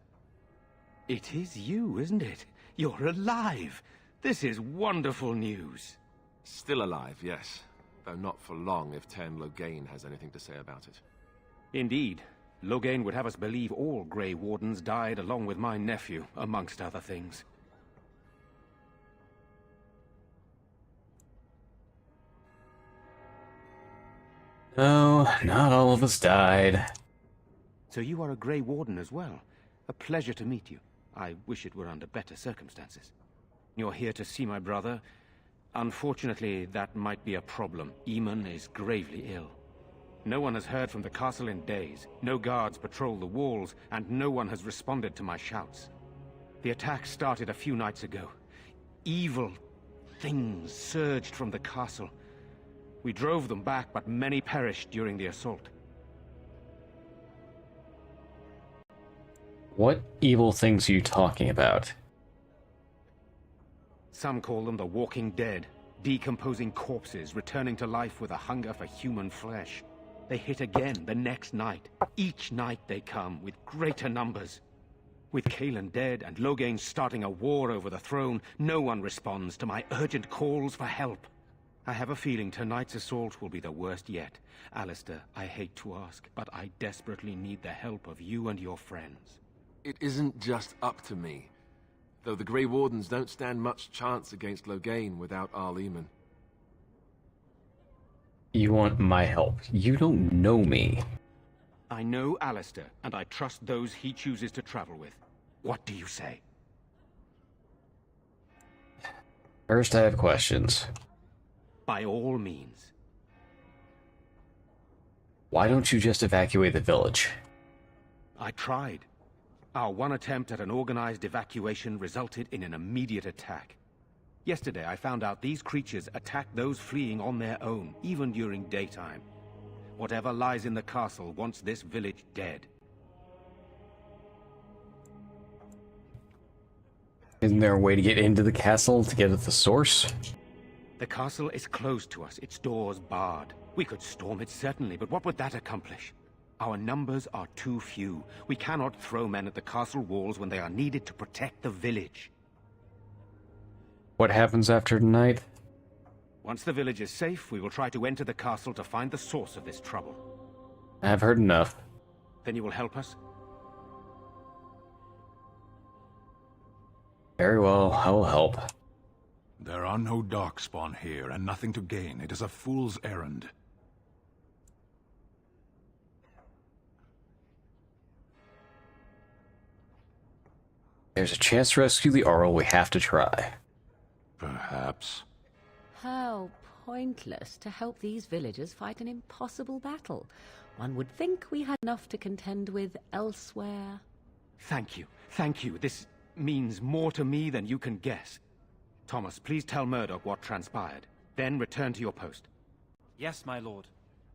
It is you, isn't it? You're alive! This is wonderful news. Still alive, yes. Though not for long if Theron Mahariel has anything to say about it. Indeed. Mahariel would have us believe all Grey Wardens died along with my nephew, amongst other things. No, not all of us died. So you are a Grey Warden as well. A pleasure to meet you. I wish it were under better circumstances. You're here to see my brother. Unfortunately, that might be a problem. Eamon is gravely ill. No one has heard from the castle in days. No guards patrol the walls, and no one has responded to my shouts. The attack started a few nights ago. Evil things surged from the castle. We drove them back, but many perished during the assault. What evil things are you talking about? Some call them the Walking Dead, decomposing corpses returning to life with a hunger for human flesh. They hit again the next night. Each night they come with greater numbers. With Cailan dead and Mahariel starting a war over the throne, no one responds to my urgent calls for help. I have a feeling tonight's assault will be the worst yet. Alistair, I hate to ask, but I desperately need the help of you and your friends. It isn't just up to me. Though the Grey Wardens don't stand much chance against Mahariel without Arl Eamon. You want my help. You don't know me. I know Alistair, and I trust those he chooses to travel with. What do you say? First, I have questions. By all means. Why don't you just evacuate the village? I tried. Our one attempt at an organized evacuation resulted in an immediate attack. Yesterday, I found out these creatures attack those fleeing on their own, even during daytime. Whatever lies in the castle wants this village dead. Isn't there a way to get into the castle to get at the source? The castle is closed to us, its doors barred. We could storm it certainly, but what would that accomplish? Our numbers are too few. We cannot throw men at the castle walls when they are needed to protect the village. What happens after tonight? Once the village is safe, we will try to enter the castle to find the source of this trouble. I've heard enough. Then you will help us? Very well, I will help. There are no darkspawn here, and nothing to gain. It is a fool's errand. There's a chance to rescue the Arl, we have to try. Perhaps. How pointless to help these villagers fight an impossible battle. One would think we had enough to contend with elsewhere. Thank you. Thank you. This means more to me than you can guess. Thomas, please tell Murdoch what transpired. Then return to your post. Yes, my lord.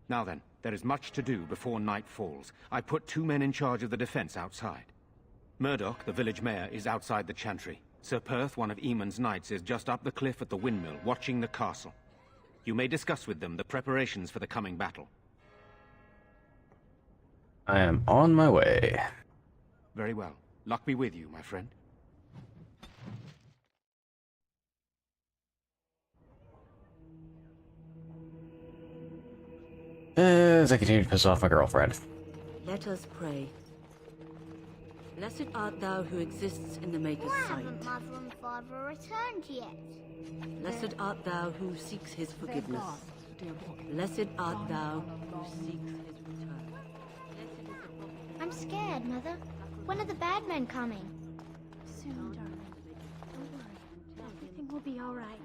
Now then, there is much to do before night falls. I put 2 men in charge of the defense outside. Murdoch, the village mayor, is outside the chantry. Sir Perth, one of Eamon's knights, is just up the cliff at the windmill, watching the castle. You may discuss with them the preparations for the coming battle. I am on my way. Very well. Luck be with you, my friend. As I continue to piss off my girlfriend. Let us pray. Blessed art thou who exists in the Maker's Why sight. haven't Mother and Father returned yet? Blessed art thou who seeks his forgiveness. Blessed art thou who seeks his return. I'm scared, Mother. When are the bad men coming? Soon, darling. Don't worry. Everything will be all right.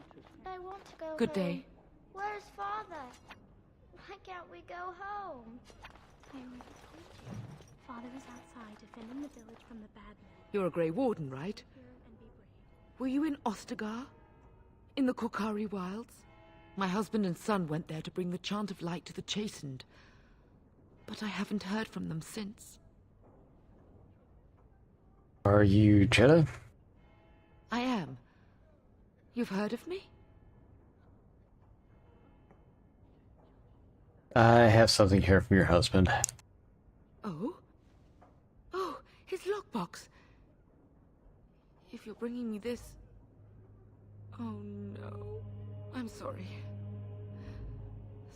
I want to go Good home. day. Where's Father? Why can't we go home? I already told you. Father is outside defending the village from the bad men. You're a Grey Warden, right? Were you in Ostagar? In the Korkari Wilds? My husband and son went there to bring the chant of light to the chastened. But I haven't heard from them since. Are you Jeddah? I am. You've heard of me? I have something here from your husband. Oh? Oh, his lockbox. If you're bringing me this... Oh no. I'm sorry.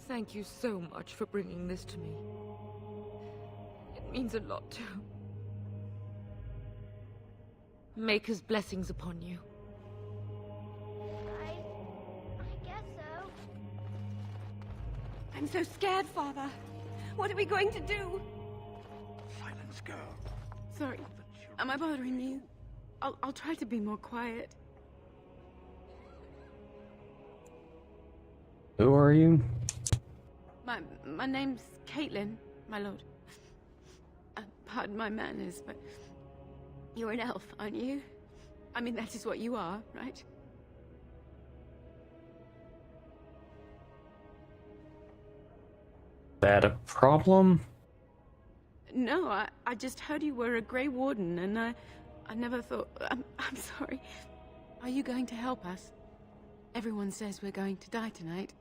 Thank you so much for bringing this to me. It means a lot too. Maker's blessings upon you. I guess so. I'm so scared, Father. What are we going to do? Silence, girl. Sorry. Am I bothering you? I'll try to be more quiet. Who are you? My name's Caitlin, my lord. Pardon my manners, but you're an elf, aren't you? I mean, that is what you are, right? That a problem? No, I just heard you were a Grey Warden, and I never thought... I'm sorry. Are you going to help us? Everyone says we're going to die tonight.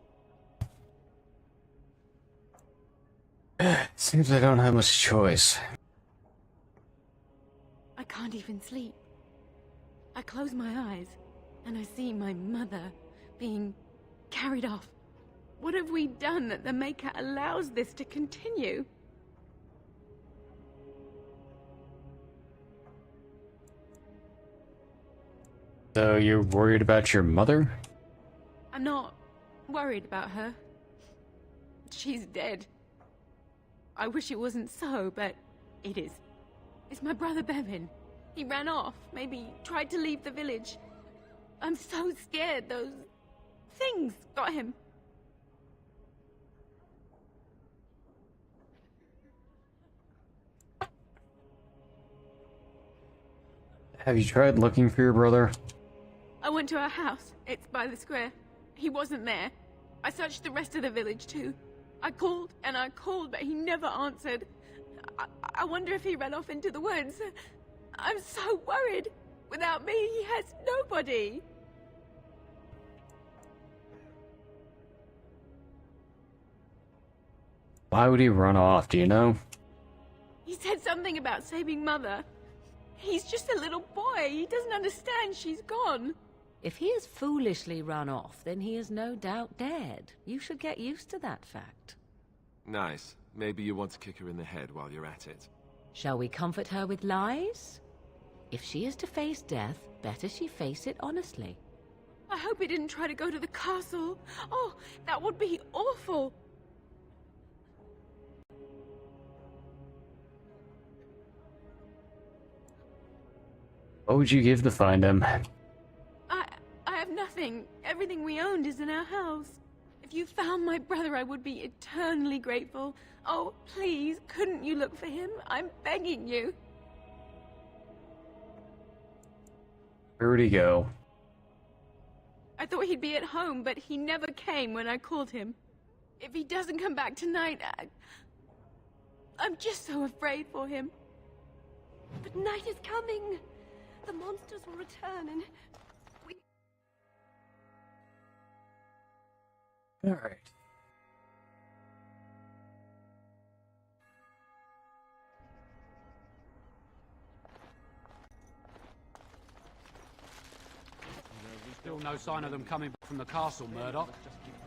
Seems I don't have much choice. I can't even sleep. I close my eyes, and I see my mother being carried off. What have we done that the Maker allows this to continue? So you're worried about your mother? I'm not worried about her. She's dead. I wish it wasn't so, but it is. It's my brother Bevan. He ran off, maybe tried to leave the village. I'm so scared those things got him. Have you tried looking for your brother? I went to our house. It's by the square. He wasn't there. I searched the rest of the village too. I called and I called, but he never answered. I wonder if he ran off into the woods. I'm so worried. Without me, he has nobody. Why would he run off, do you know? He said something about saving Mother. He's just a little boy. He doesn't understand she's gone. If he has foolishly run off, then he is no doubt dead. You should get used to that fact. Nice. Maybe you want to kick her in the head while you're at it. Shall we comfort her with lies? If she is to face death, better she face it honestly. I hope he didn't try to go to the castle. Oh, that would be awful. What would you give to find him? I have nothing. Everything we owned is in our house. If you found my brother, I would be eternally grateful. Oh, please, couldn't you look for him? I'm begging you. Where would he go? I thought he'd be at home, but he never came when I called him. If he doesn't come back tonight, I'm just so afraid for him. But night is coming. The monsters will return and we... Alright. Still no sign of them coming back from the castle, Murdoch.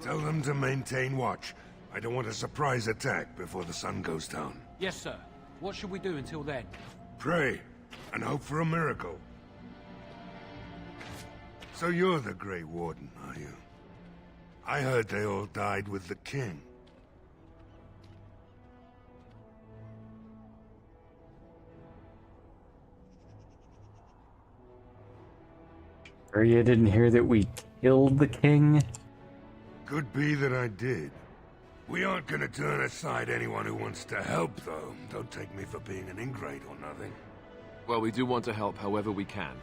Tell them to maintain watch. I don't want a surprise attack before the sun goes down. Yes, sir. What should we do until then? Pray, and hope for a miracle. So you're the Grey Warden, are you? I heard they all died with the king. Or you didn't hear that we killed the king? Could be that I did. We aren't gonna turn aside anyone who wants to help, though. Don't take me for being an ingrate or nothing. Well, we do want to help however we can.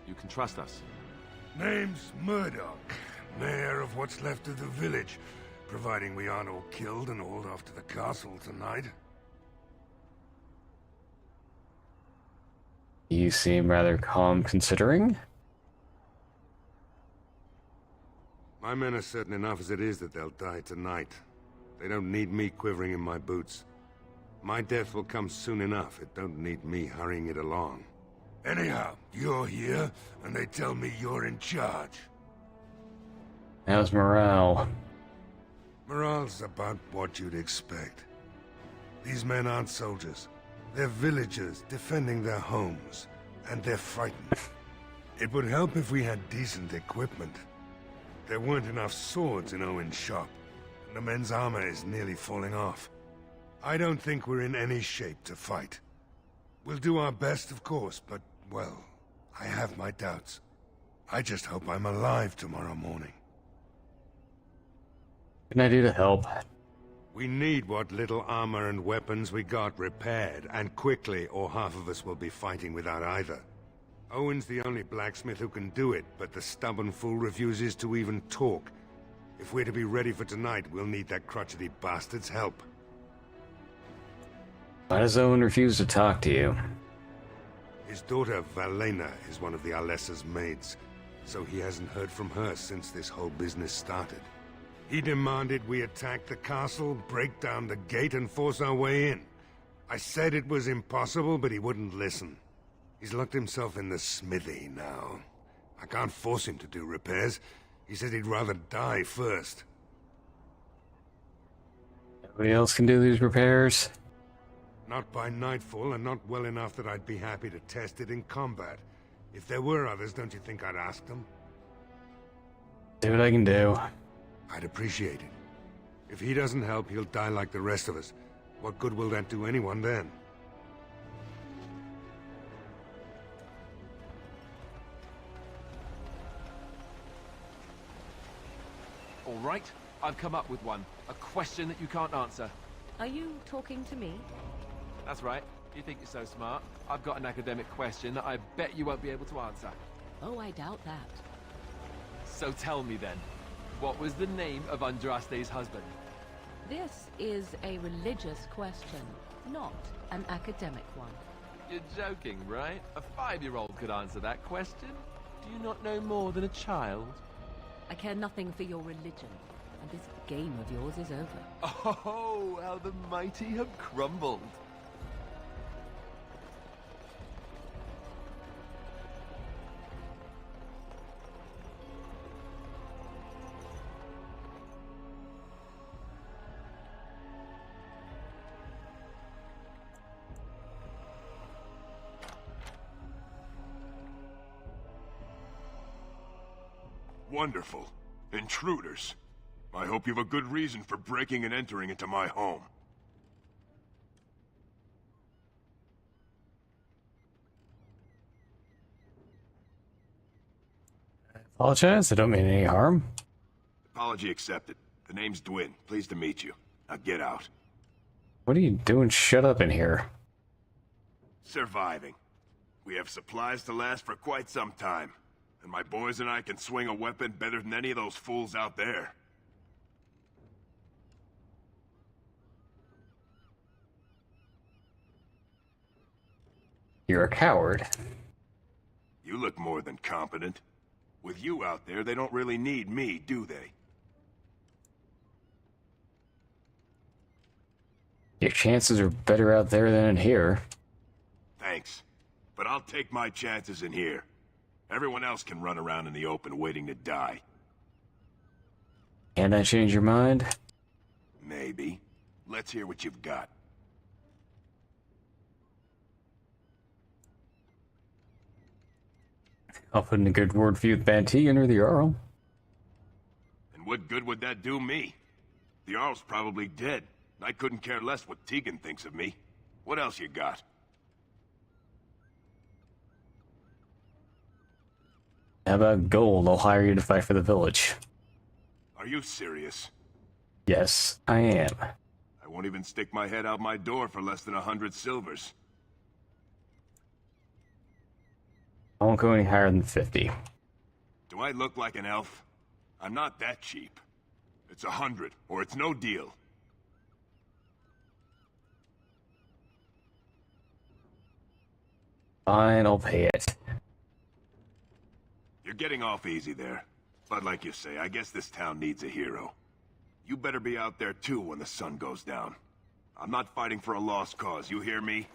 You can trust us. Name's Murdoch, mayor of what's left of the village, providing we aren't all killed and hauled off to the castle tonight. You seem rather calm considering. My men are certain enough as it is that they'll die tonight. They don't need me quivering in my boots. My death will come soon enough. It don't need me hurrying it along. Anyhow, you're here, and they tell me you're in charge. How's morale? Morale's about what you'd expect. These men aren't soldiers. They're villagers defending their homes, and they're frightened. It would help if we had decent equipment. There weren't enough swords in Owen's shop, and the men's armor is nearly falling off. I don't think we're in any shape to fight. We'll do our best, of course, but, well, I have my doubts. I just hope I'm alive tomorrow morning. What can I do to help? We need what little armor and weapons we got repaired, and quickly, or half of us will be fighting without either. Owen's the only blacksmith who can do it, but the stubborn fool refuses to even talk. If we're to be ready for tonight, we'll need that crotchety bastard's help. Why does Owen refuse to talk to you? His daughter, Valena, is one of the Alessa's maids, so he hasn't heard from her since this whole business started. He demanded we attack the castle, break down the gate, and force our way in. I said it was impossible, but he wouldn't listen. He's locked himself in the smithy now. I can't force him to do repairs. He said he'd rather die first. Nobody else can do these repairs? Not by nightfall, and not well enough that I'd be happy to test it in combat. If there were others, don't you think I'd ask them? Do what I can do. I'd appreciate it. If he doesn't help, he'll die like the rest of us. What good will that do anyone then? All right, I've come up with one. A question that you can't answer. Are you talking to me? That's right. You think you're so smart. I've got an academic question that I bet you won't be able to answer. Oh, I doubt that. So tell me then, what was the name of Andraste's husband? This is a religious question, not an academic one. You're joking, right? A 5-year-old could answer that question. Do you not know more than a child? I care nothing for your religion, and this game of yours is over. Oh, how the mighty have crumbled. Wonderful. Intruders. I hope you have a good reason for breaking and entering into my home. Apologize, I don't mean any harm. Apology accepted. The name's Dwin. Pleased to meet you. Now get out. What are you doing shut up in here? Surviving. We have supplies to last for quite some time. And my boys and I can swing a weapon better than any of those fools out there. You're a coward. You look more than competent. With you out there, they don't really need me, do they? Your chances are better out there than in here. Thanks. But I'll take my chances in here. Everyone else can run around in the open waiting to die. Can I change your mind? Maybe. Let's hear what you've got. I'll put in a good word for you with Bantegan or the Jarl. And what good would that do me? The Jarl's probably dead. I couldn't care less what Tegan thinks of me. What else you got? How about gold? I'll hire you to fight for the village. Are you serious? Yes, I am. I won't even stick my head out my door for less than 100 silvers. I won't go any higher than 50. Do I look like an elf? I'm not that cheap. It's 100, or it's no deal. Fine, I'll pay it. You're getting off easy there. But like you say, I guess this town needs a hero. You better be out there too when the sun goes down. I'm not fighting for a lost cause, you hear me?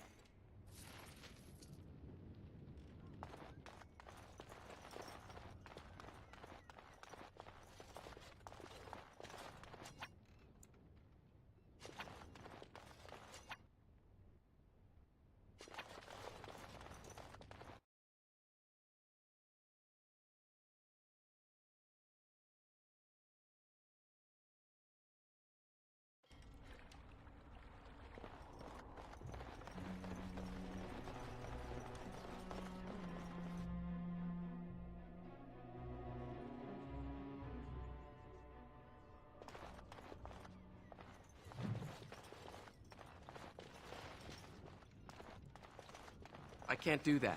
I can't do that.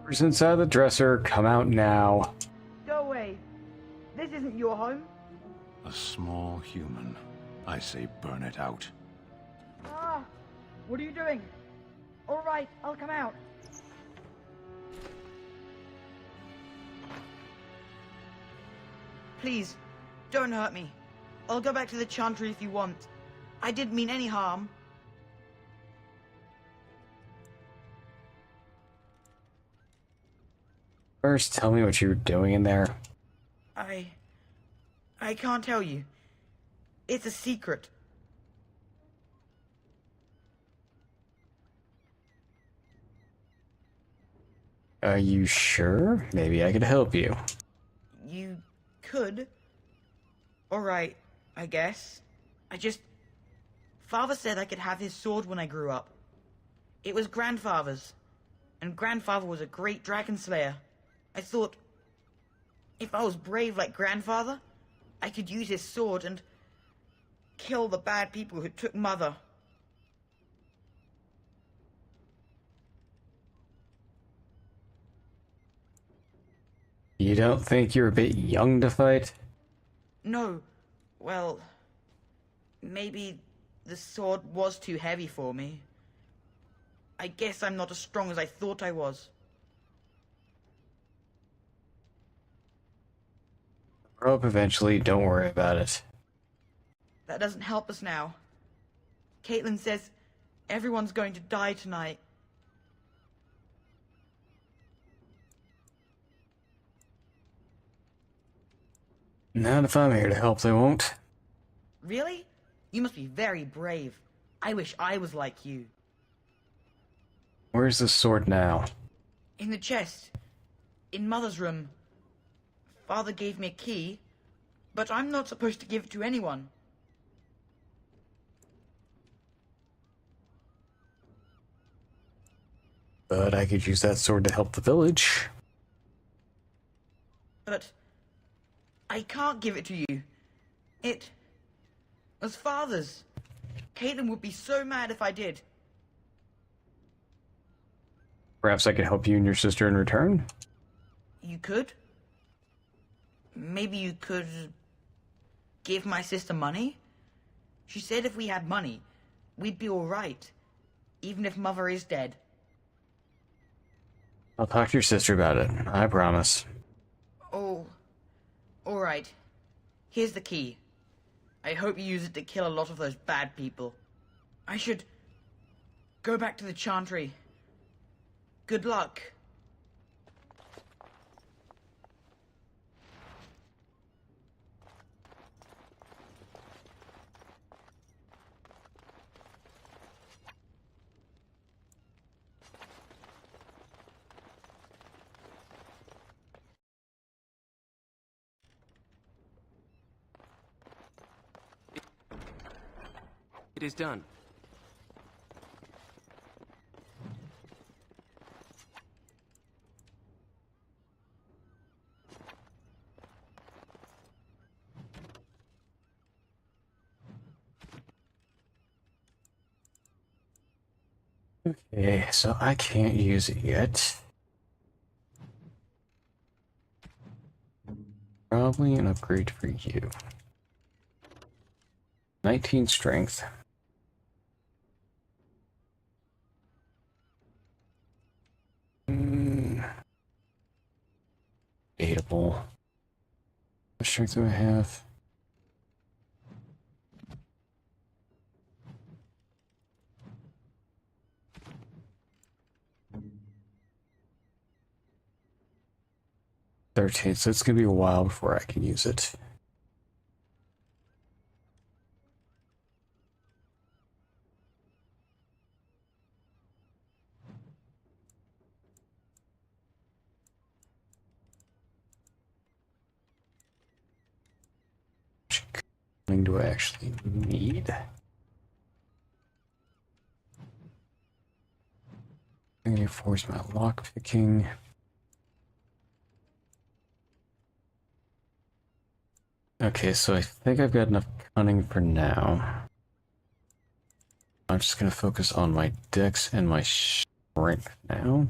Whoever's inside the dresser, come out now. Go away. This isn't your home. A small human. I say burn it out. Ah! What are you doing? All right, I'll come out. Please, don't hurt me. I'll go back to the Chantry if you want. I didn't mean any harm. First, tell me what you were doing in there. I can't tell you. It's a secret. Are you sure? Maybe I could help you. You could. Alright, I guess. Father said I could have his sword when I grew up. It was Grandfather's. And Grandfather was a great dragon slayer. I thought, if I was brave like Grandfather, I could use his sword and kill the bad people who took Mother. You don't think you're a bit young to fight? No. Well, maybe the sword was too heavy for me. I guess I'm not as strong as I thought I was. Grow up eventually, don't worry about it. That doesn't help us now. Caitlin says everyone's going to die tonight. Not if I'm here to help, they won't. Really? You must be very brave. I wish I was like you. Where's the sword now? In the chest. In Mother's room. Father gave me a key, but I'm not supposed to give it to anyone. But I could use that sword to help the village. But I can't give it to you. It was Father's. Caitlin would be so mad if I did. Perhaps I could help you and your sister in return? You could? Maybe you could give my sister money? She said if we had money, we'd be alright. Even if Mother is dead. I'll talk to your sister about it, I promise. Oh, alright. Here's the key. I hope you use it to kill a lot of those bad people. I should go back to the Chantry. Good luck. It is done. Okay, so I can't use it yet. Probably an upgrade for you. 19 strength. Debatable. What strength do I have? So it's gonna be a while before I can use it. How many do I actually need? I'm gonna force my lock picking. Okay, so I think I've got enough cunning for now. I'm just gonna focus on my dex and my strength now.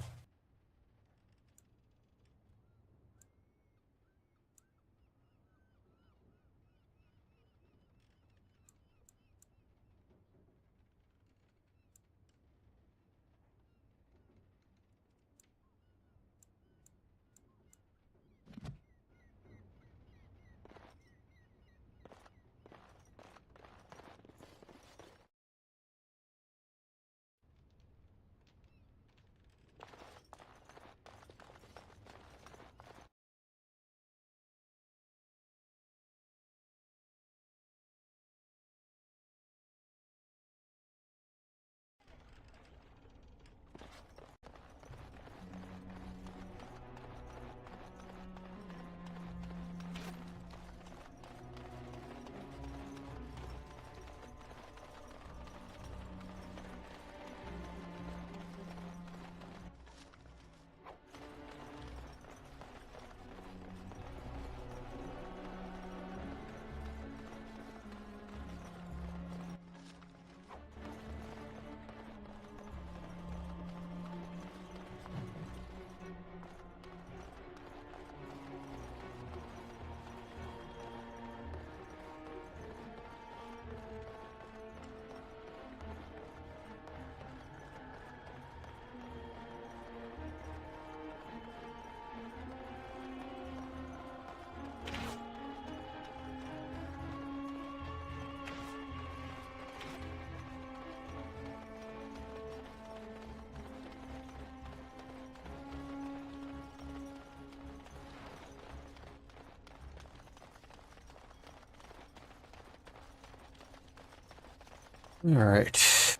Alright.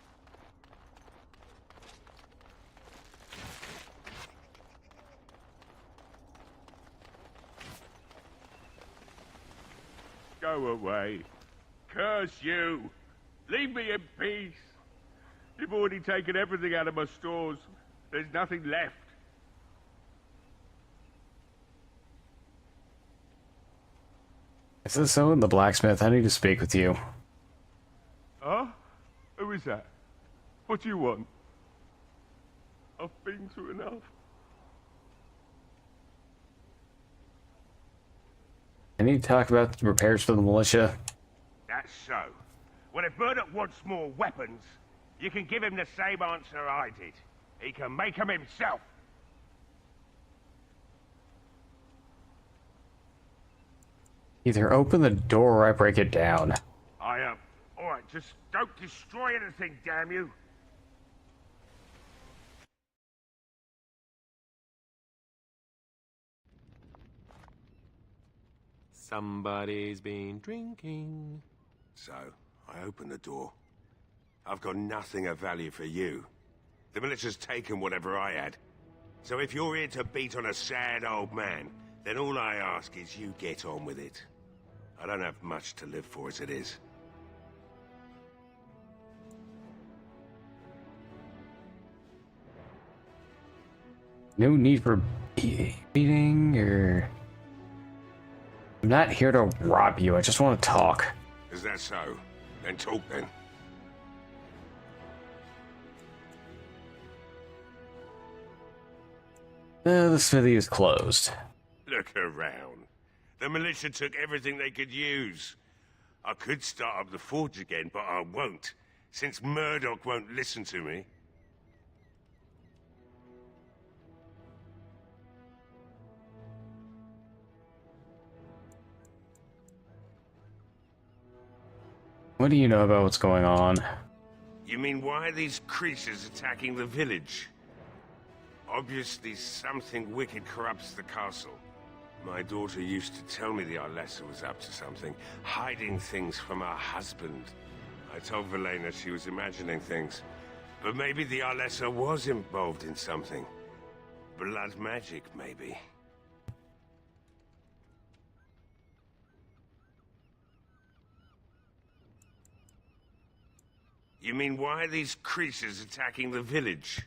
Go away. Curse you. Leave me in peace. You've already taken everything out of my stores. There's nothing left. Is this someone, the blacksmith? I need to speak with you. Huh? Who is that? What do you want? I've been through enough. I need to talk about the repairs for the militia. That's so. Well, if Murdoch wants more weapons, you can give him the same answer I did. He can make them himself. Either open the door or I break it down. I am. Alright, just don't destroy anything, damn you. Somebody's been drinking. So, I opened the door. I've got nothing of value for you. The militia's taken whatever I had. So if you're here to beat on a sad old man, then all I ask is you get on with it. I don't have much to live for as it is. No need for beating or... I'm not here to rob you, I just want to talk. Is that so? Then talk then. The smithy is closed. Look around. The militia took everything they could use. I could start up the forge again, but I won't, since Murdoch won't listen to me. What do you know about what's going on? You mean why are these creatures attacking the village? Obviously something wicked corrupts the castle. My daughter used to tell me the Arlessa was up to something, hiding things from her husband. I told Velena she was imagining things, but maybe the Arlessa was involved in something. Blood magic, maybe. You mean why are these creatures attacking the village?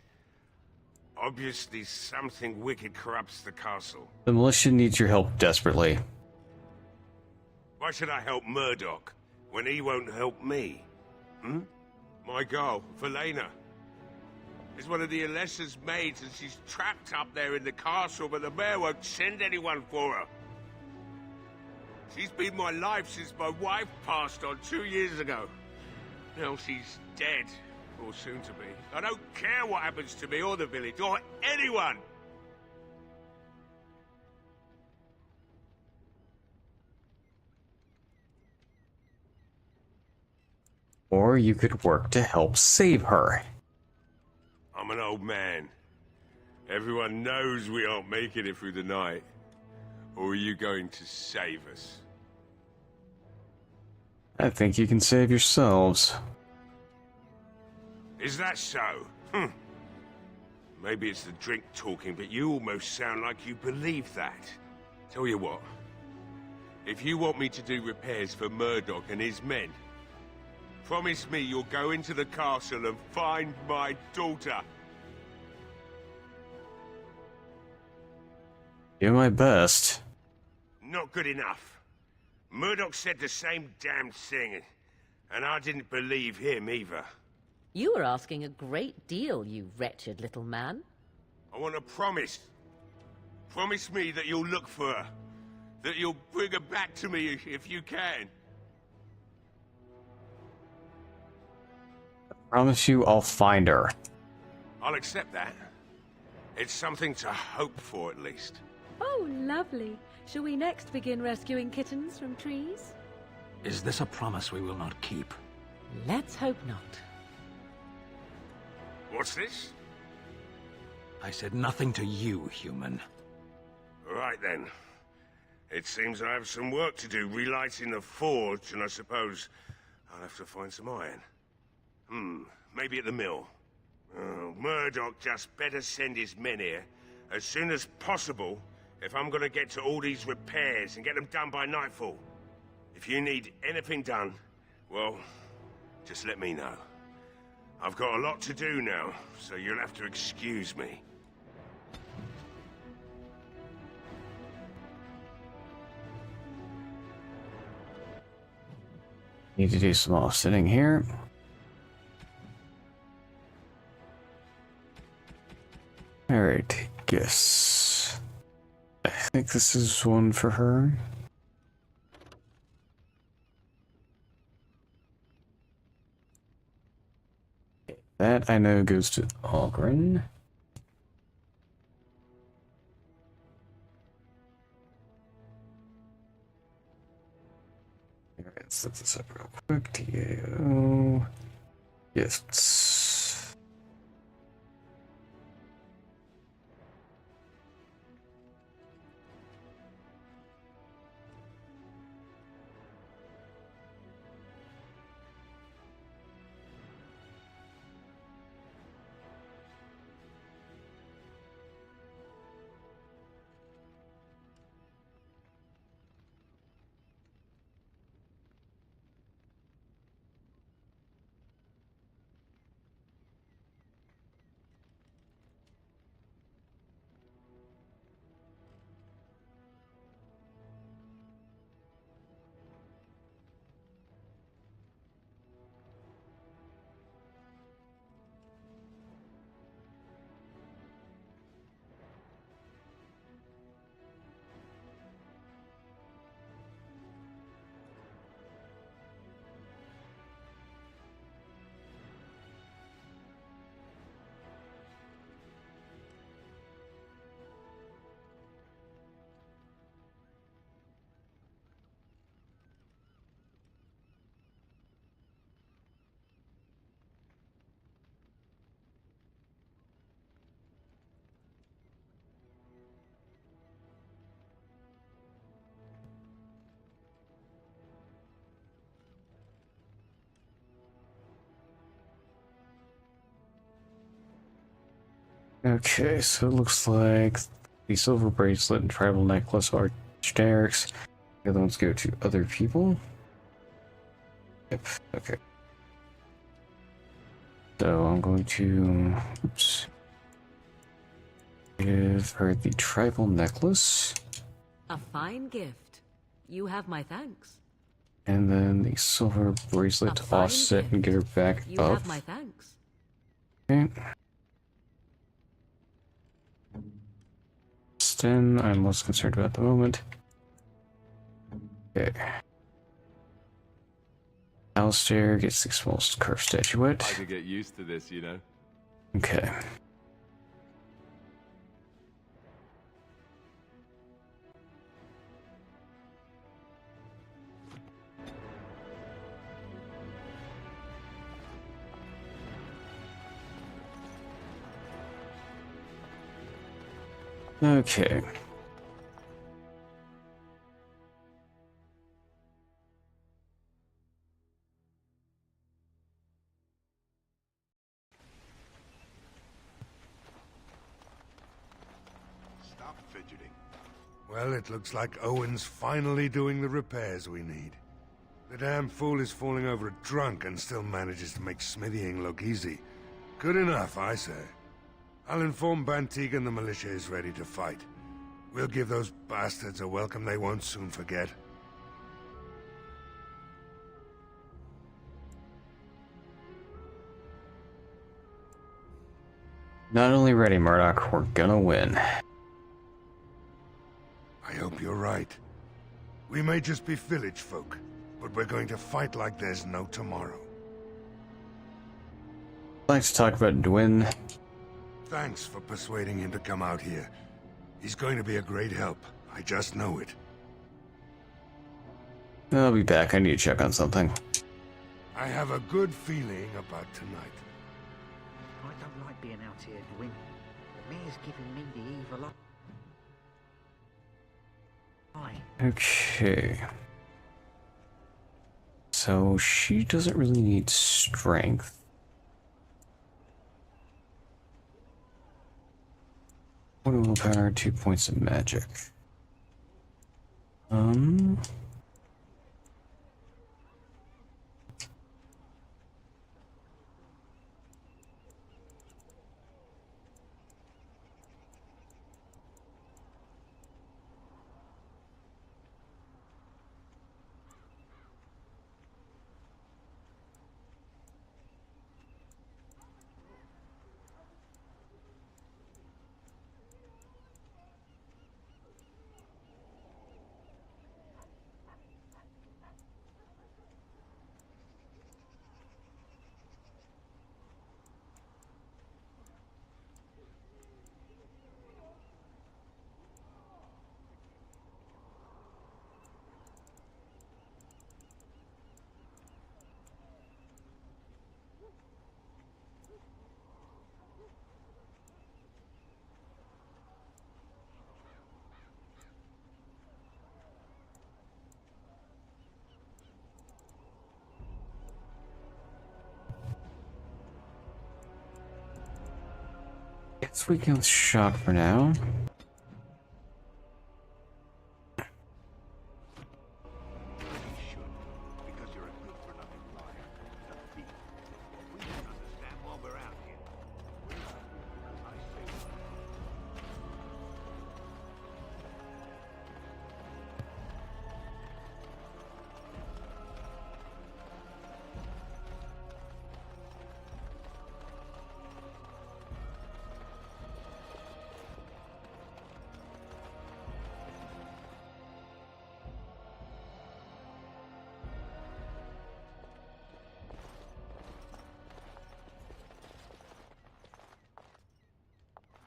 Obviously something wicked corrupts the castle. The militia needs your help desperately. Why should I help Murdoch when he won't help me? Hmm? My girl, Velena, is one of the Alessa's maids and she's trapped up there in the castle, but the mayor won't send anyone for her. She's been my life since my wife passed on 2 years ago. Now she's dead, or soon to be. I don't care what happens to me or the village, or anyone! Or you could work to help save her. I'm an old man. Everyone knows we aren't making it through the night. Or are you going to save us? I think you can save yourselves. Is that so? Maybe it's the drink talking, but you almost sound like you believe that. Tell you what, if you want me to do repairs for Murdoch and his men, promise me you'll go into the castle and find my daughter. Do my best. Not good enough. Murdoch said the same damn thing, and I didn't believe him either. You were asking a great deal, you wretched little man. I want a promise. Promise me that you'll look for her. That you'll bring her back to me if you can. I promise you I'll find her. I'll accept that. It's something to hope for, at least. Oh, lovely. Shall we next begin rescuing kittens from trees? Is this a promise we will not keep? Let's hope not. What's this? I said nothing to you, human. Right then. It seems I have some work to do relighting the forge, and I suppose I'll have to find some iron. Maybe at the mill. Oh, Murdoch just better send his men here as soon as possible if I'm gonna get to all these repairs and get them done by nightfall. If you need anything done, well, just let me know. I've got a lot to do now, so you'll have to excuse me. Need to do some offsetting here. Alright, guess. I think this is one for her. That I know goes to Ogren. Alright, set this up real quick. DAO. Gifts. Okay, so it looks like the silver bracelet and tribal necklace are generics. The other ones go to other people. Yep, okay. So I'm going to give her the tribal necklace. A fine gift. You have my thanks. And then the silver bracelet to offset and get her back You up. have my thanks. Okay. Sten, I'm less concerned about at the moment. Okay. Alistair gets the small curved statuette. I could get used to this, you know. Okay. Okay. Stop fidgeting. Well, it looks like Owen's finally doing the repairs we need. The damn fool is falling over drunk and still manages to make smithying look easy. Good enough, I say. I'll inform Bantigan the militia is ready to fight. We'll give those bastards a welcome they won't soon forget. Not only ready, Murdoch, we're gonna win. I hope you're right. We may just be village folk, but we're going to fight like there's no tomorrow. I'd like to talk about Dwin. Thanks for persuading him to come out here. He's going to be a great help. I just know it. I'll be back. I need to check on something. I have a good feeling about tonight. I don't like being out here, Gwyn. The mayor's giving me the evil eye. Okay. So she doesn't really need strength. 1 willpower, 2 points of magic. Guess we can shock for now.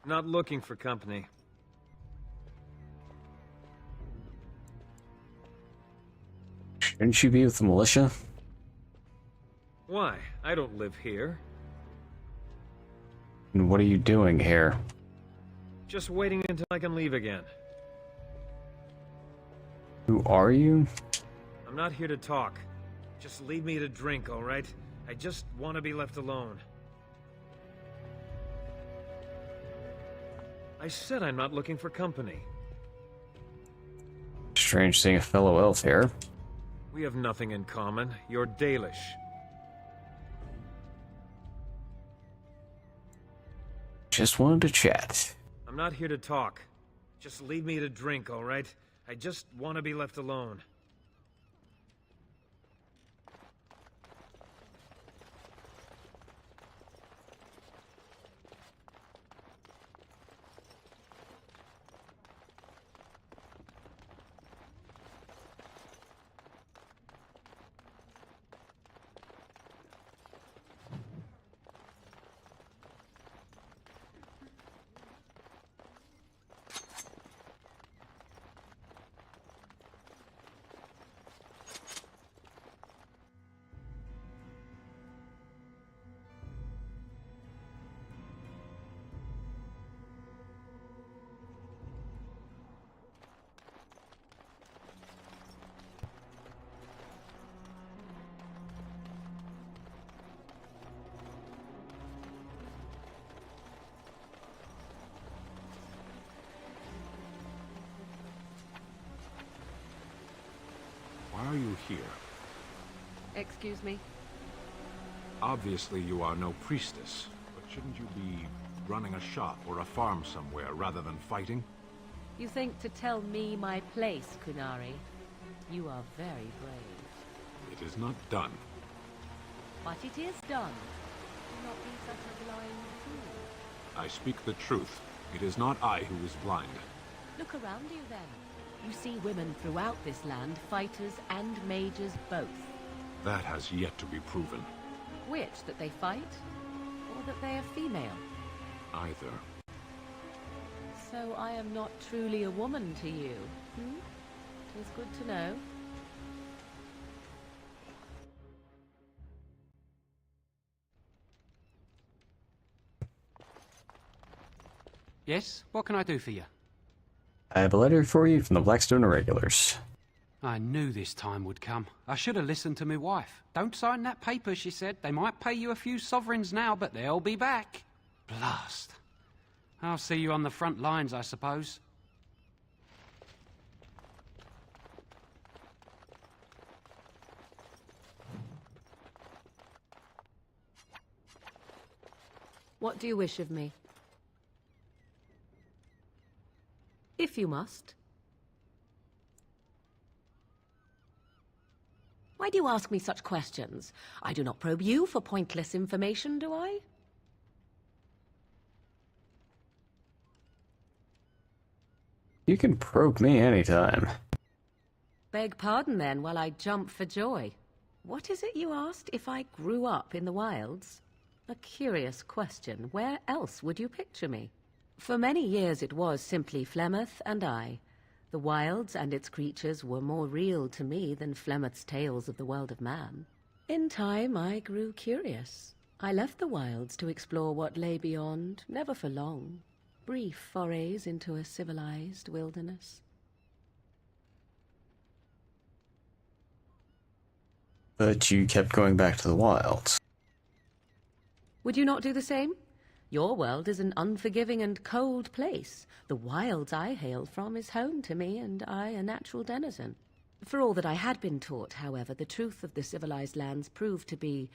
Not looking for company. Shouldn't you be with the militia? Why? I don't live here. And what are you doing here? Just waiting until I can leave again. Who are you? I'm not here to talk. Just leave me to drink, all right? I just want to be left alone. I said I'm not looking for company. Strange seeing a fellow elf here. We have nothing in common. You're Dalish. Just wanted to chat. I'm not here to talk. Just leave me to drink, all right? I just want to be left alone. Why are you here? Excuse me? Obviously you are no priestess, but shouldn't you be running a shop or a farm somewhere rather than fighting? You think to tell me my place, Kunari? You are very brave. It is not done. But it is done. Do not be such a blind fool. I speak the truth. It is not I who is blind. Look around you then. You see women throughout this land, fighters and mages both. That has yet to be proven. Which, that they fight, or that they are female? Either. So I am not truly a woman to you, hmm? 'Tis good to know. Yes? What can I do for you? I have a letter for you from the Blackstone Irregulars. I knew this time would come. I should have listened to my wife. Don't sign that paper, she said. They might pay you a few sovereigns now, but they'll be back. Blast. I'll see you on the front lines, I suppose. What do you wish of me? If you must. Why do you ask me such questions? I do not probe you for pointless information, do I? You can probe me anytime. Beg pardon then while I jump for joy. What is it you asked if I grew up in the wilds? A curious question. Where else would you picture me? For many years it was simply Flemeth and I. The wilds and its creatures were more real to me than Flemeth's tales of the world of man. In time I grew curious. I left the wilds to explore what lay beyond, never for long. Brief forays into a civilized wilderness. But you kept going back to the wilds. Would you not do the same? Your world is an unforgiving and cold place. The wilds I hail from is home to me, and I a natural denizen. For all that I had been taught, however, the truth of the civilized lands proved to be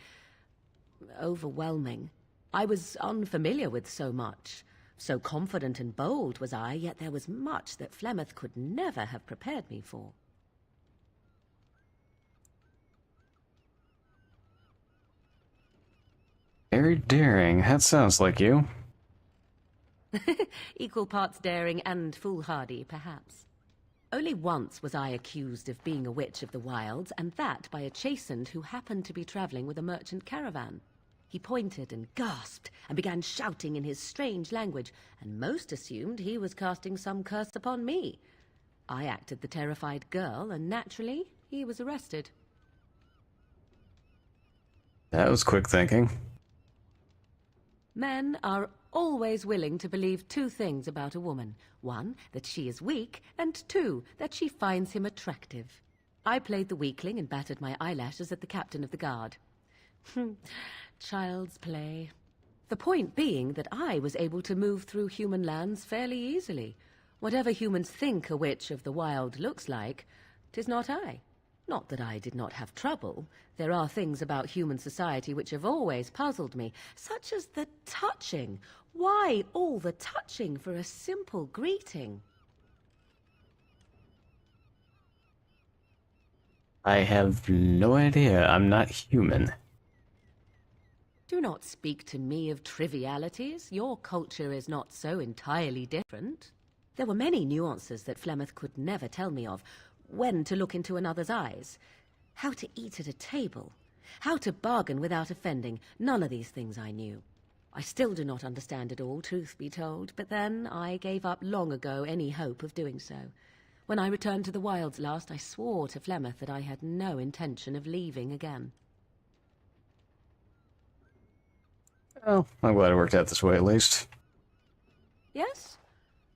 overwhelming. I was unfamiliar with so much. So confident and bold was I, yet there was much that Flemeth could never have prepared me for. Very daring. That sounds like you. Equal parts daring and foolhardy, perhaps. Only once was I accused of being a witch of the wilds, and that by a chastened who happened to be traveling with a merchant caravan. He pointed and gasped and began shouting in his strange language, and most assumed he was casting some curse upon me. I acted the terrified girl, and naturally, he was arrested. That was quick thinking. Men are always willing to believe two things about a woman. One, that she is weak, and two, that she finds him attractive. I played the weakling and battered my eyelashes at the captain of the guard. Child's play. The point being that I was able to move through human lands fairly easily. Whatever humans think a witch of the wild looks like, 'tis not I. Not that I did not have trouble. There are things about human society which have always puzzled me, such as the touching. Why all the touching for a simple greeting? I have no idea. I'm not human. Do not speak to me of trivialities. Your culture is not so entirely different. There were many nuances that Flemeth could never tell me of. When to look into another's eyes, how to eat at a table, how to bargain without offending. None of these things I knew. I still do not understand it all, truth be told, but then I gave up long ago any hope of doing so. When I returned to the wilds last, I swore to Flemeth that I had no intention of leaving again. Oh, I'm glad it worked out this way at least. Yes?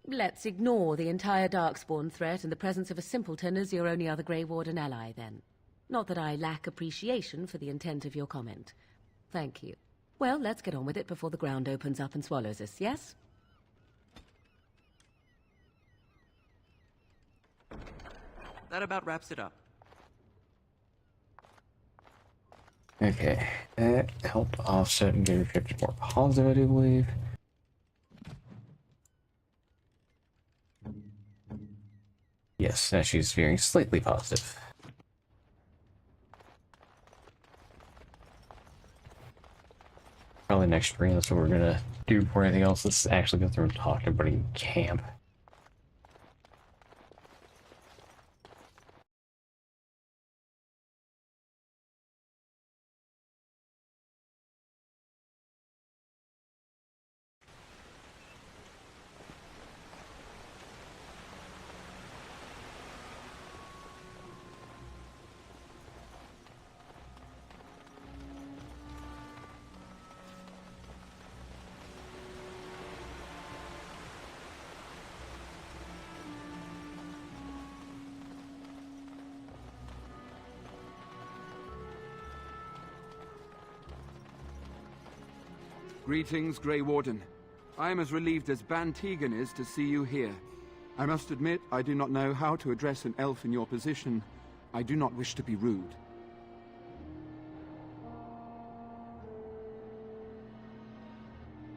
Let's ignore the entire darkspawn threat and the presence of a simpleton as your only other Grey Warden ally, then. Not that I lack appreciation for the intent of your comment. Thank you. Well, let's get on with it before the ground opens up and swallows us, yes? That about wraps it up. Okay, that helped offset and get restricted more positive, I do believe. Yes, now she's veering slightly positive. Probably next spring, that's what we're gonna do before anything else. Let's actually go through and talk to everybody in camp. Greetings, Grey Warden. I am as relieved as Ban Tegan is to see you here. I must admit, I do not know how to address an elf in your position. I do not wish to be rude.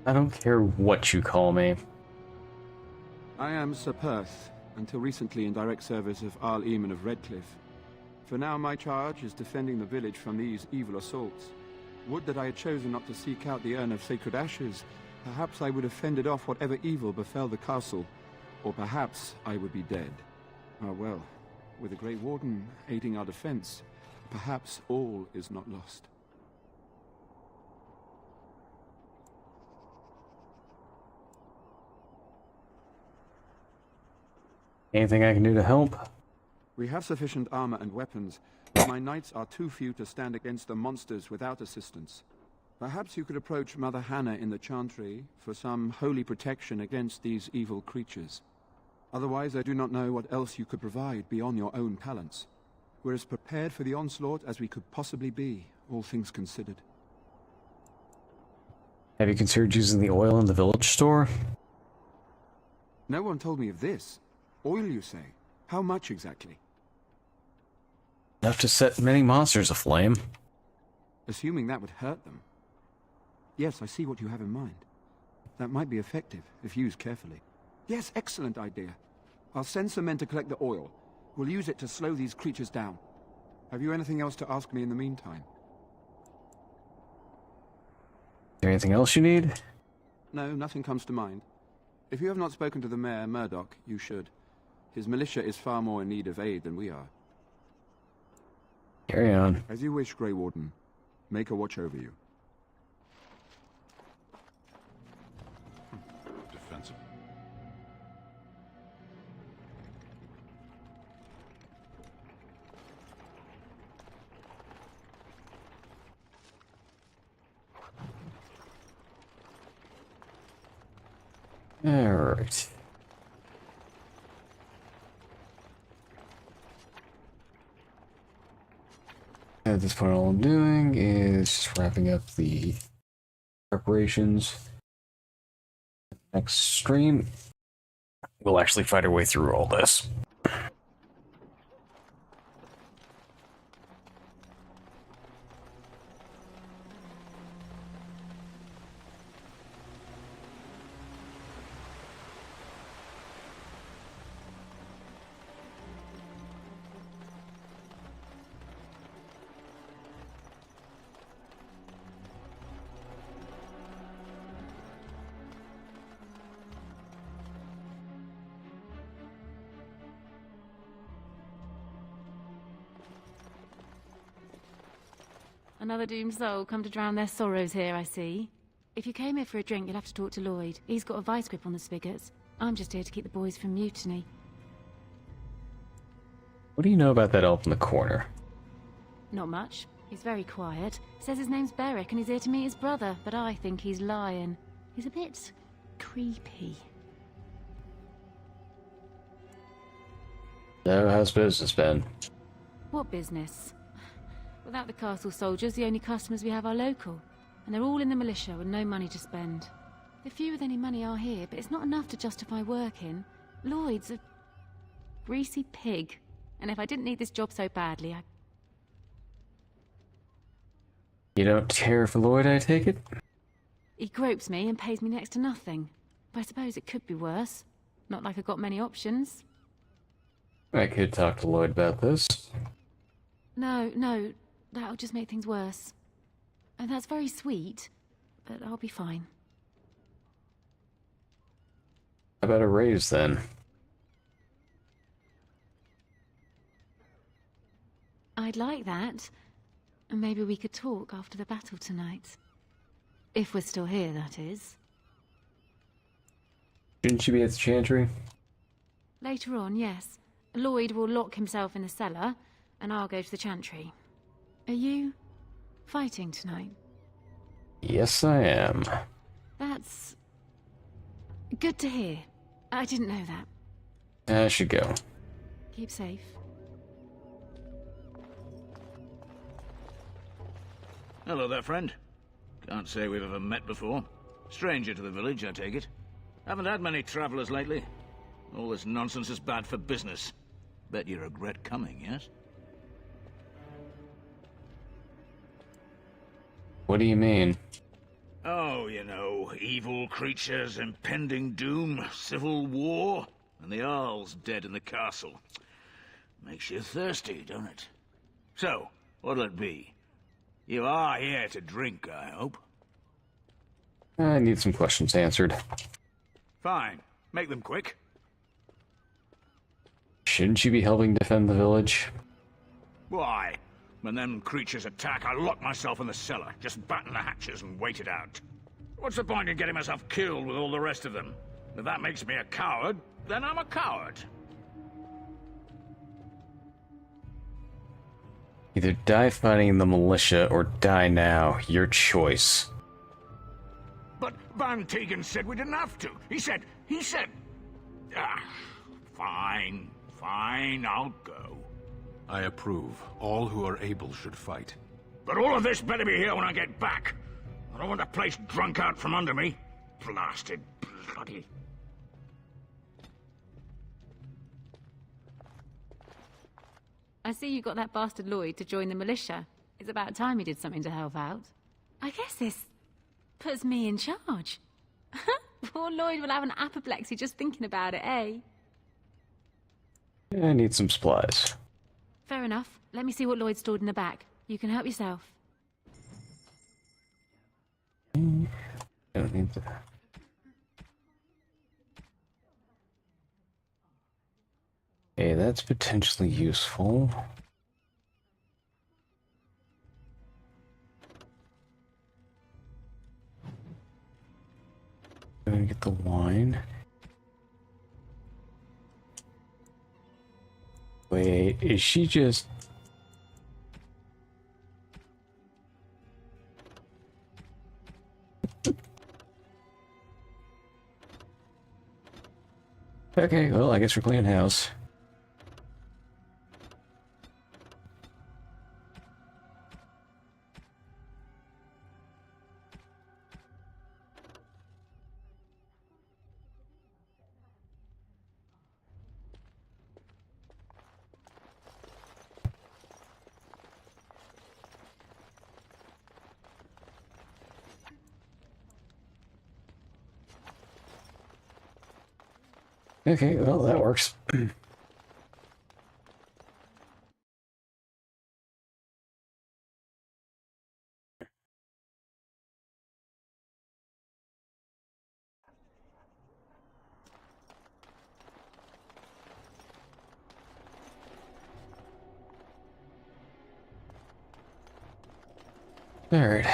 I don't care what you call me. I am Sir Perth, until recently in direct service of Arl Eamon of Redcliffe. For now, my charge is defending the village from these evil assaults. Would that I had chosen not to seek out the Urn of Sacred Ashes. Perhaps I would have fended off whatever evil befell the castle, or perhaps I would be dead. Ah well, with the Grey Warden aiding our defense, perhaps all is not lost. Anything I can do to help? We have sufficient armor and weapons, but my knights are too few to stand against the monsters without assistance. Perhaps you could approach Mother Hannah in the Chantry for some holy protection against these evil creatures. Otherwise, I do not know what else you could provide beyond your own talents. We're as prepared for the onslaught as we could possibly be, all things considered. Have you considered using the oil in the village store? No one told me of this. Oil, you say? How much exactly? Enough to set many monsters aflame. Assuming that would hurt them. Yes, I see what you have in mind. That might be effective, if used carefully. Yes, excellent idea. I'll send some men to collect the oil. We'll use it to slow these creatures down. Have you anything else to ask me in the meantime? Is there anything else you need? No, nothing comes to mind. If you have not spoken to the mayor, Murdoch, you should. His militia is far more in need of aid than we are. Carry on. As you wish, Grey Warden. Make a watch over you. Defensive. Alright. At this point, all I'm doing is just wrapping up the preparations. Next stream, we'll actually fight our way through all this. Another doomed soul come to drown their sorrows here, I see. If you came here for a drink, you'll have to talk to Lloyd. He's got a vice grip on the spigots. I'm just here to keep the boys from mutiny. What do you know about that elf in the corner? Not much. He's very quiet. Says his name's Beric and he's here to meet his brother, but I think he's lying. He's a bit creepy. So, how's business been? What business? Without the castle soldiers, the only customers we have are local. And they're all in the militia with no money to spend. The few with any money are here, but it's not enough to justify working. Lloyd's a greasy pig. And if I didn't need this job so badly, You don't care for Lloyd, I take it? He gropes me and pays me next to nothing. But I suppose it could be worse. Not like I've got many options. I could talk to Lloyd about this. No, that'll just make things worse. And that's very sweet, but I'll be fine. How about a raise, then? I'd like that. And maybe we could talk after the battle tonight. If we're still here, that is. Shouldn't you be at the Chantry? Later on, yes. Lloyd will lock himself in the cellar, and I'll go to the Chantry. Are you fighting tonight? Yes, I am. That's good to hear. I didn't know that. I should go. Keep safe. Hello there, friend. Can't say we've ever met before. Stranger to the village, I take it. Haven't had many travelers lately. All this nonsense is bad for business. Bet you regret coming, yes? What do you mean? Oh, you know, evil creatures, impending doom, civil war, and the Earl's dead in the castle. Makes you thirsty, don't it? So, what'll it be? You are here to drink, I hope? I need some questions answered. Fine. Make them quick. Shouldn't you be helping defend the village? Why? When them creatures attack, I lock myself in the cellar, just batten the hatches and wait it out. What's the point in getting myself killed with all the rest of them? If that makes me a coward, then I'm a coward. Either die fighting the militia or die now. Your choice. But Van Tegan said we didn't have to. He said... Fine, I'll go. I approve. All who are able should fight. But all of this better be here when I get back. I don't want the place drunk out from under me. Blasted bloody... I see you got that bastard Lloyd to join the militia. It's about time he did something to help out. I guess this puts me in charge. Poor Lloyd will have an apoplexy just thinking about it, eh? I need some supplies. Fair enough. Let me see what Lloyd stored in the back. You can help yourself. I don't need that. Okay, that's potentially useful. I'm gonna get the wine. Wait, is she just... Okay, well, I guess we're cleaning house. Okay, well, that works. All right.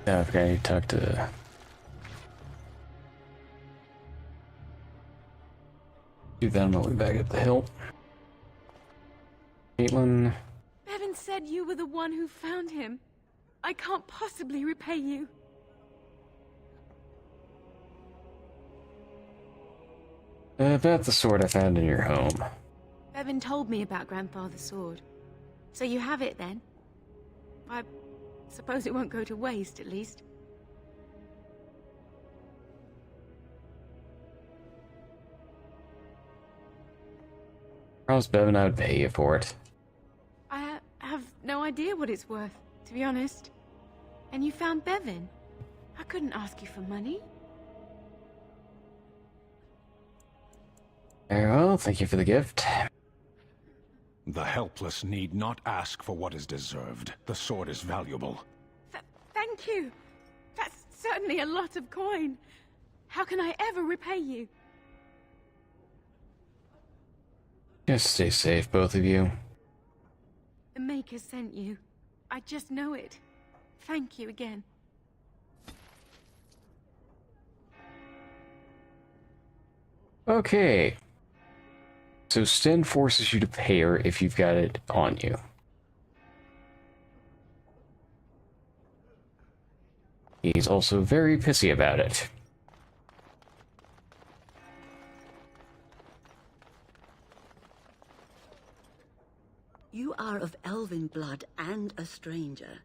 Yeah, okay, I need to talk to... Do that on my way back up the hill. Caitlin... Bevan said you were the one who found him. I can't possibly repay you. About the sword I found in your home. Bevan told me about Grandfather's sword. So you have it then? I suppose it won't go to waste, at least. How's Bevan? I would pay you for it. I have no idea what it's worth, to be honest. And you found Bevan? I couldn't ask you for money. Very well, thank you for the gift. The helpless need not ask for what is deserved. The sword is valuable. Thank you. That's certainly a lot of coin. How can I ever repay you? Just stay safe, both of you. The Maker sent you. I just know it. Thank you again. Okay. So Sten forces you to pay her if you've got it on you. He's also very pissy about it. You are of elven blood and a stranger,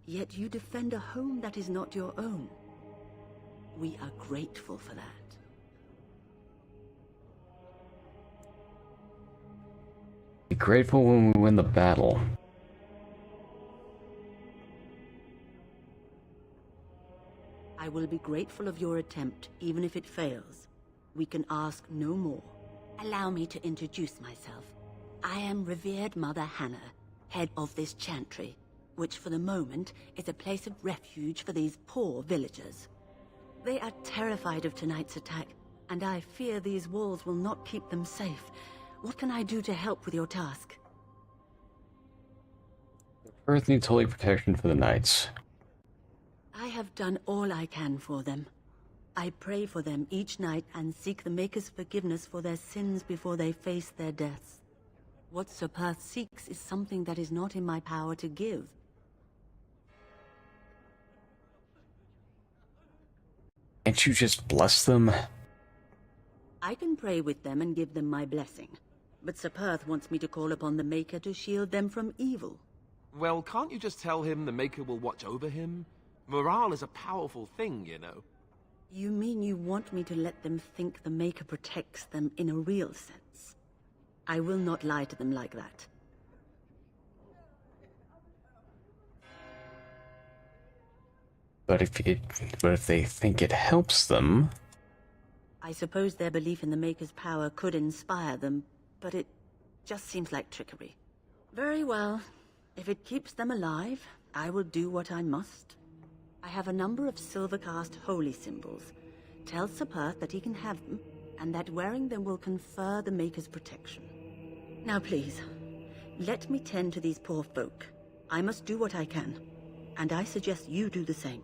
yet you defend a home that is not your own. We are grateful for that. Be grateful when we win the battle. I will be grateful of your attempt, even if it fails. We can ask no more. Allow me to introduce myself. I am revered Mother Hannah, head of this chantry, which for the moment is a place of refuge for these poor villagers. They are terrified of tonight's attack, and I fear these walls will not keep them safe. What can I do to help with your task? Earth needs holy protection for the knights. I have done all I can for them. I pray for them each night and seek the Maker's forgiveness for their sins before they face their deaths. What Sir Perth seeks is something that is not in my power to give. Can't you just bless them? I can pray with them and give them my blessing, but Sir Perth wants me to call upon the Maker to shield them from evil. Well, can't you just tell him the Maker will watch over him? Morale is a powerful thing, you know. You mean you want me to let them think the Maker protects them in a real sense? I will not lie to them like that. But if they think it helps them... I suppose their belief in the Maker's power could inspire them, but it just seems like trickery. Very well. If it keeps them alive, I will do what I must. I have a number of silver-cast holy symbols. Tell Sir Perth that he can have them, and that wearing them will confer the Maker's protection. Now please, let me tend to these poor folk. I must do what I can, and I suggest you do the same.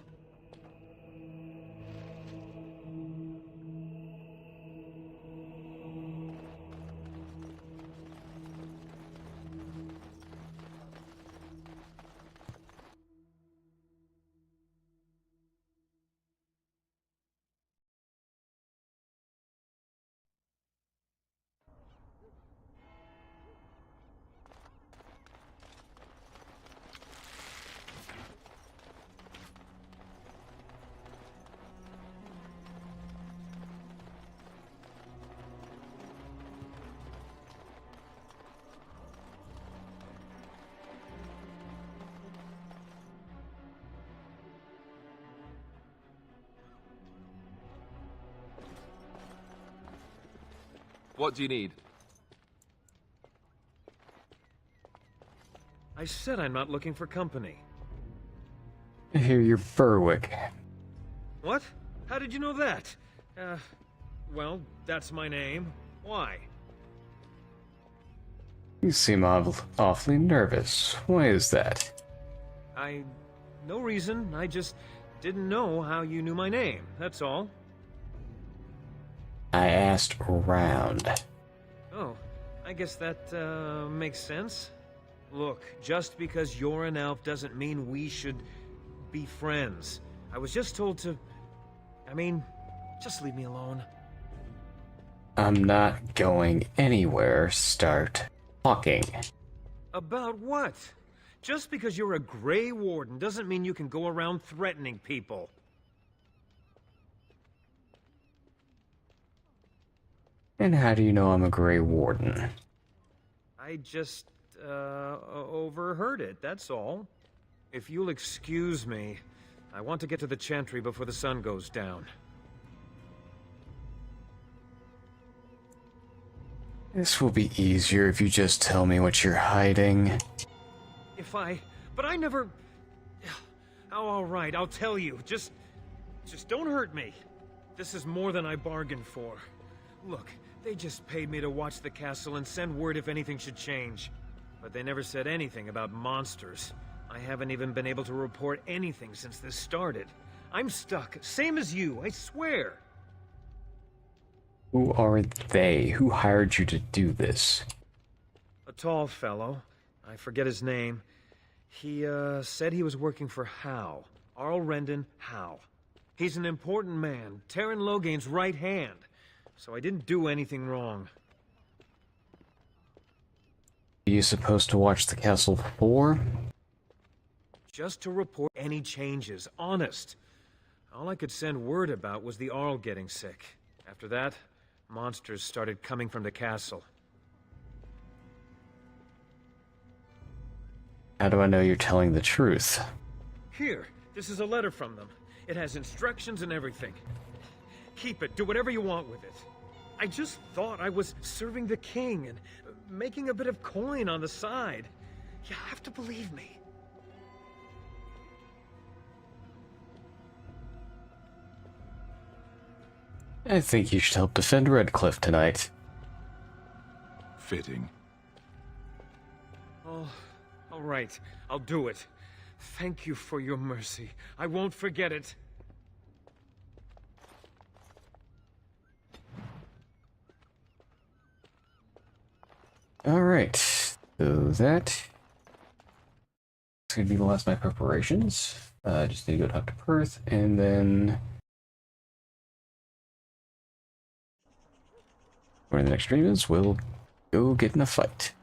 What do you need? I said I'm not looking for company. I hear you're Berwick. What? How did you know that? Well, that's my name. Why? You seem awfully nervous. Why is that? No reason. I just didn't know how you knew my name, that's all. I asked around. Oh, I guess that, makes sense. Look, just because you're an elf doesn't mean we should be friends. I was just told to... I mean, just leave me alone. I'm not going anywhere. Start talking. About what? Just because you're a Grey Warden doesn't mean you can go around threatening people. And how do you know I'm a Grey Warden? I just, overheard it, that's all. If you'll excuse me, I want to get to the Chantry before the sun goes down. This will be easier if you just tell me what you're hiding. But I never... Oh, alright, I'll tell you. Just don't hurt me. This is more than I bargained for. Look, they just paid me to watch the castle and send word if anything should change. But they never said anything about monsters. I haven't even been able to report anything since this started. I'm stuck, same as you, I swear. Who are they? Who hired you to do this? A tall fellow. I forget his name. He, said he was working for Hal. Arl Rendon Hal. He's an important man, Theron Logain's right hand. So I didn't do anything wrong. Are you supposed to watch the castle for? Just to report any changes, honest. All I could send word about was the Arl getting sick. After that, monsters started coming from the castle. How do I know you're telling the truth? Here, this is a letter from them. It has instructions and everything. Keep it, do whatever you want with it. I just thought I was serving the king and making a bit of coin on the side. You have to believe me. I think you should help defend Redcliffe tonight. Fitting. Oh, all right. I'll do it. Thank you for your mercy. I won't forget it. Alright. So that's gonna be the last of my preparations. I just need to go talk to Perth, and then one of the next stream is we'll go get in a fight.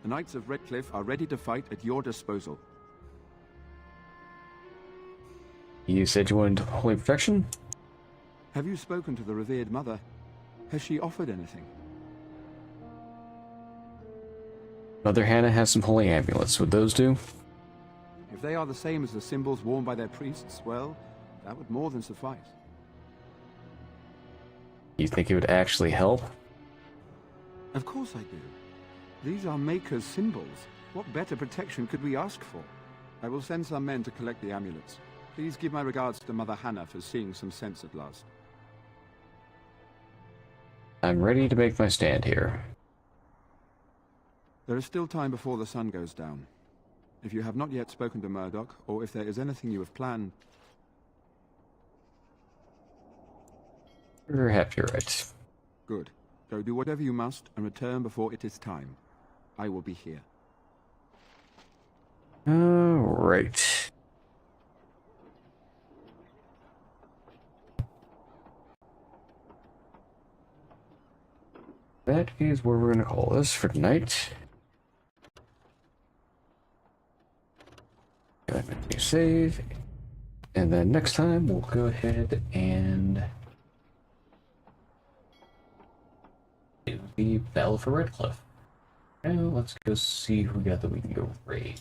The Knights of Redcliffe are ready to fight at your disposal. You said you wanted holy protection? Have you spoken to the revered mother? Has she offered anything? Mother Hannah has some holy amulets. Would those do? If they are the same as the symbols worn by their priests, well, that would more than suffice. You think it would actually help? Of course I do. These are Maker's symbols. What better protection could we ask for? I will send some men to collect the amulets. Please give my regards to Mother Hannah for seeing some sense at last. I'm ready to make my stand here. There is still time before the sun goes down. If you have not yet spoken to Murdoch, or if there is anything you have planned... Perhaps you're right. Good. Go do whatever you must, and return before it is time. I will be here. Alright. That is where we're going to call this for tonight. Go ahead and save. And then next time we'll go ahead and do the Battle for Redcliffe. Now let's go see who we got that we can go raid.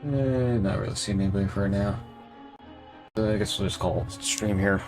Not really seeing anybody for now. I guess we'll just call it stream here.